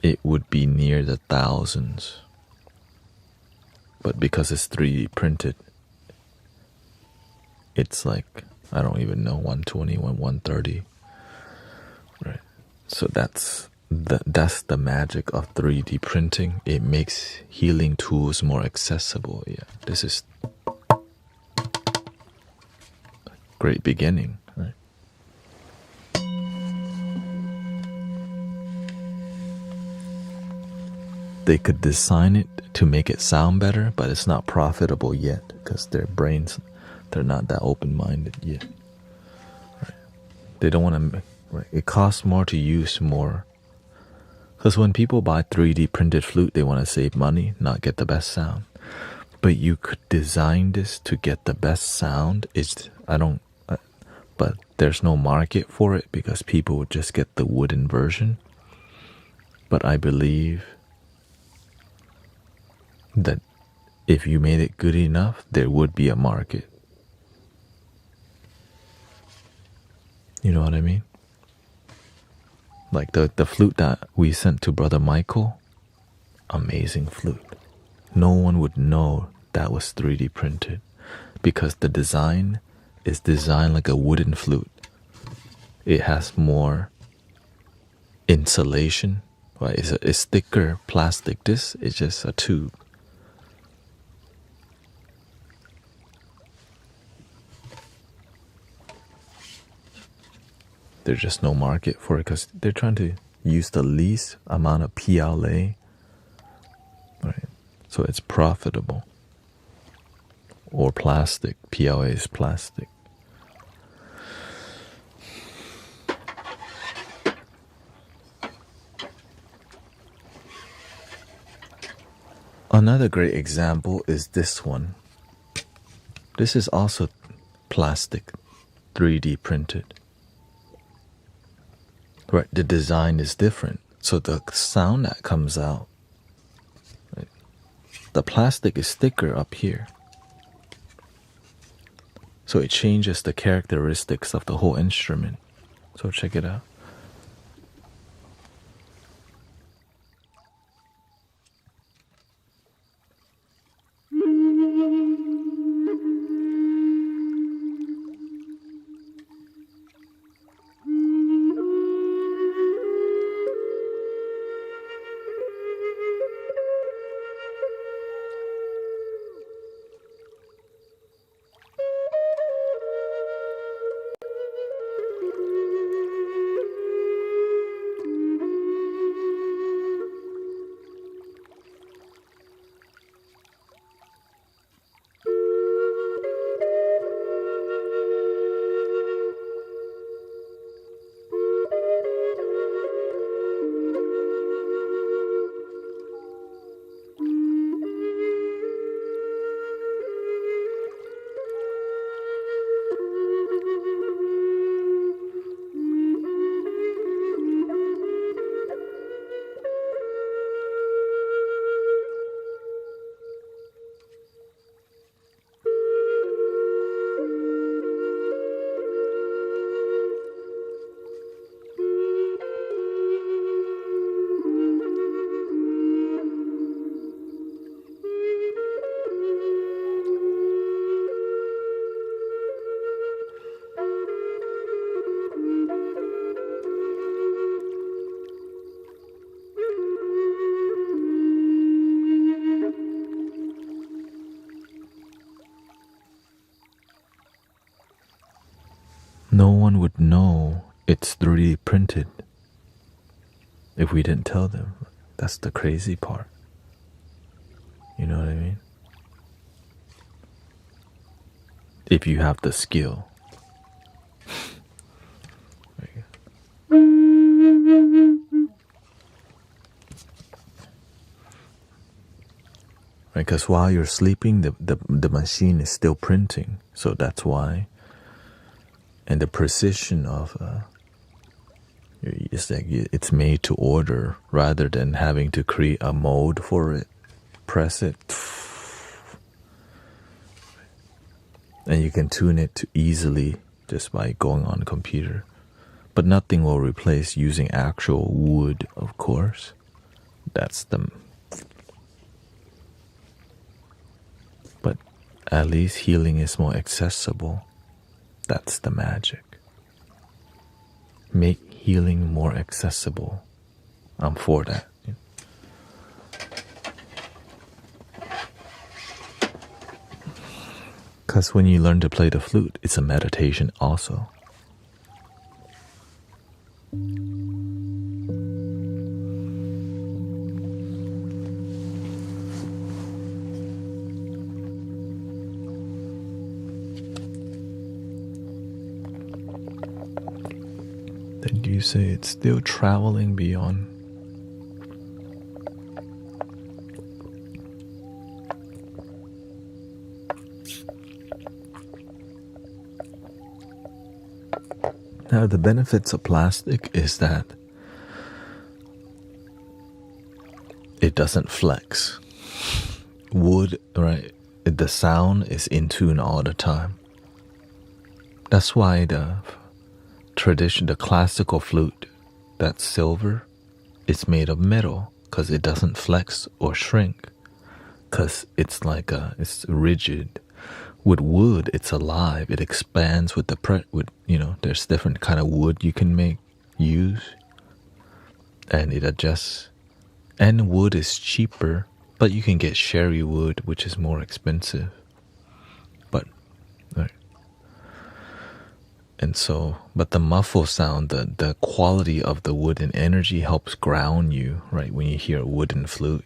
it would be near the thousands. But because it's 3D printed, it's like I don't even know, 120, 130. Right. So that's the magic of 3D printing. It makes healing tools more accessible. Yeah, this is great beginning, right? They could design it to make it sound better, but it's not profitable yet because their brains, they're not that open-minded yet. Right? They don't want to. Right? It costs more to use more. Because when people buy 3D printed flute, they want to save money, not get the best sound. But you could design this to get the best sound. But there's no market for it because people would just get the wooden version. But I believe that if you made it good enough, there would be a market. You know what I mean? Like the flute that we sent to Brother Michael, amazing flute. No one would know that was 3D printed because the design is designed like a wooden flute. It has more insulation. Right? It's thicker plastic. This is just a tube. There's just no market for it because they're trying to use the least amount of PLA. Right? So it's profitable. Or plastic. PLA is plastic. Another great example is this one. This is also plastic, 3D printed. Right, the design is different. So the sound that comes out, right, the plastic is thicker up here. So it changes the characteristics of the whole instrument. So check it out. No one would know it's 3D printed if we didn't tell them. That's the crazy part. You know what I mean? If you have the skill. Because while you're sleeping, the machine is still printing. So that's why. And the precision of it's like it's made to order rather than having to create a mode for it, press it, and you can tune it to easily just by going on the computer. But nothing will replace using actual wood, of course. That's the. But at least healing is more accessible. That's the magic. Make healing more accessible. I'm for that. Because when you learn to play the flute, it's a meditation also. Then you say it's still traveling beyond. Now, the benefits of plastic is that it doesn't flex. Wood, right? The sound is in tune all the time. That's why the classical flute, that's silver, is made of metal because it doesn't flex or shrink. Because it's it's rigid. With wood, it's alive. It expands with there's different kind of wood you can use, and it adjusts. And wood is cheaper, but you can get sherry wood, which is more expensive. But, right. And so, but the muffle sound, the quality of the wood and energy helps ground you, right? When you hear a wooden flute,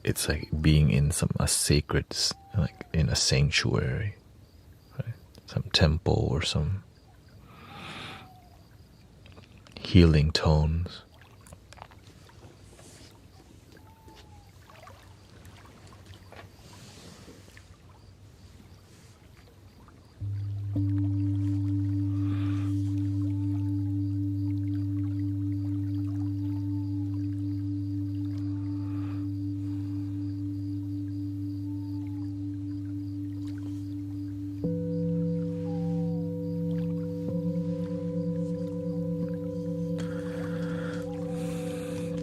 it's like being in a sacred, like in a sanctuary, right? Some temple or some healing tones.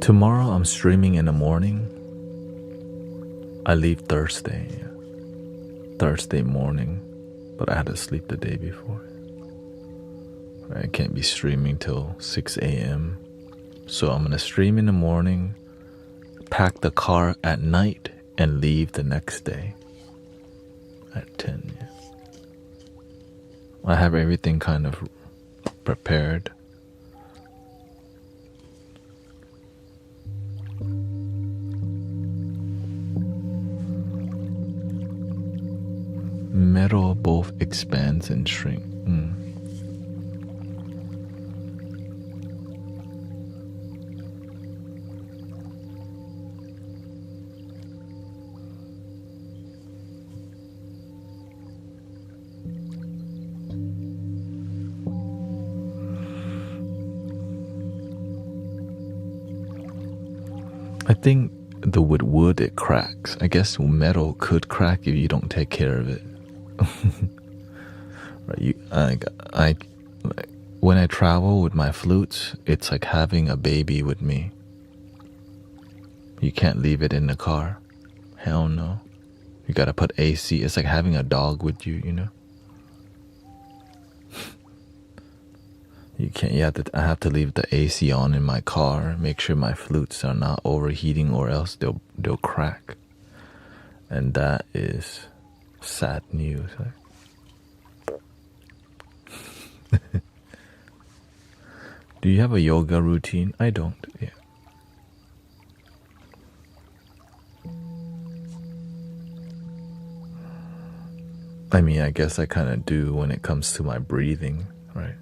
Tomorrow I'm streaming in the morning. I leave Thursday morning, but I had to sleep the day before. I can't be streaming till 6 a.m. So I'm gonna stream in the morning, pack the car at night, and leave the next day at 10. Yeah. I have everything kind of prepared. Metal both expands and shrinks. I think with wood it cracks. I guess metal could crack if you don't take care of it. Right, when I travel with my flutes, it's like having a baby with me. You can't leave it in the car. Hell no. You gotta put AC. It's like having a dog with you, you know? I have to leave the AC on in my car, make sure my flutes are not overheating or else they'll crack. And that is sad news. Do you have a yoga routine? I don't. Yeah. I mean, I guess I kind of do when it comes to my breathing, right?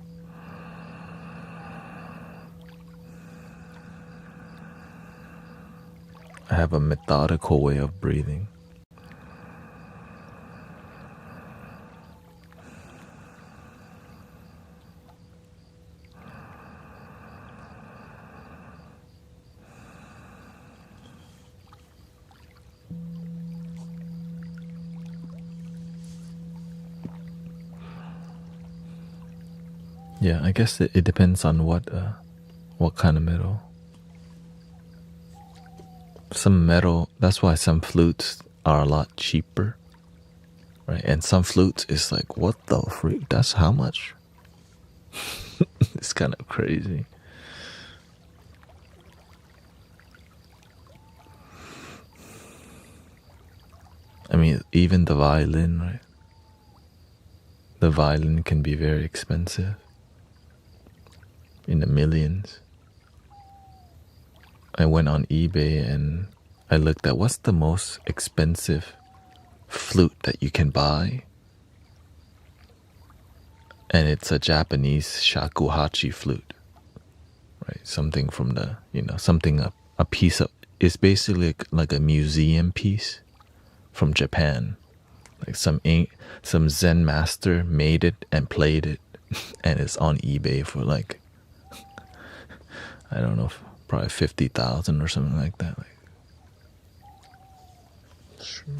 I have a methodical way of breathing. Yeah, I guess it depends on what kind of metal. Some metal, that's why some flutes are a lot cheaper. right? And some flutes is like, what the freak? That's how much? It's kind of crazy. I mean, even the violin, right? The violin can be very expensive, in the millions. I went on eBay and I looked at what's the most expensive flute that you can buy. And it's a Japanese shakuhachi flute, right? Something from the, something, a piece of, it's basically like a museum piece from Japan. Like some Zen master made it and played it, and it's on eBay for like, I don't know, probably 50,000 or something like that. Like, sure.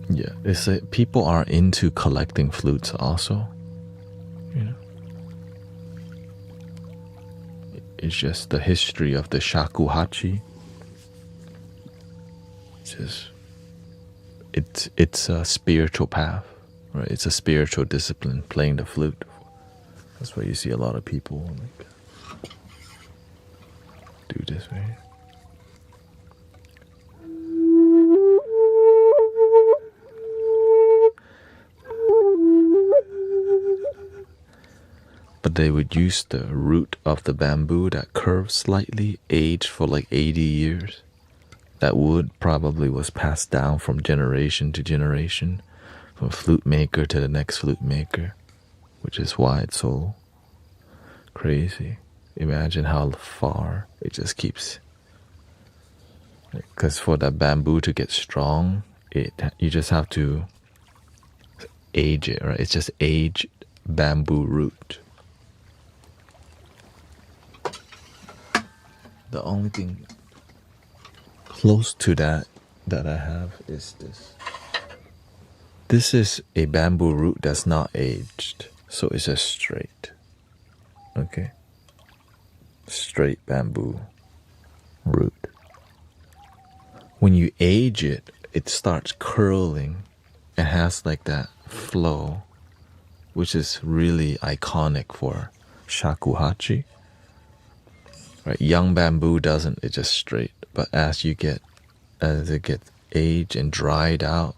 Yeah, it's people are into collecting flutes also. It's just the history of the shakuhachi. It's a spiritual path, right? It's a spiritual discipline, playing the flute. That's why you see a lot of people like do this, right? But they would use the root of the bamboo that curves slightly, aged for like 80 years. That wood probably was passed down from generation to generation, from flute maker to the next flute maker, which is why it's so crazy. Imagine how far it just keeps. Because for that bamboo to get strong, you just have to age it, right? It's just aged bamboo root. The only thing close to that I have is this. This is a bamboo root that's not aged, so it's just straight. Okay? Straight bamboo root. When you age it, it starts curling and has like that flow, which is really iconic for shakuhachi. Right, young bamboo doesn't, it's just straight. But as it gets aged and dried out,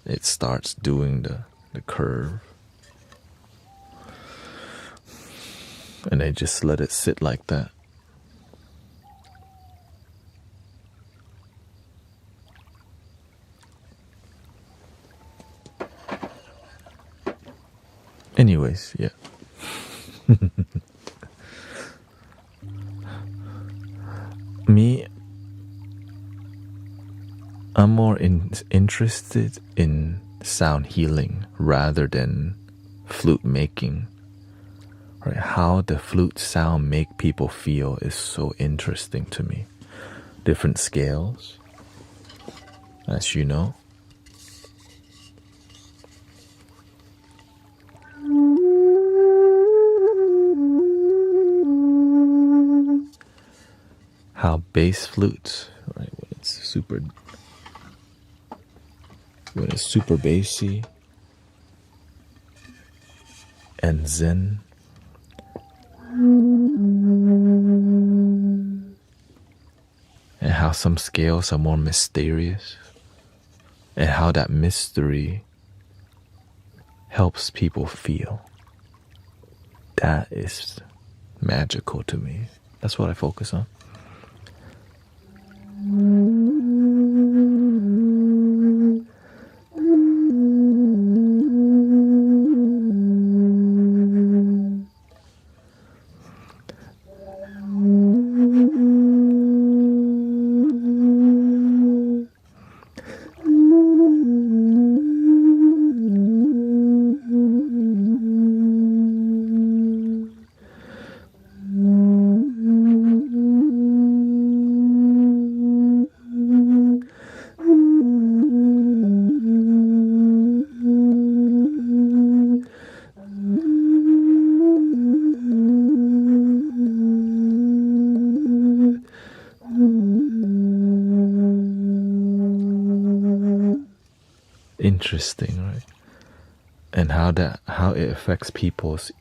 it starts doing the curve. And they just let it sit like that. Anyways, yeah. Me, I'm more interested in sound healing rather than flute making. Right? How the flute sound make people feel is so interesting to me. Different scales, as you know. How bass flutes, right? When it's super bassy and zen. And how some scales are more mysterious, and how that mystery helps people feel. That is magical to me. That's what I focus on. interesting, right? And how it affects people's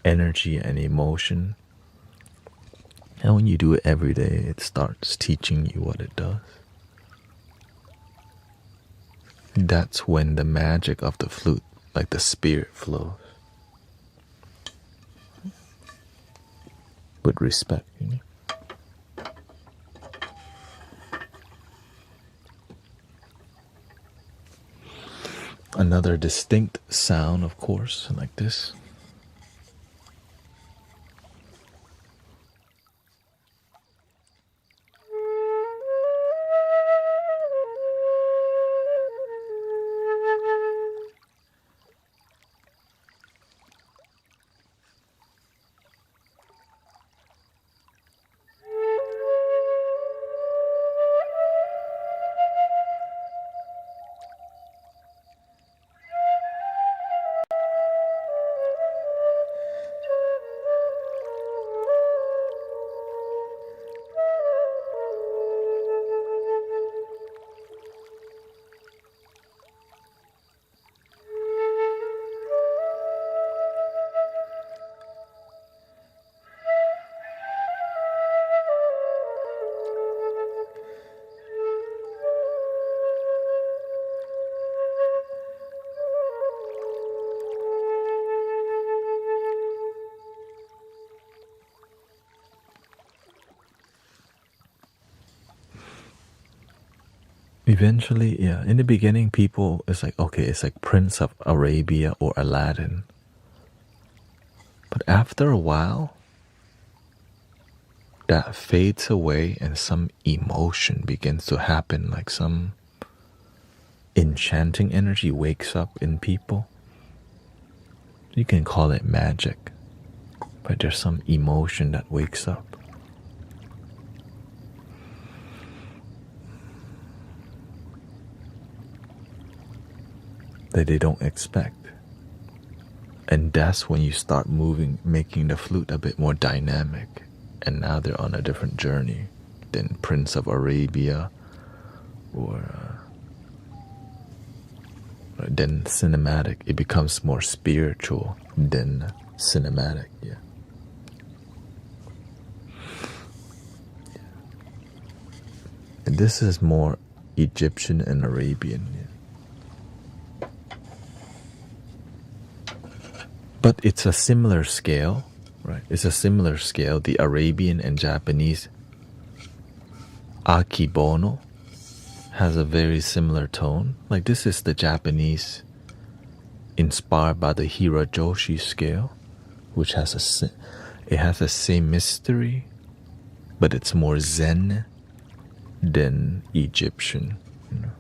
energy and emotion. And when you do it every day, it starts teaching you what it does. That's when the magic of the flute, like the spirit, flows. With respect, you know. Another distinct sound, of course, like this. Eventually, yeah, in the beginning, people, it's like, okay, it's like Prince of Arabia or Aladdin. But after a while, that fades away and some emotion begins to happen, like some enchanting energy wakes up in people. You can call it magic, but there's some emotion that wakes up. That they don't expect. And that's when you start moving, making the flute a bit more dynamic. And now they're on a different journey than Prince of Arabia or than cinematic. It becomes more spiritual than cinematic, yeah. And this is more Egyptian and Arabian, yeah. But it's a similar scale, right? It's a similar scale. The Arabian and Japanese akibono has a very similar tone. Like this is the Japanese inspired by the Hirajoshi scale, which has it has the same mystery, but it's more Zen than Egyptian, you know.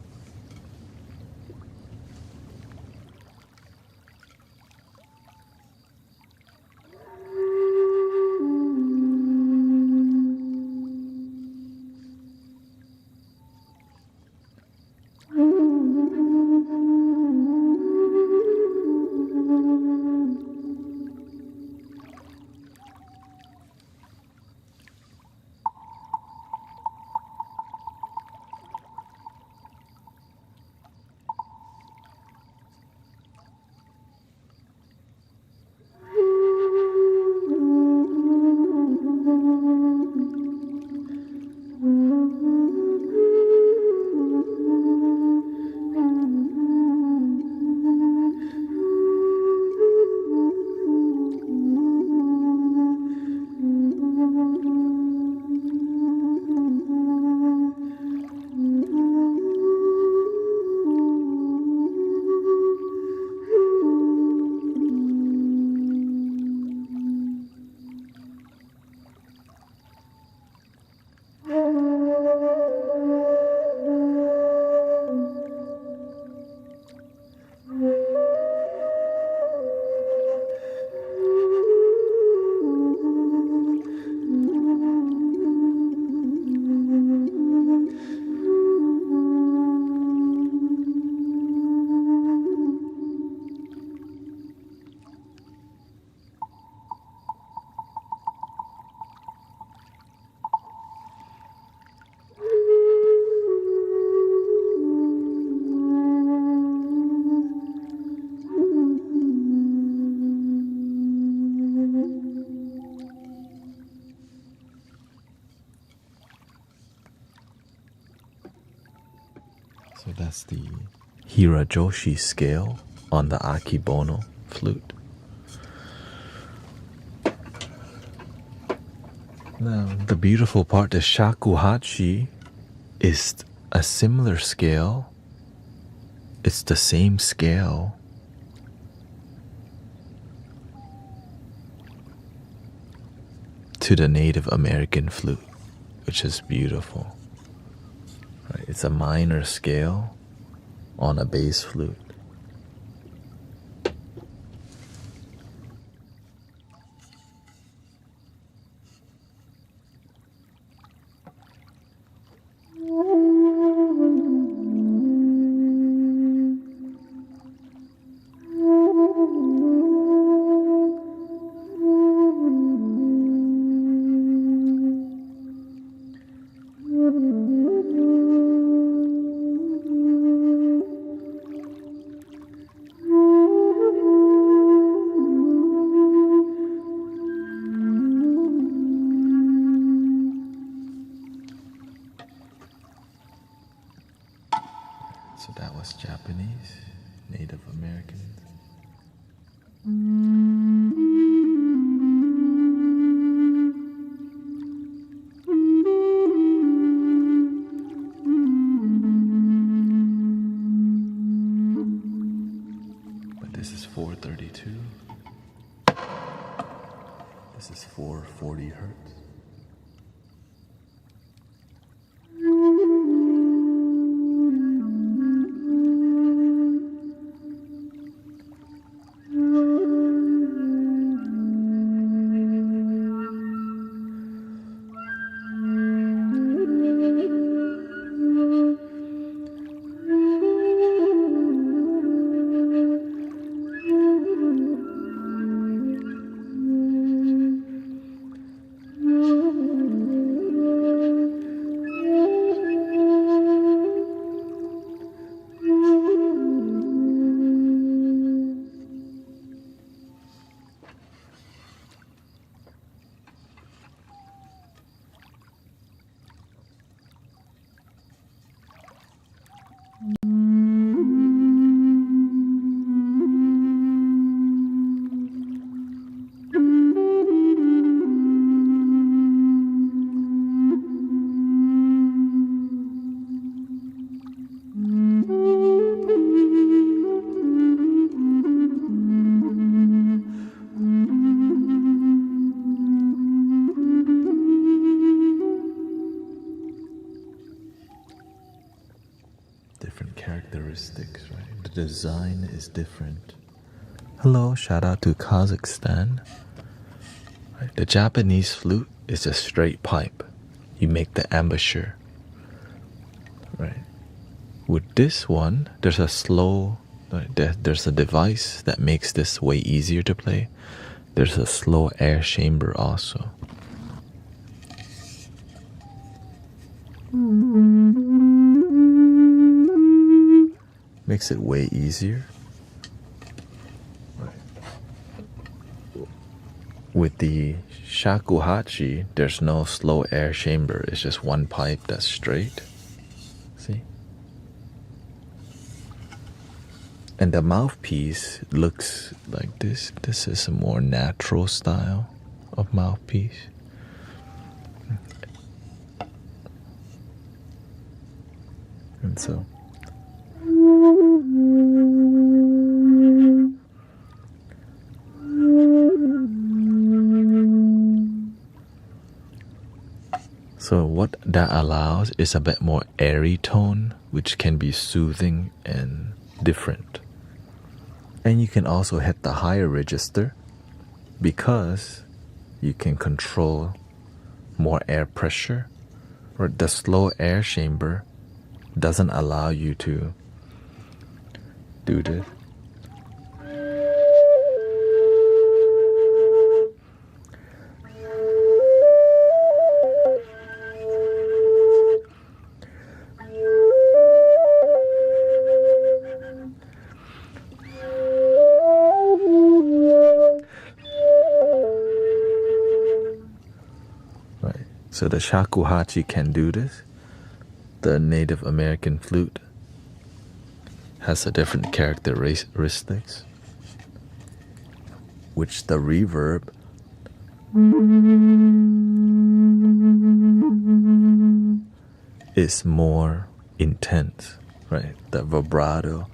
That's the Hirajoshi scale on the Akebono flute. Now, the beautiful part, the shakuhachi is a similar scale. It's the same scale to the Native American flute, which is beautiful. Right? It's a minor scale on a bass flute. So that was Japanese, Native Americans. But this is 432. This is 440 hertz. Different characteristics, right? The design is different. Hello, shout out to Kazakhstan. Right? The Japanese flute is a straight pipe. You make the embouchure, right? With this one, there's a slow, there's a device that makes this way easier to play. There's a slow air chamber also. Makes it way easier. Right. With the shakuhachi, there's no slow air chamber. It's just one pipe that's straight. See? And the mouthpiece looks like this. This is a more natural style of mouthpiece. And so what that allows is a bit more airy tone, which can be soothing and different. And you can also hit the higher register because you can control more air pressure. Or the slow air chamber doesn't allow you to do this. So the shakuhachi can do this. The Native American flute has a different characteristics, which the reverb is more intense, right? The vibrato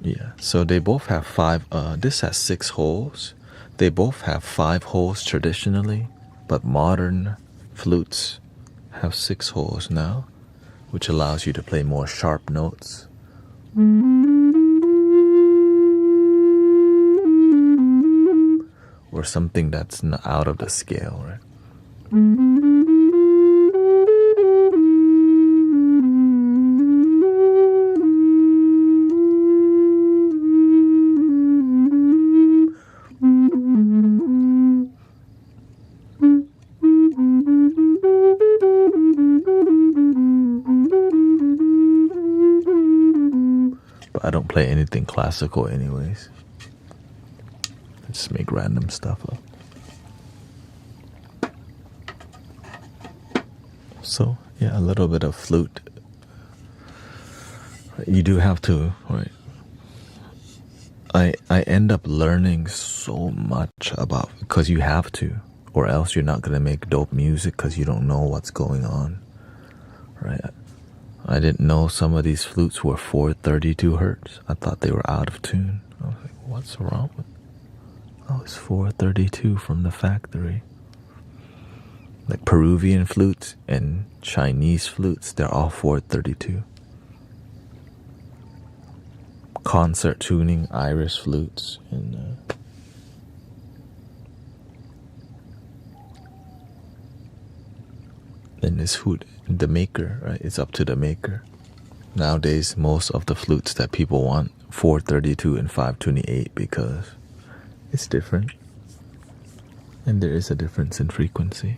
yeah, so they both have five. This has 6 holes. They both have 5 holes traditionally, but modern flutes have 6 holes now, which allows you to play more sharp notes. Or something that's not out of the scale, right? But I don't play anything classical anyways. I just make random stuff up. So yeah, a little bit of flute. You do have to, right? I end up learning so much about, because you have to, or else you're not gonna make dope music because you don't know what's going on, right? I didn't know some of these flutes were 432 hertz. I thought they were out of tune. I was like, what's wrong with? Oh, it's 432 from the factory. Like Peruvian flutes and Chinese flutes, they're all 432. Concert tuning, Irish flutes, and this flute, the maker, right? It's up to the maker. Nowadays, most of the flutes that people want 432 and 528 because it's different, and there is a difference in frequency.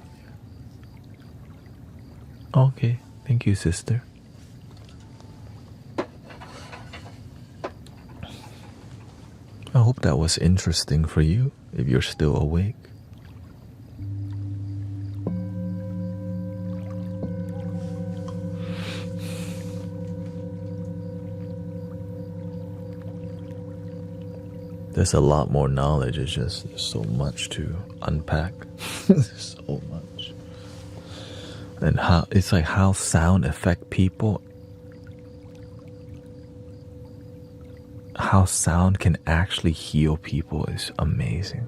Okay, thank you, sister. I hope that was interesting for you, if you're still awake. There's a lot more knowledge, it's just there's so much to unpack. So much. And how it's like how sound affect people. How sound can actually heal people is amazing.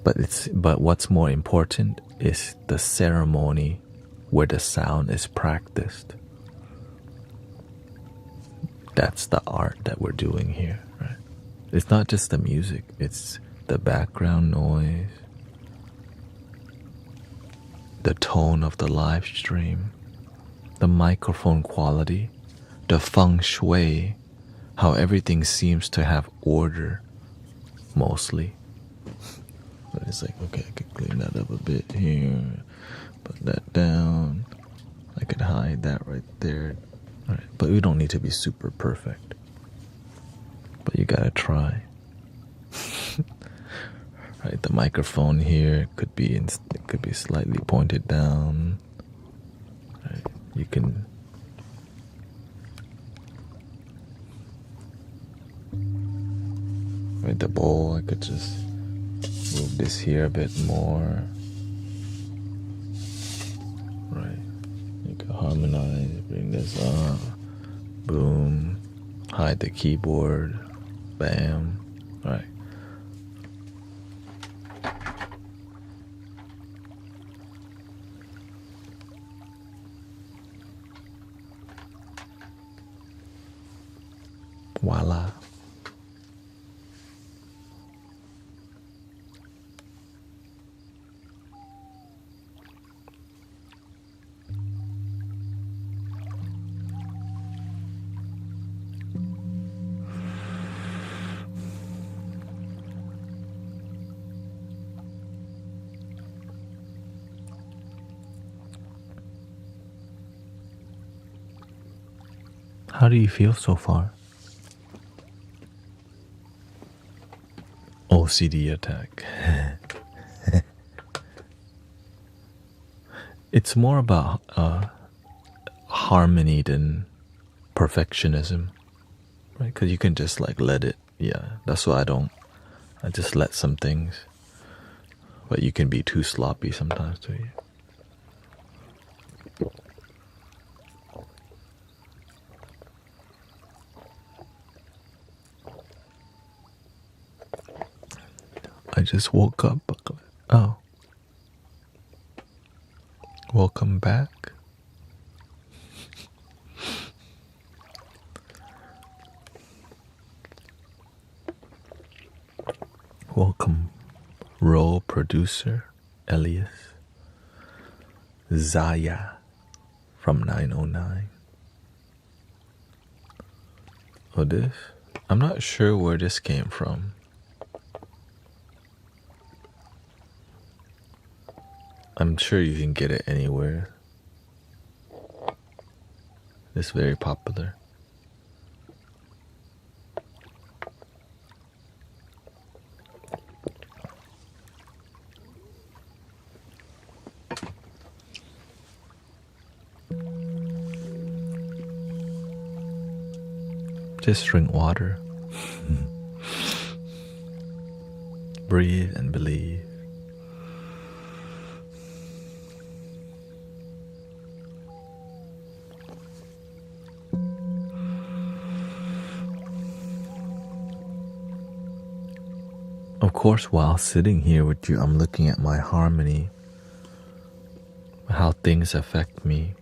But what's more important is the ceremony where the sound is practiced. That's the art that we're doing here, right? It's not just the music, it's the background noise, the tone of the live stream, the microphone quality, the feng shui, how everything seems to have order, mostly. But it's like, okay, I could clean that up a bit here, put that down, I could hide that right there. All right, but we don't need to be super perfect. But you gotta try. Right, the microphone here could be slightly pointed down. Right, you can. Right, the bowl, I could just move this here a bit more. Right, you can harmonize, bring this up. Boom. Hide the keyboard. Bam. All right. Voila. How do you feel so far? OCD attack. It's more about harmony than perfectionism, right? Because you can just like let it. Yeah, that's why I don't. I just let some things, but you can be too sloppy sometimes too. I just woke up. Oh. Welcome back. Welcome, role producer Elias. Zaya from 909. Oh, this? I'm not sure where this came from. I'm sure you can get it anywhere. It's very popular. Just drink water. Breathe and believe. Of course, while sitting here with you, I'm looking at my harmony, how things affect me.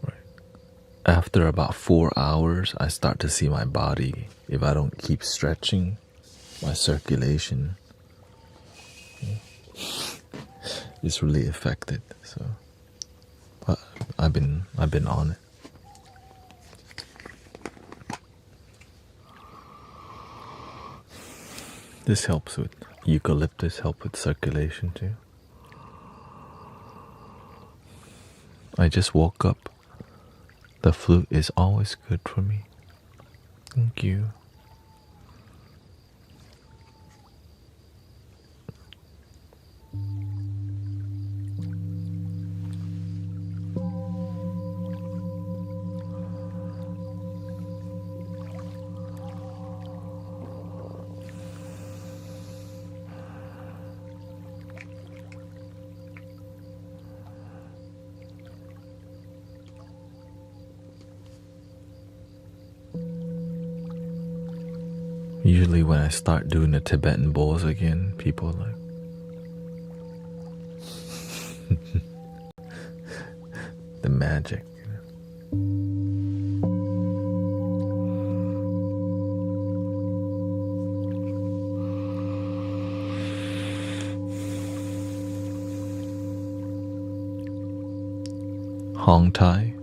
Right. After about 4 hours, I start to see my body, if I don't keep stretching, my circulation is really affected. So, but I've been on it. This helps with eucalyptus, help with circulation too. I just woke up. The flute is always good for me. Thank you. Usually when I start doing the Tibetan bowls again, people are like, the magic. Hong Thai,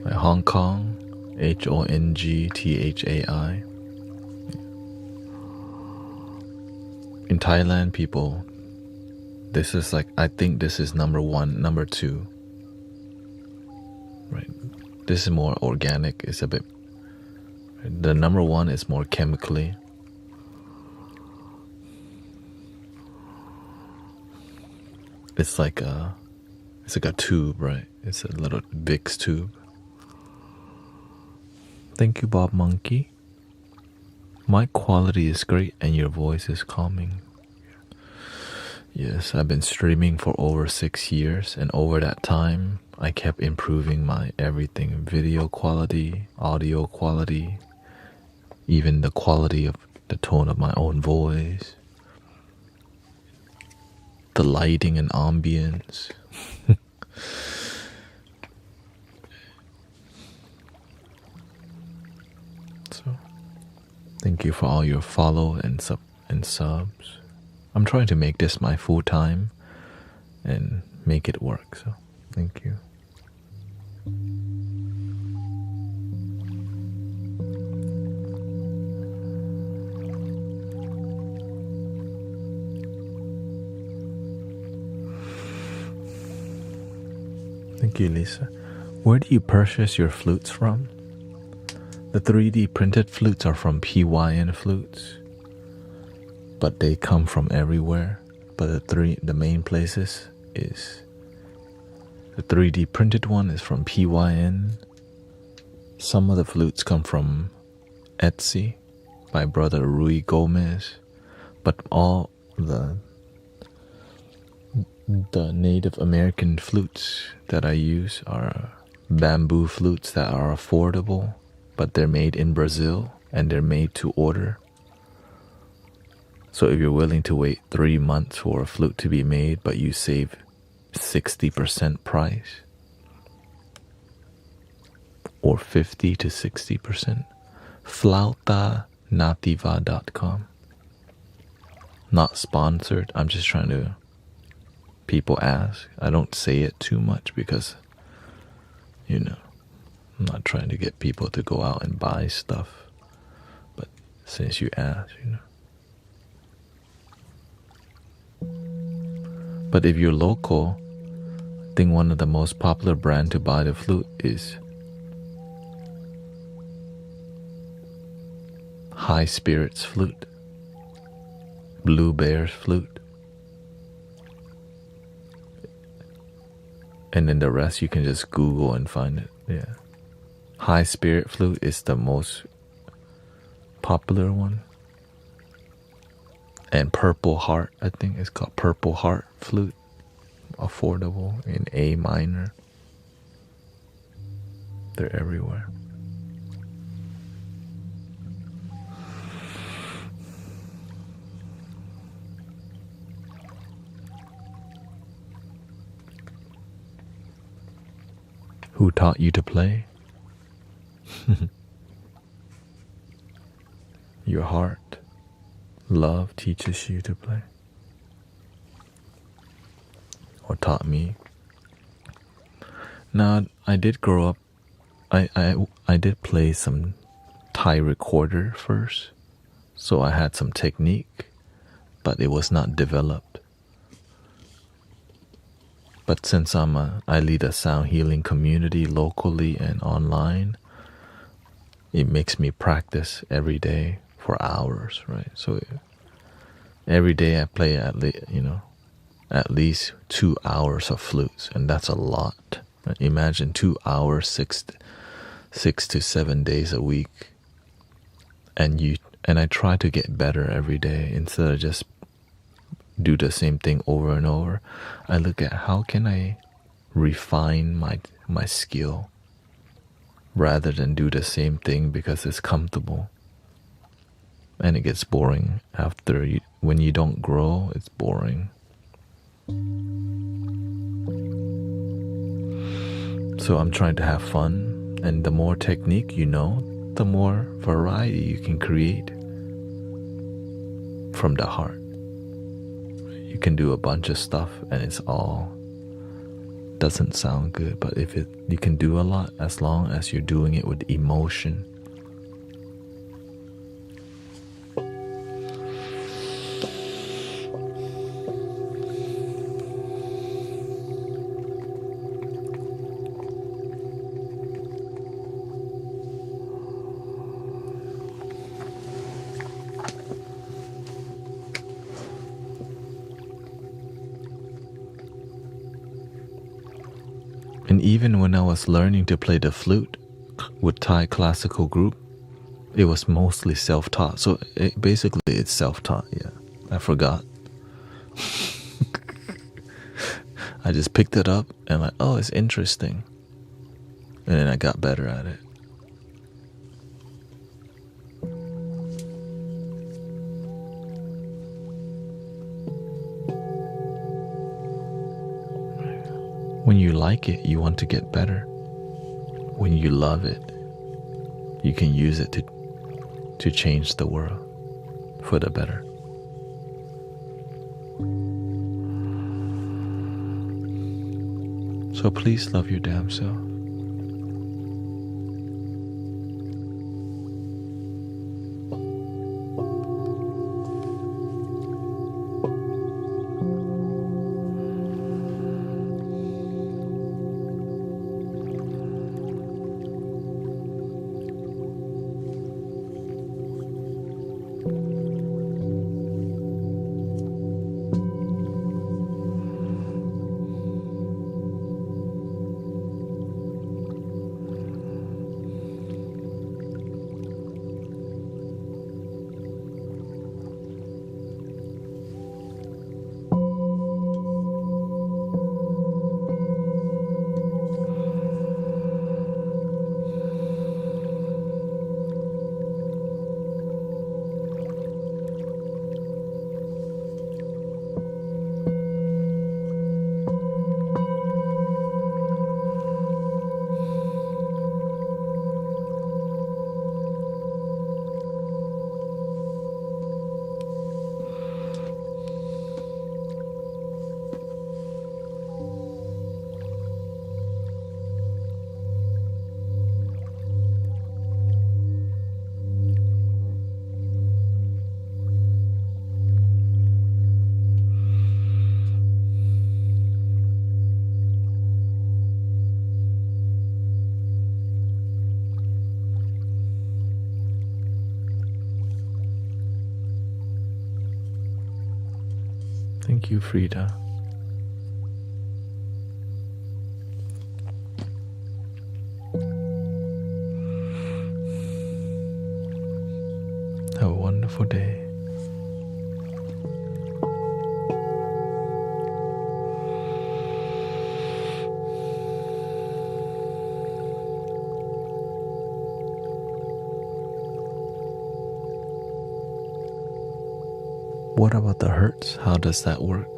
like Hong Kong, HONGTHAI. In Thailand, people, this is like, I think this is number 1, number 2. Right. This is more organic. It's a bit. The number 1 is more chemically. It's like a tube, right? It's a little Vicks tube. Thank you, Bob Monkey. My quality is great and your voice is calming. Yes, I've been streaming for over 6 years, and over that time, I kept improving my everything. Video quality, audio quality, even the quality of the tone of my own voice, the lighting and ambience. So, thank you for all your follow and subs. I'm trying to make this my full time and make it work. So, thank you. Thank you, Lisa. Where do you purchase your flutes from? The 3D printed flutes are from PYN Flutes, but they come from everywhere. But the main places is the 3D printed one is from PYN. Some of the flutes come from Etsy by brother Rui Gomez, but all the Native American flutes that I use are bamboo flutes that are affordable, but they're made in Brazil and they're made to order. So if you're willing to wait 3 months for a flute to be made, but you save 60% price or 50 to 60%, flautanativa.com. Not sponsored. I'm just trying to, people ask. I don't say it too much because, you know, I'm not trying to get people to go out and buy stuff. But since you ask, you know. But if you're local, I think one of the most popular brand to buy the flute is High Spirits Flute, Blue Bear's Flute, and then the rest you can just Google and find it. Yeah, High Spirit Flute is the most popular one, and Purple Heart, I think it's called Purple Heart Flute, affordable in A minor. They're everywhere. Who taught you to play? Your heart. Love teaches you to play. Or taught me. Now, I did grow up. I did play some Thai recorder first. So I had some technique, but it was not developed. But since I lead a sound healing community locally and online, it makes me practice every day for hours, right? So every day I play at least 2 hours of flutes, and that's a lot. Imagine 2 hours, 6 to 7 days a week, and I try to get better every day instead of just do the same thing over and over. I look at how can I refine my skill rather than do the same thing because it's comfortable. And it gets boring when you don't grow, it's boring. So I'm trying to have fun, and the more technique you know, the more variety you can create from the heart. You can do a bunch of stuff and it's all doesn't sound good, but you can do a lot as long as you're doing it with emotion. And even when I was learning to play the flute with Thai classical group, it was mostly self-taught. So basically it's self-taught, yeah. I forgot. I just picked it up and like, oh, it's interesting. And then I got better at it. When you like it, you want to get better. When you love it, you can use it to change the world for the better. So please love your damn self. Thank you, Frida. Have a wonderful day. What about the hertz? How does that work?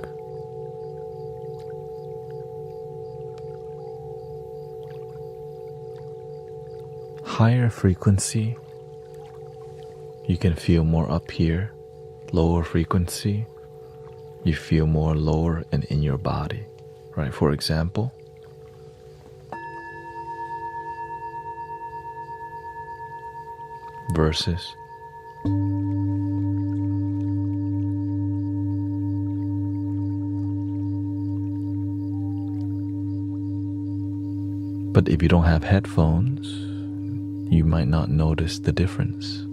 Higher frequency, you can feel more up here. Lower frequency, you feel more lower and in your body, right? For example, versus but if you don't have headphones, you might not notice the difference.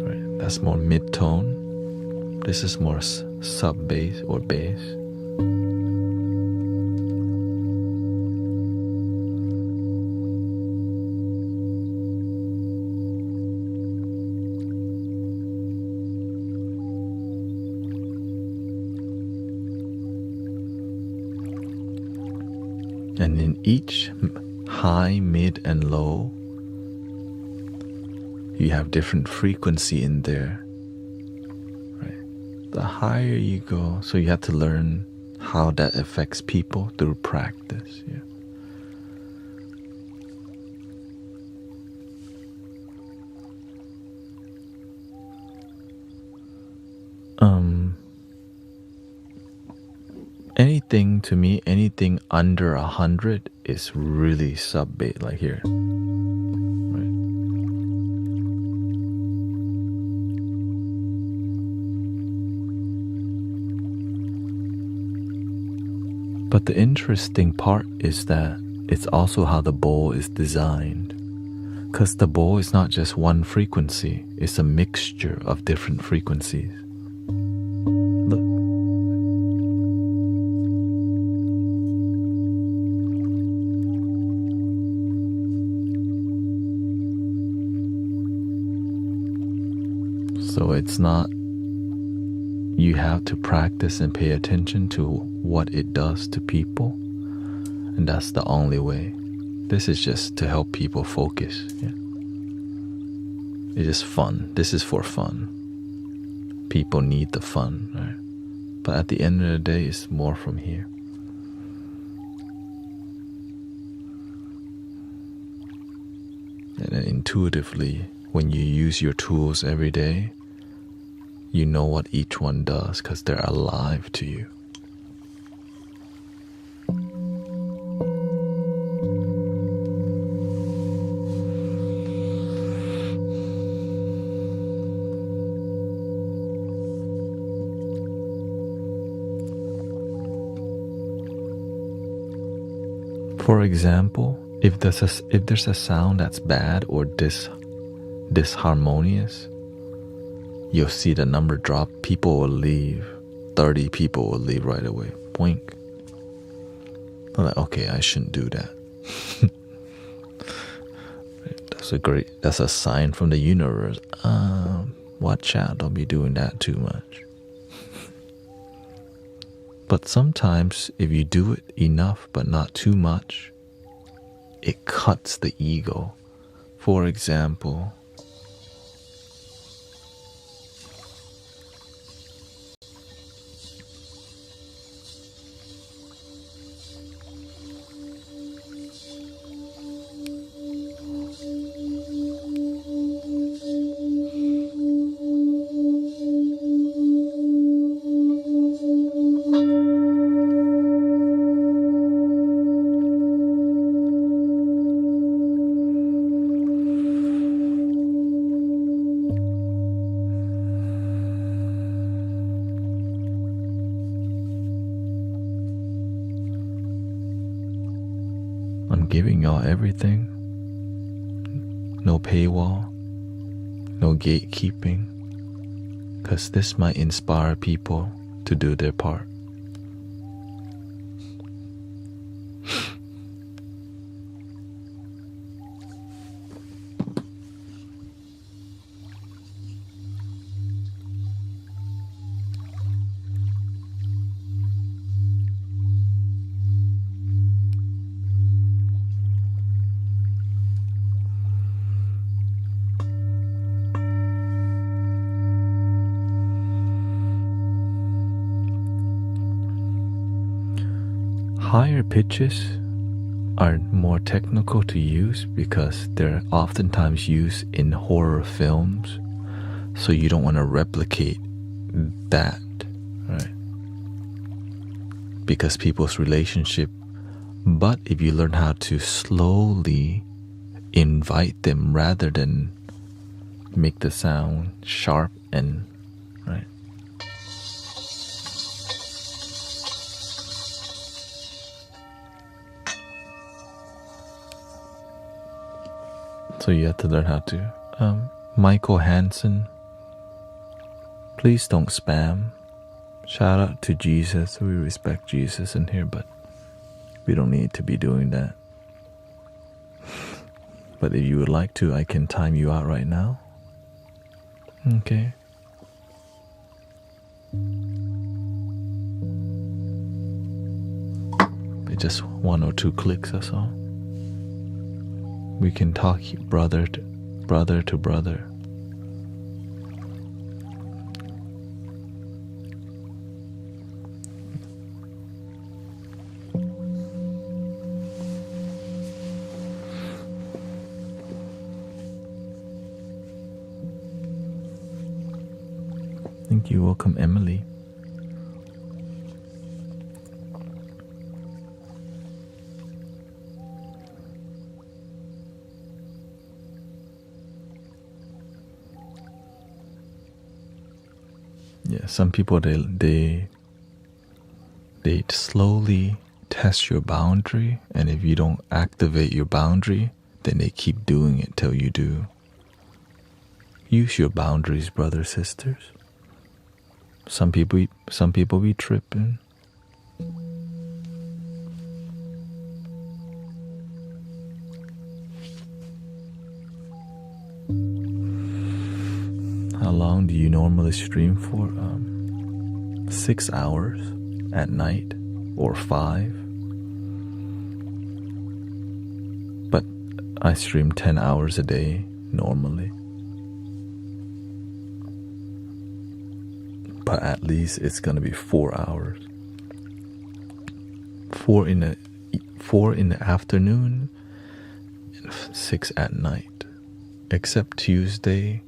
Right, that's more mid-tone. This is more sub-bass or bass. And in each high, mid, and low, you have different frequency in there. Right? The higher you go, so you have to learn how that affects people through practice. Yeah. Anything to me, anything under 100 is really sub-bass, like here. Right. But the interesting part is that it's also how the bowl is designed. Because the bowl is not just one frequency, it's a mixture of different frequencies. So it's not, you have to practice and pay attention to what it does to people. And that's the only way. This is just to help people focus. Yeah. It is fun. This is for fun. People need the fun. Right? But at the end of the day, it's more from here. And then intuitively, when you use your tools every day, you know what each one does because they're alive to you. For example, if there's a sound that's bad or disharmonious, you'll see the number drop. People will leave. 30 people will leave right away. Boink. I'm like, okay, I shouldn't do that. That's a sign from the universe. Watch out, don't be doing that too much. But sometimes if you do it enough but not too much, it cuts the ego. For example, I'm giving y'all everything. no paywall, no gatekeeping, because this might inspire people to do their part. Higher pitches are more technical to use because they're oftentimes used in horror films, so you don't want to replicate that, right? Because people's relationship. But if you learn how to slowly invite them rather than make the sound sharp and right. So you have to learn how to. Michael Hansen, please don't spam. Shout out to Jesus. We respect Jesus in here, but we don't need to be doing that. But if you would like to, I can time you out right now. Okay. It's just 1 or 2 clicks, that's all. We can talk brother to brother. Thank you. Welcome, Emily. Yeah, some people they slowly test your boundary, and if you don't activate your boundary, then they keep doing it till you do. Use your boundaries, brothers, sisters. Some people be tripping. How long do you normally stream for? 6 hours at night or 5. But I stream 10 hours a day normally. But at least it's gonna be 4 hours. 4 in the afternoon and 6 at night. Except Tuesday,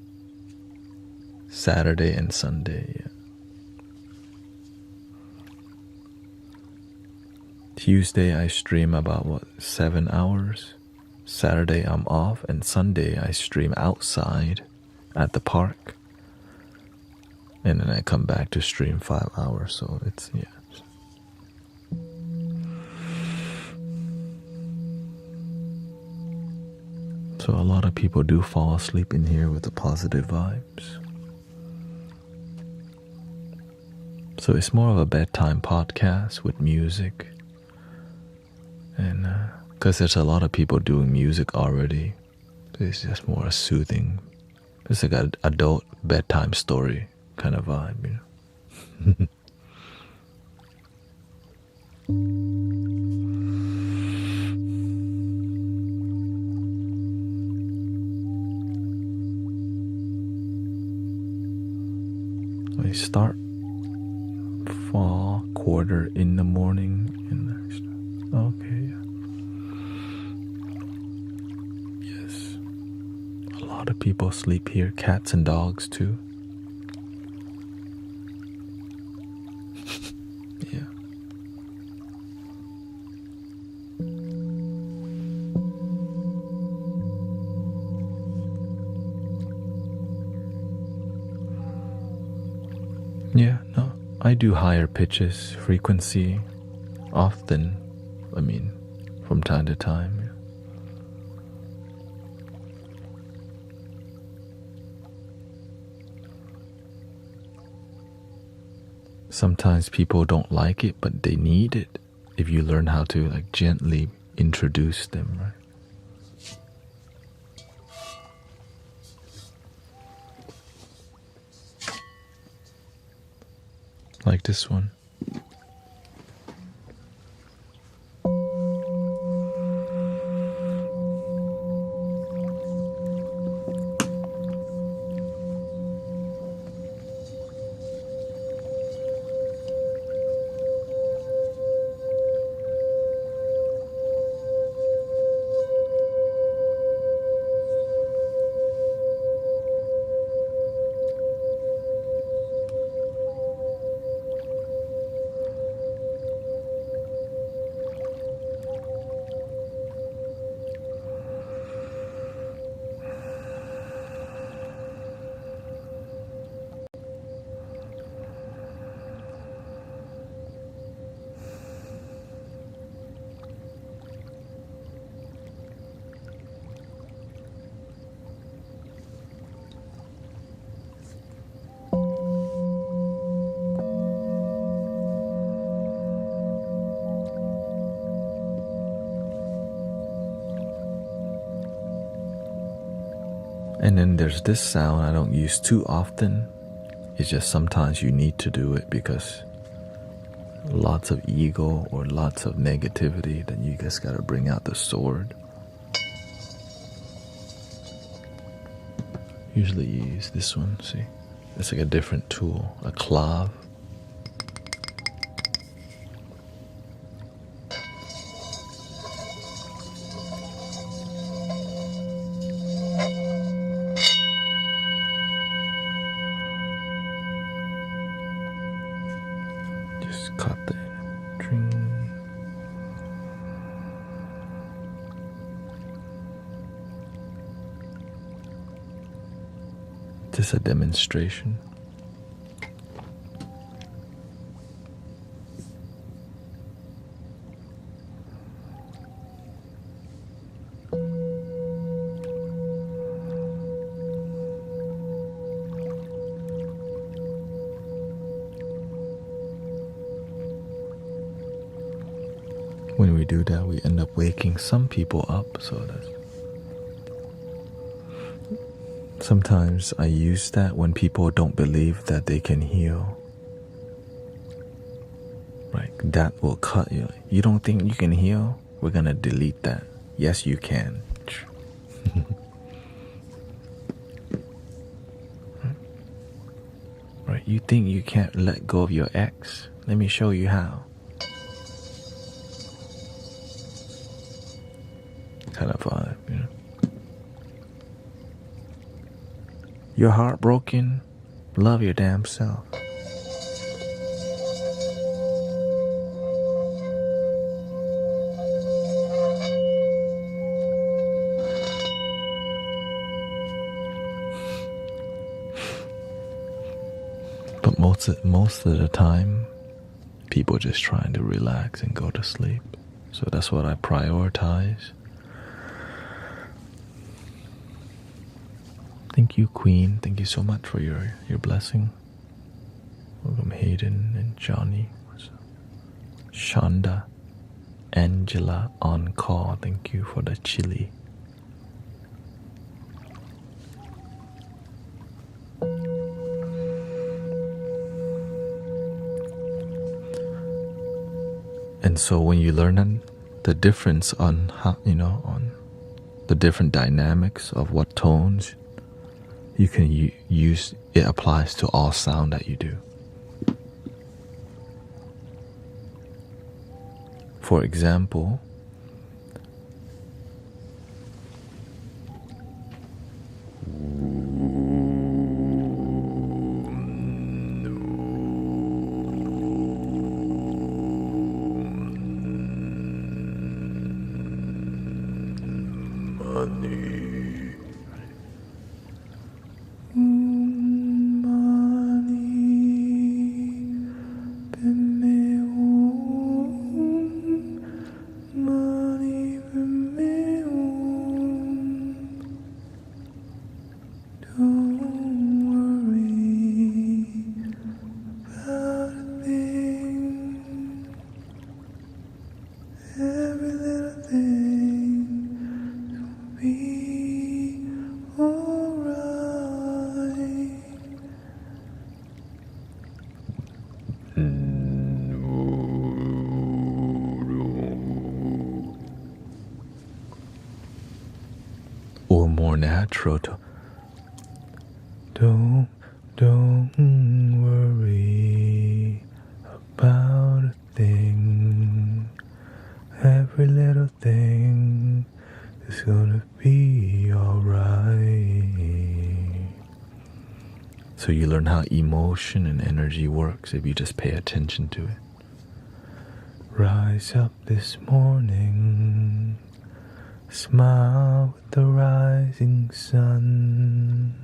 Saturday and Sunday, yeah. Tuesday I stream about 7 hours. Saturday I'm off, and Sunday I stream outside at the park. And then I come back to stream 5 hours, so it's, yeah. So a lot of people do fall asleep in here with the positive vibes. So it's more of a bedtime podcast with music. And because there's a lot of people doing music already, it's just more a soothing. It's like an adult bedtime story kind of vibe, you know. I start fall quarter in the morning and okay, yeah. Yes. A lot of people sleep here, cats and dogs too. Yeah. Yeah, no. I do higher pitches, frequency, often, I mean, from time to time. sometimes people don't like it, but they need it if you learn how to like gently introduce them, right? Like this one. And then there's this sound I don't use too often. It's just sometimes you need to do it because lots of ego or lots of negativity, then you just gotta bring out the sword. Usually you use this one, see? It's like a different tool, a clav. Just cut the string. Just a demonstration. When we do that, we end up waking some people up, so that sometimes I use that when people don't believe that they can heal. Right, that will cut you. You don't think you can heal? We're gonna delete that. Yes, you can. Right, you think you can't let go of your ex? Let me show you how. Kind of vibe, you know. You're heartbroken? Love your damn self. But most of the time, people just trying to relax and go to sleep. So that's what I prioritize. Thank you, Queen. Thank you so much for your blessing. Welcome, Hayden and Johnny. Shonda, Angela on call. Thank you for the chili. And so when you learn the difference on how, on the different dynamics of what tones you can use, it applies to all sound that you do. For example, don't worry about a every little thing will be alright. Or more natural to don't worry about a thing. Every little thing is gonna be alright. So you learn how emotion and energy works if you just pay attention to it. Rise up this morning, smile with the rising sun.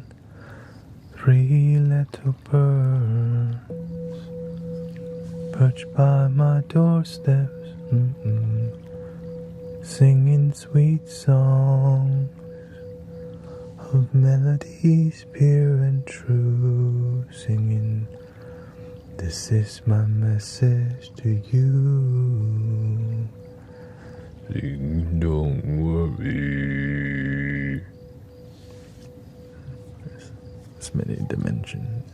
3 little birds perched by my doorsteps, singing sweet songs of melodies pure and true, singing, this is my message to you. Sing, don't worry. There's many dimensions.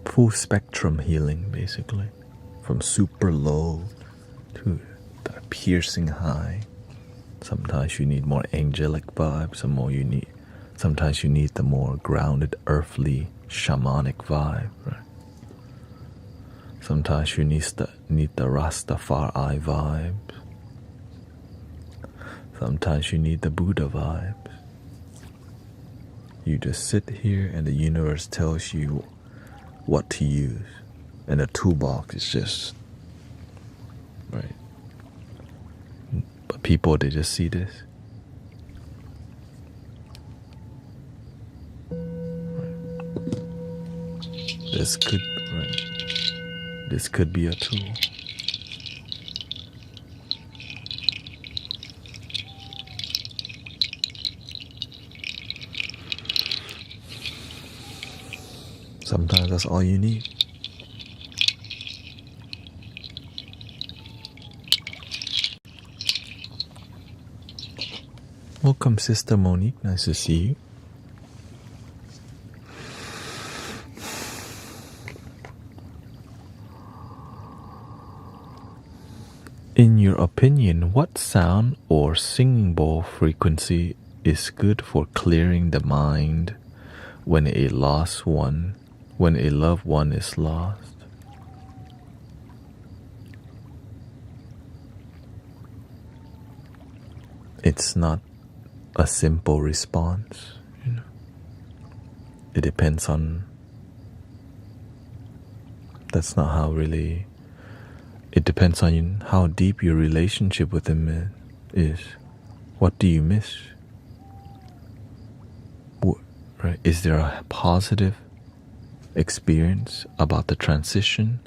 Full spectrum healing, basically. From super low to the piercing high. Sometimes you need more angelic vibes, sometimes you need the more grounded, earthly, shamanic vibe, right? Sometimes you need the Rastafari vibes. Sometimes you need the Buddha vibes. You just sit here and the universe tells you what to use. And the toolbox is just, right? But people, they just see this. Right. This could be a tool. Sometimes that's all you need. Welcome, Sister Monique. Nice to see you. In your opinion, what sound or singing bowl frequency is good for clearing the mind when a loved one is lost? It's not a simple response, you know. It depends on. That's not how really. It depends on how deep your relationship with him is. What do you miss? Right? Is there a positive experience about the transition,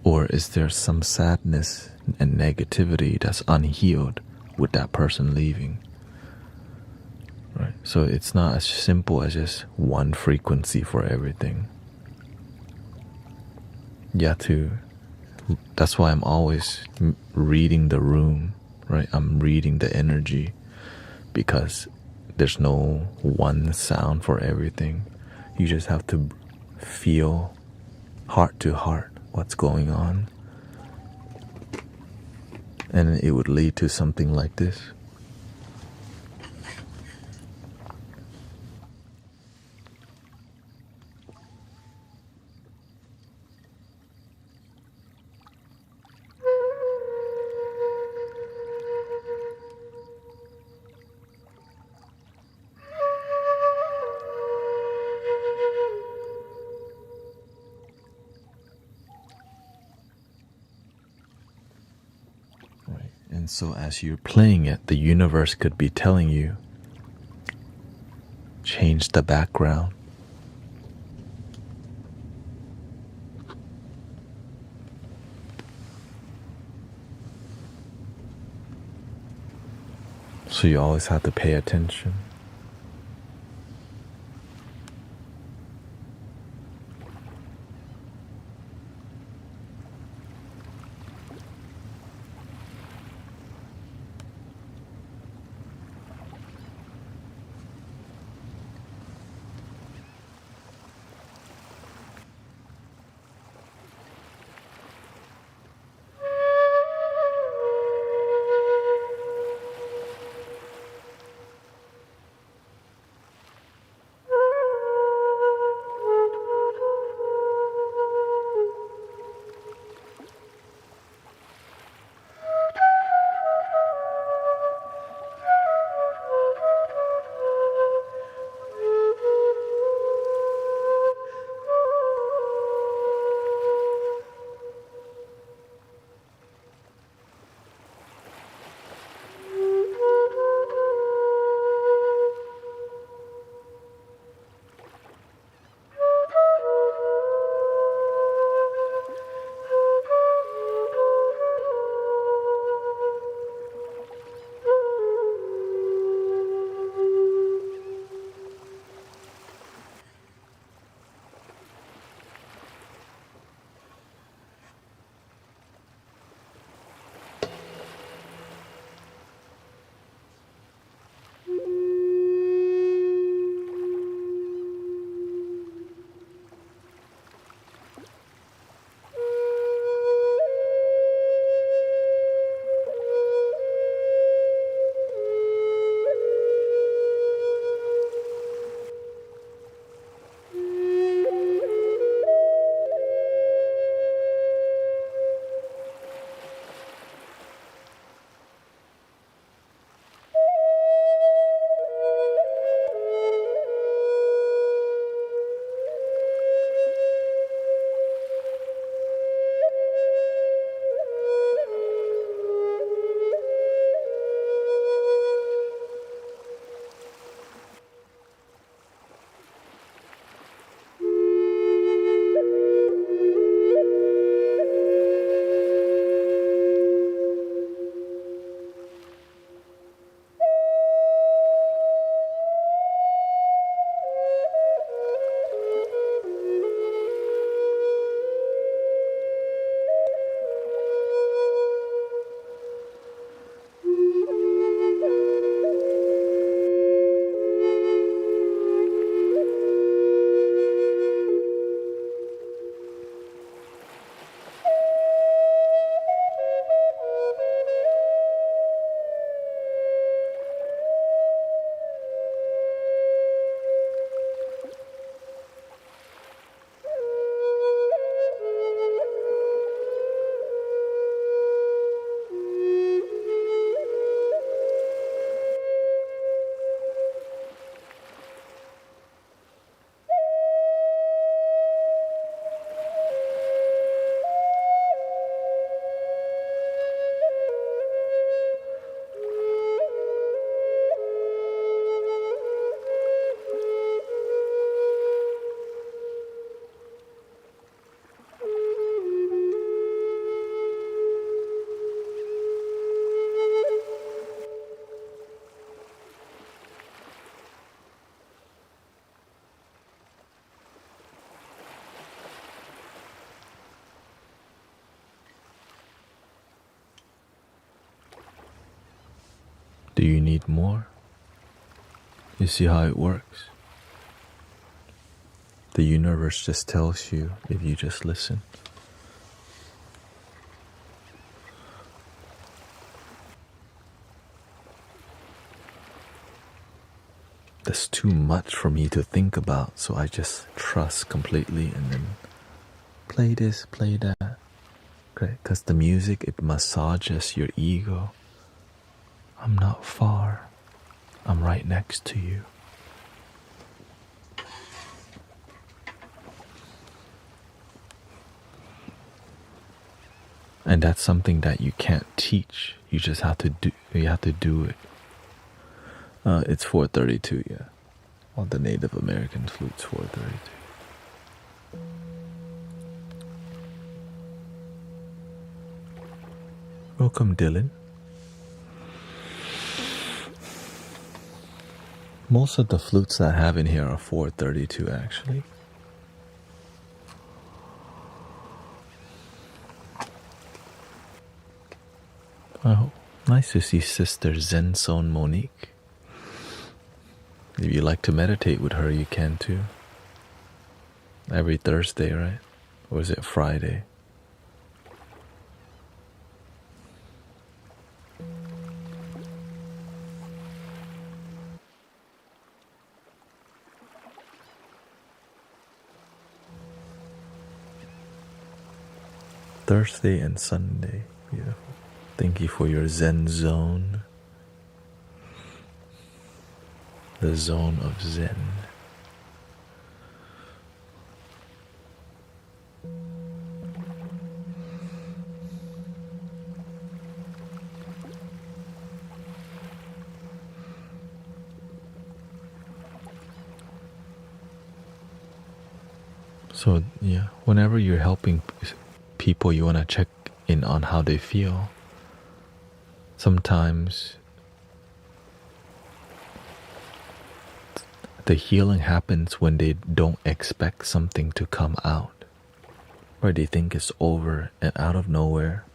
or is there some sadness and negativity that's unhealed with that person leaving? Right? So it's not as simple as just one frequency for everything. That's why I'm always reading the room, right? I'm reading the energy, because there's no one sound for everything. You just have to feel heart to heart what's going on, and it would lead to something like this. And so as you're playing it, the universe could be telling you, change the background. So you always have to pay attention. Do you need more? You see how it works? The universe just tells you if you just listen. That's too much for me to think about, so I just trust completely and then play this, play that. Great, because the music, it massages your ego. I'm not far. I'm right next to you. And that's something that you can't teach. You just have to do. You have to do it. It's 4:32, yeah. Well, the Native American flute's 4:32. Welcome, Dylan. Most of the flutes I have in here are 4:32, actually. Oh, nice to see Sister Zen Zone Monique. If you like to meditate with her, you can too. Every Thursday, right? Or is it Friday? Thursday and Sunday. Beautiful. Thank you for your Zen zone. The zone of Zen. So yeah, whenever you're helping people, you want to check in on how they feel. Sometimes the healing happens when they don't expect something to come out, or they think it's over, and out of nowhere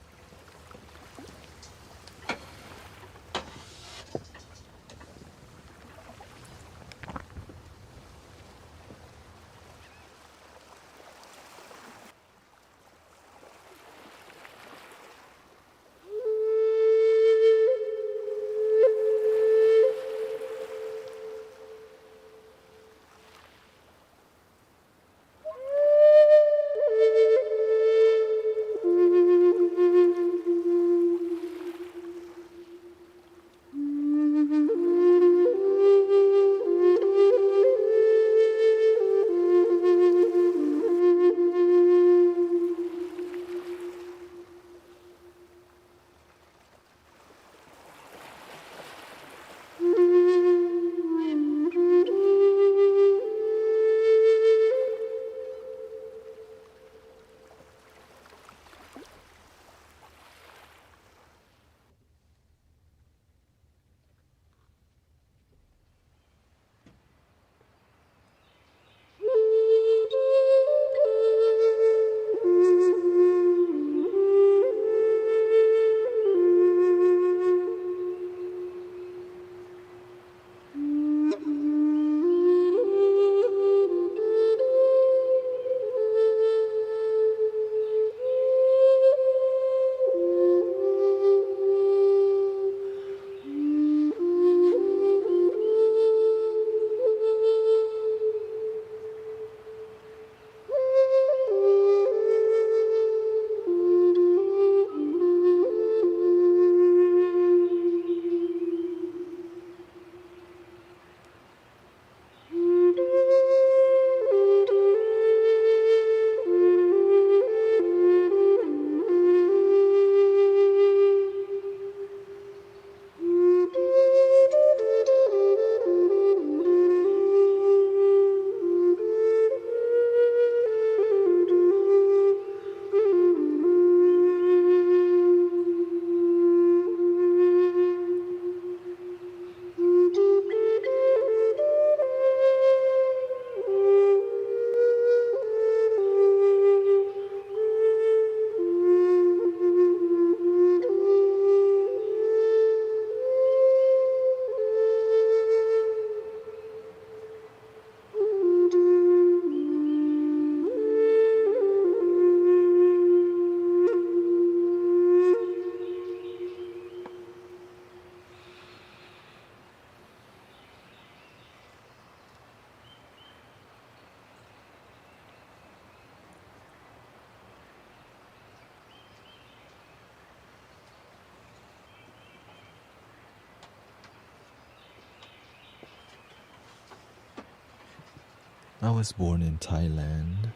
I was born in Thailand.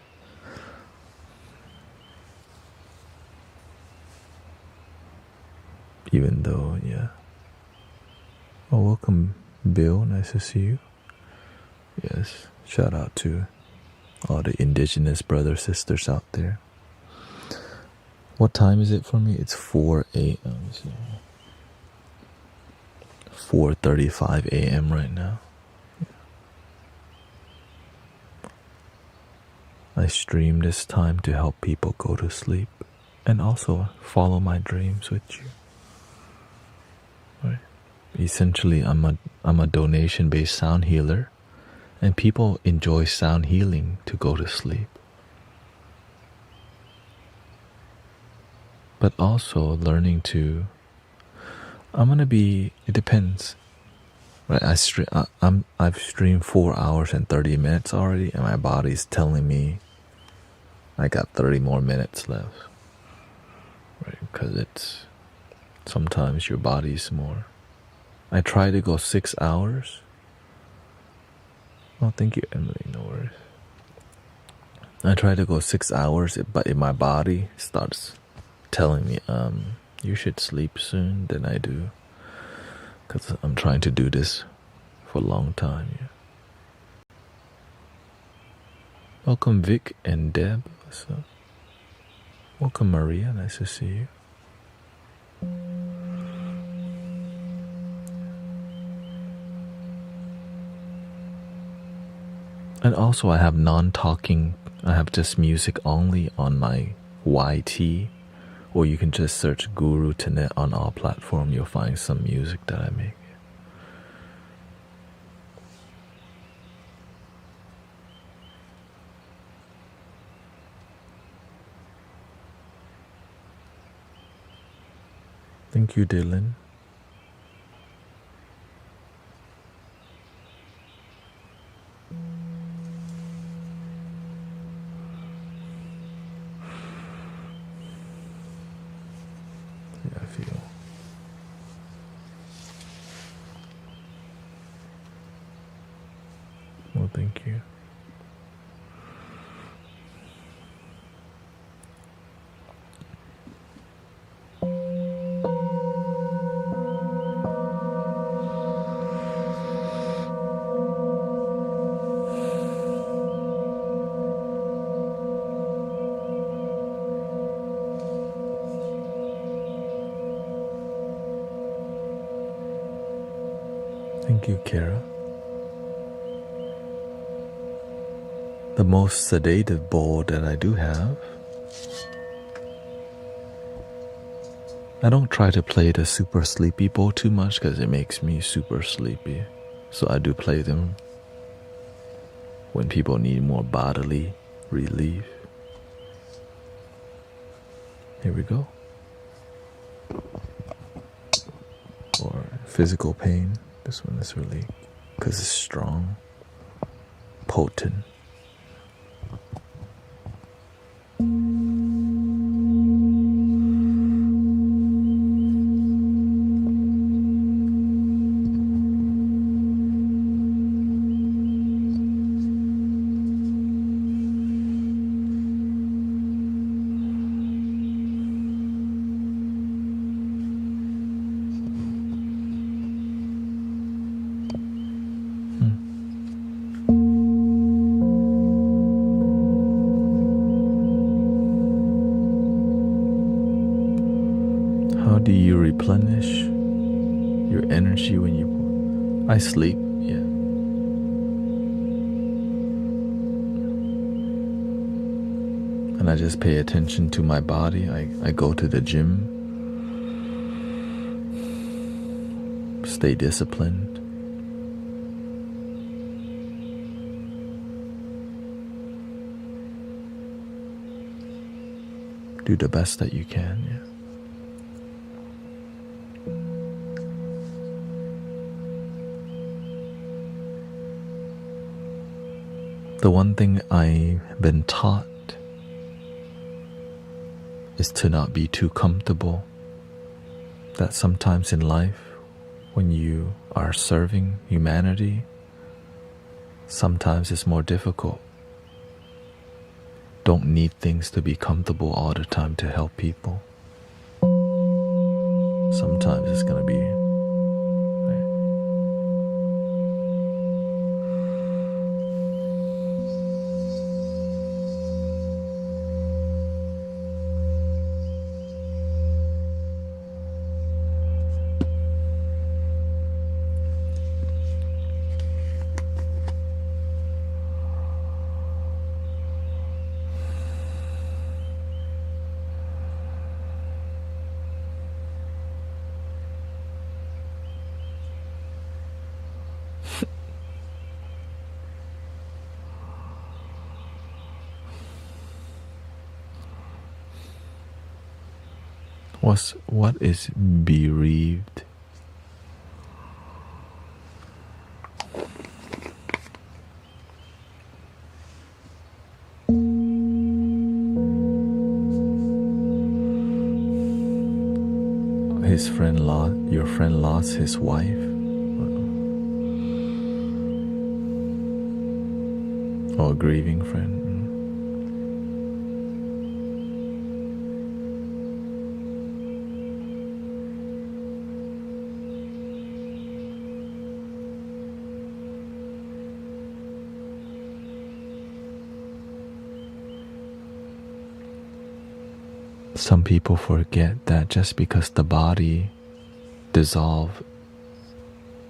Even though, yeah. Oh, welcome, Bill. Nice to see you. Yes, shout out to all the indigenous brothers, sisters out there. What time is it for me? It's 4 a.m. 4:35 a.m. right now. I stream this time to help people go to sleep and also follow my dreams with you. Right. Essentially, I'm a donation-based sound healer, and people enjoy sound healing to go to sleep. But also learning to, it depends. Right, I've streamed 4 hours and 30 minutes already, and my body's telling me I got 30 more minutes left. Right, because it's sometimes your body's more. I try to go 6 hours. Oh, thank you, Emily. No worries. I try to go 6 hours, but if my body starts telling me, you should sleep soon, then I do. Because I'm trying to do this for a long time. Yeah. Welcome, Vic and Deb. What's up? Welcome, Maria. Nice to see you. And also, I have non-talking. I have just music only on my YT. Or you can just search Guru Thanet on all platforms. You'll find some music that I make. Thank you, Dylan. Yeah, I feel. Well, thank you. Thank you, Kara. The most sedative bowl that I do have, I don't try to play the super sleepy bowl too much because it makes me super sleepy. So I do play them when people need more bodily relief. Here we go. Or physical pain. This one is really, because it's strong, potent. How do you replenish your energy when you... I sleep, yeah. And I just pay attention to my body. I go to the gym. Stay disciplined. Do the best that you can, yeah. The one thing I've been taught is to not be too comfortable. That sometimes in life, when you are serving humanity, Sometimes it's more difficult. Don't need things to be comfortable all the time to help people. Sometimes it's going to be what is bereaved? Your friend lost his wife, or a grieving friend. Some people forget that just because the body dissolves,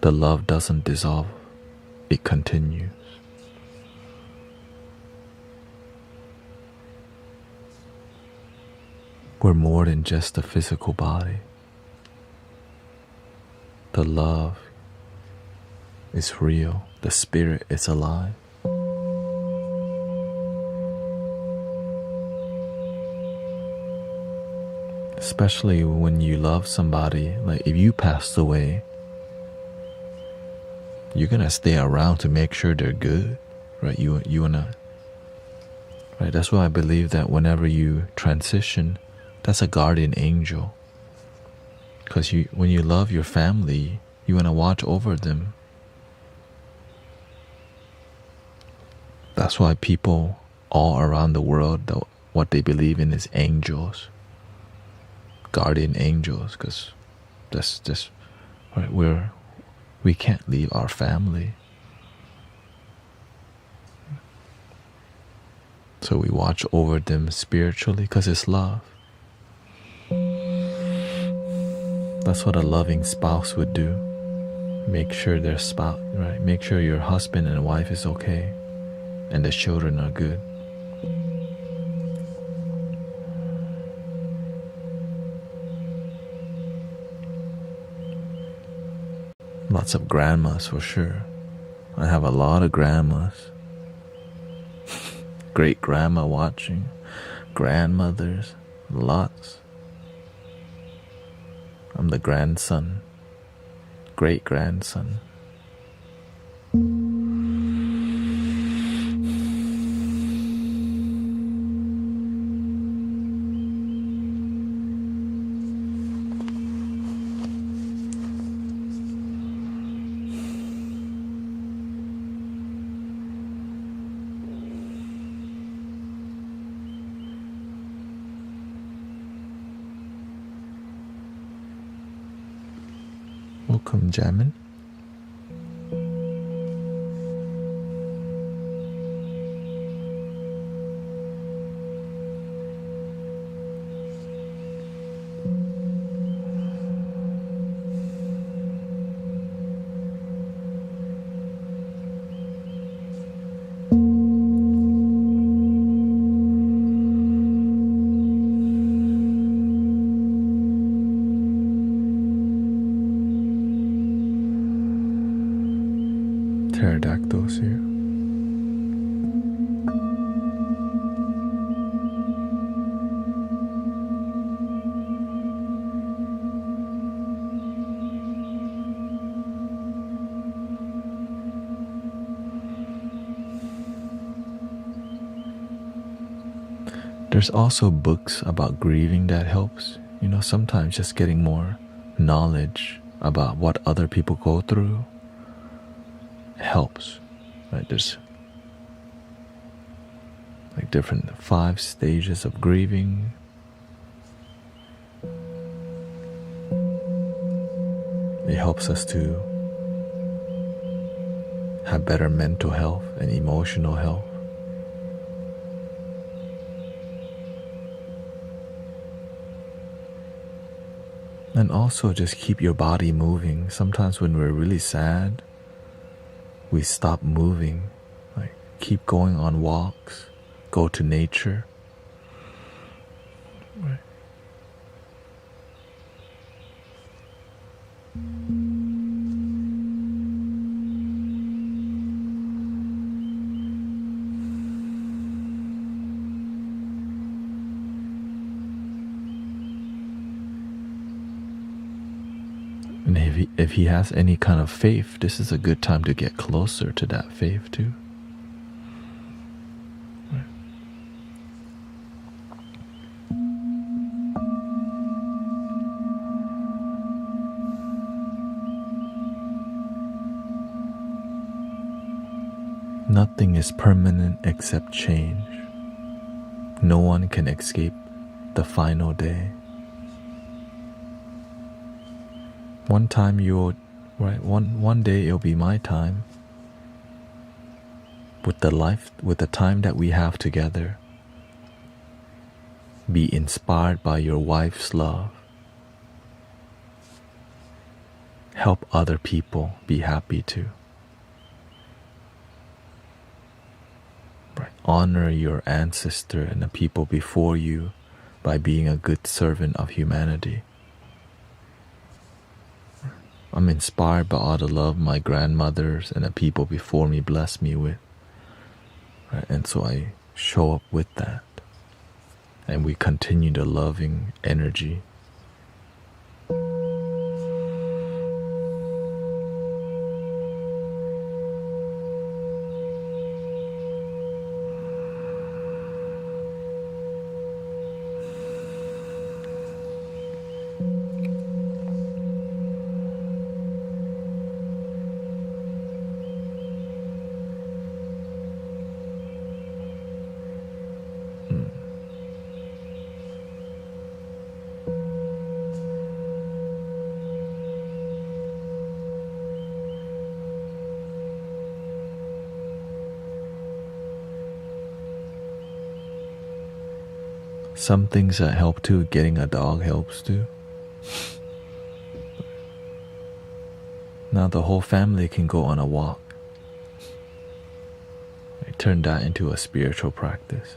the love doesn't dissolve, it continues. We're more than just the physical body. The love is real, the spirit is alive. Especially when you love somebody, like if you passed away, you're gonna stay around to make sure they're good, right? You wanna, right? That's why I believe that whenever you transition, that's a guardian angel. Because when you love your family, you wanna watch over them. That's why people all around the world, what they believe in is angels. Guardian angels, because that's just right. We can't leave our family, so we watch over them spiritually because it's love. That's what a loving spouse would do. Make sure their spouse, right? Make sure your husband and wife is okay, and the children are good. Lots of grandmas for sure. I have a lot of grandmas. Great grandma watching. Grandmothers. Lots. I'm the grandson. Great grandson. Welcome, Jamin. Pterodactyls here. There's also books about grieving that helps. Sometimes just getting more knowledge about what other people go through helps. right? There's like different 5 stages of grieving. It helps us to have better mental health and emotional health. And also just keep your body moving. Sometimes when we're really sad, we stop moving. Like keep going on walks, go to nature. Right. And if he has any kind of faith, this is a good time to get closer to that faith too. Right. Nothing is permanent except change. No one can escape the final day. One time one day it'll be my time. With the time that we have together, be inspired by your wife's love. Help other people be happy too. Right. Honor your ancestor and the people before you by being a good servant of humanity. I'm inspired by all the love my grandmothers and the people before me blessed me with. Right? And so I show up with that. And we continue the loving energy. Some things that help too, getting a dog helps too. Now the whole family can go on a walk. I turn that into a spiritual practice.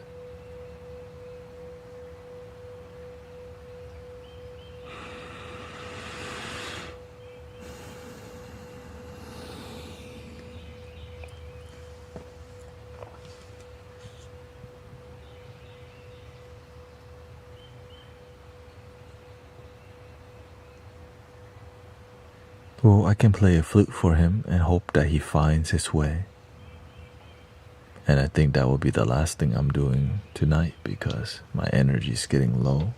Well, I can play a flute for him and hope that he finds his way. And I think that will be the last thing I'm doing tonight because my energy is getting low.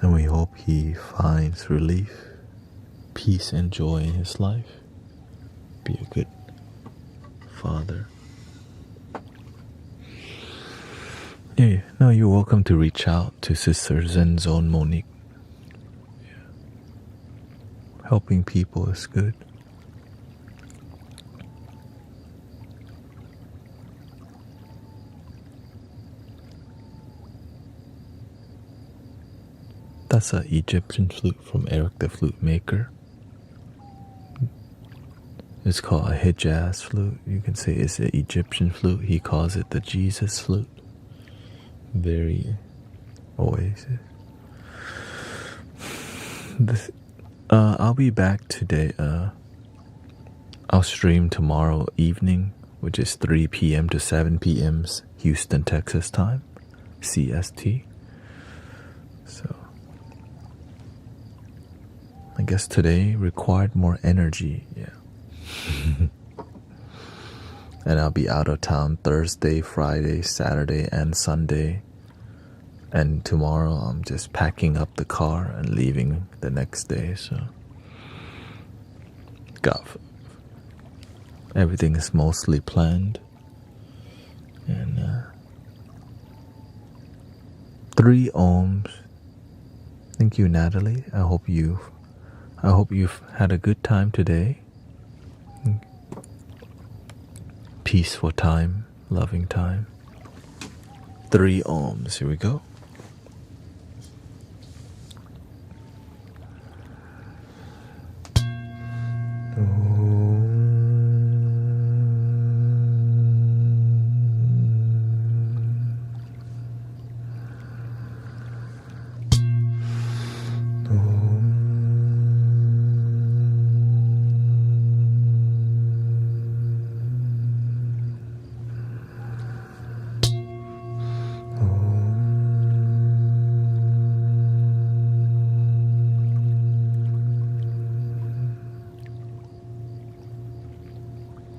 And we hope he finds relief, peace, and joy in his life. Be a good father. Yeah, no, you're welcome to reach out to Sister Zen Zone Monique. Yeah. Helping people is good. That's an Egyptian flute from Eric the Flute Maker. It's called a Hijaz flute. You can say it's an Egyptian flute. He calls it the Jesus flute. Very always. I'll be back today. I'll stream tomorrow evening, which is 3 p.m. to 7 p.m. Houston, Texas time, CST. So I guess today required more energy, yeah. And I'll be out of town Thursday, Friday, Saturday, and Sunday. And tomorrow I'm just packing up the car and leaving the next day, so everything is mostly planned. And 3 ohms. Thank you, Natalie. I hope you've had a good time today. Peaceful time, loving time. 3 ohms. Here we go.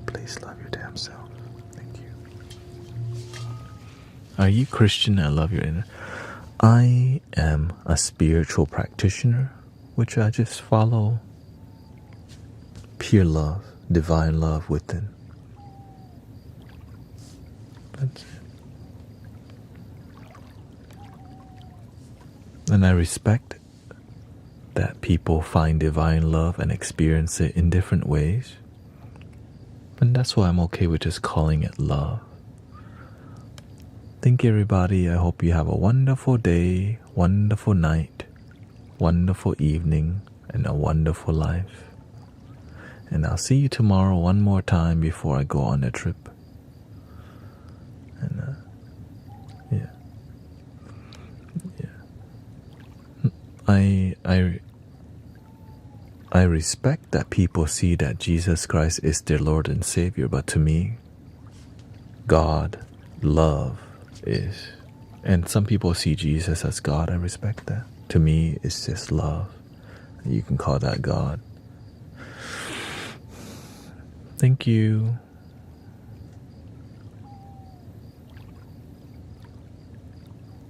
Please love your damn self. Thank you. Are you Christian? I love your inner. I am a spiritual practitioner, which I just follow pure love, divine love within. That's it. And I respect that people find divine love and experience it in different ways. And that's why I'm okay with just calling it love. Thank you, everybody. I hope you have a wonderful day, wonderful night, wonderful evening, and a wonderful life. And I'll see you tomorrow one more time before I go on a trip. And yeah. I respect that people see that Jesus Christ is their Lord and Savior, but to me, God, love is. And some people see Jesus as God. I respect that. To me, it's just love. You can call that God. Thank you.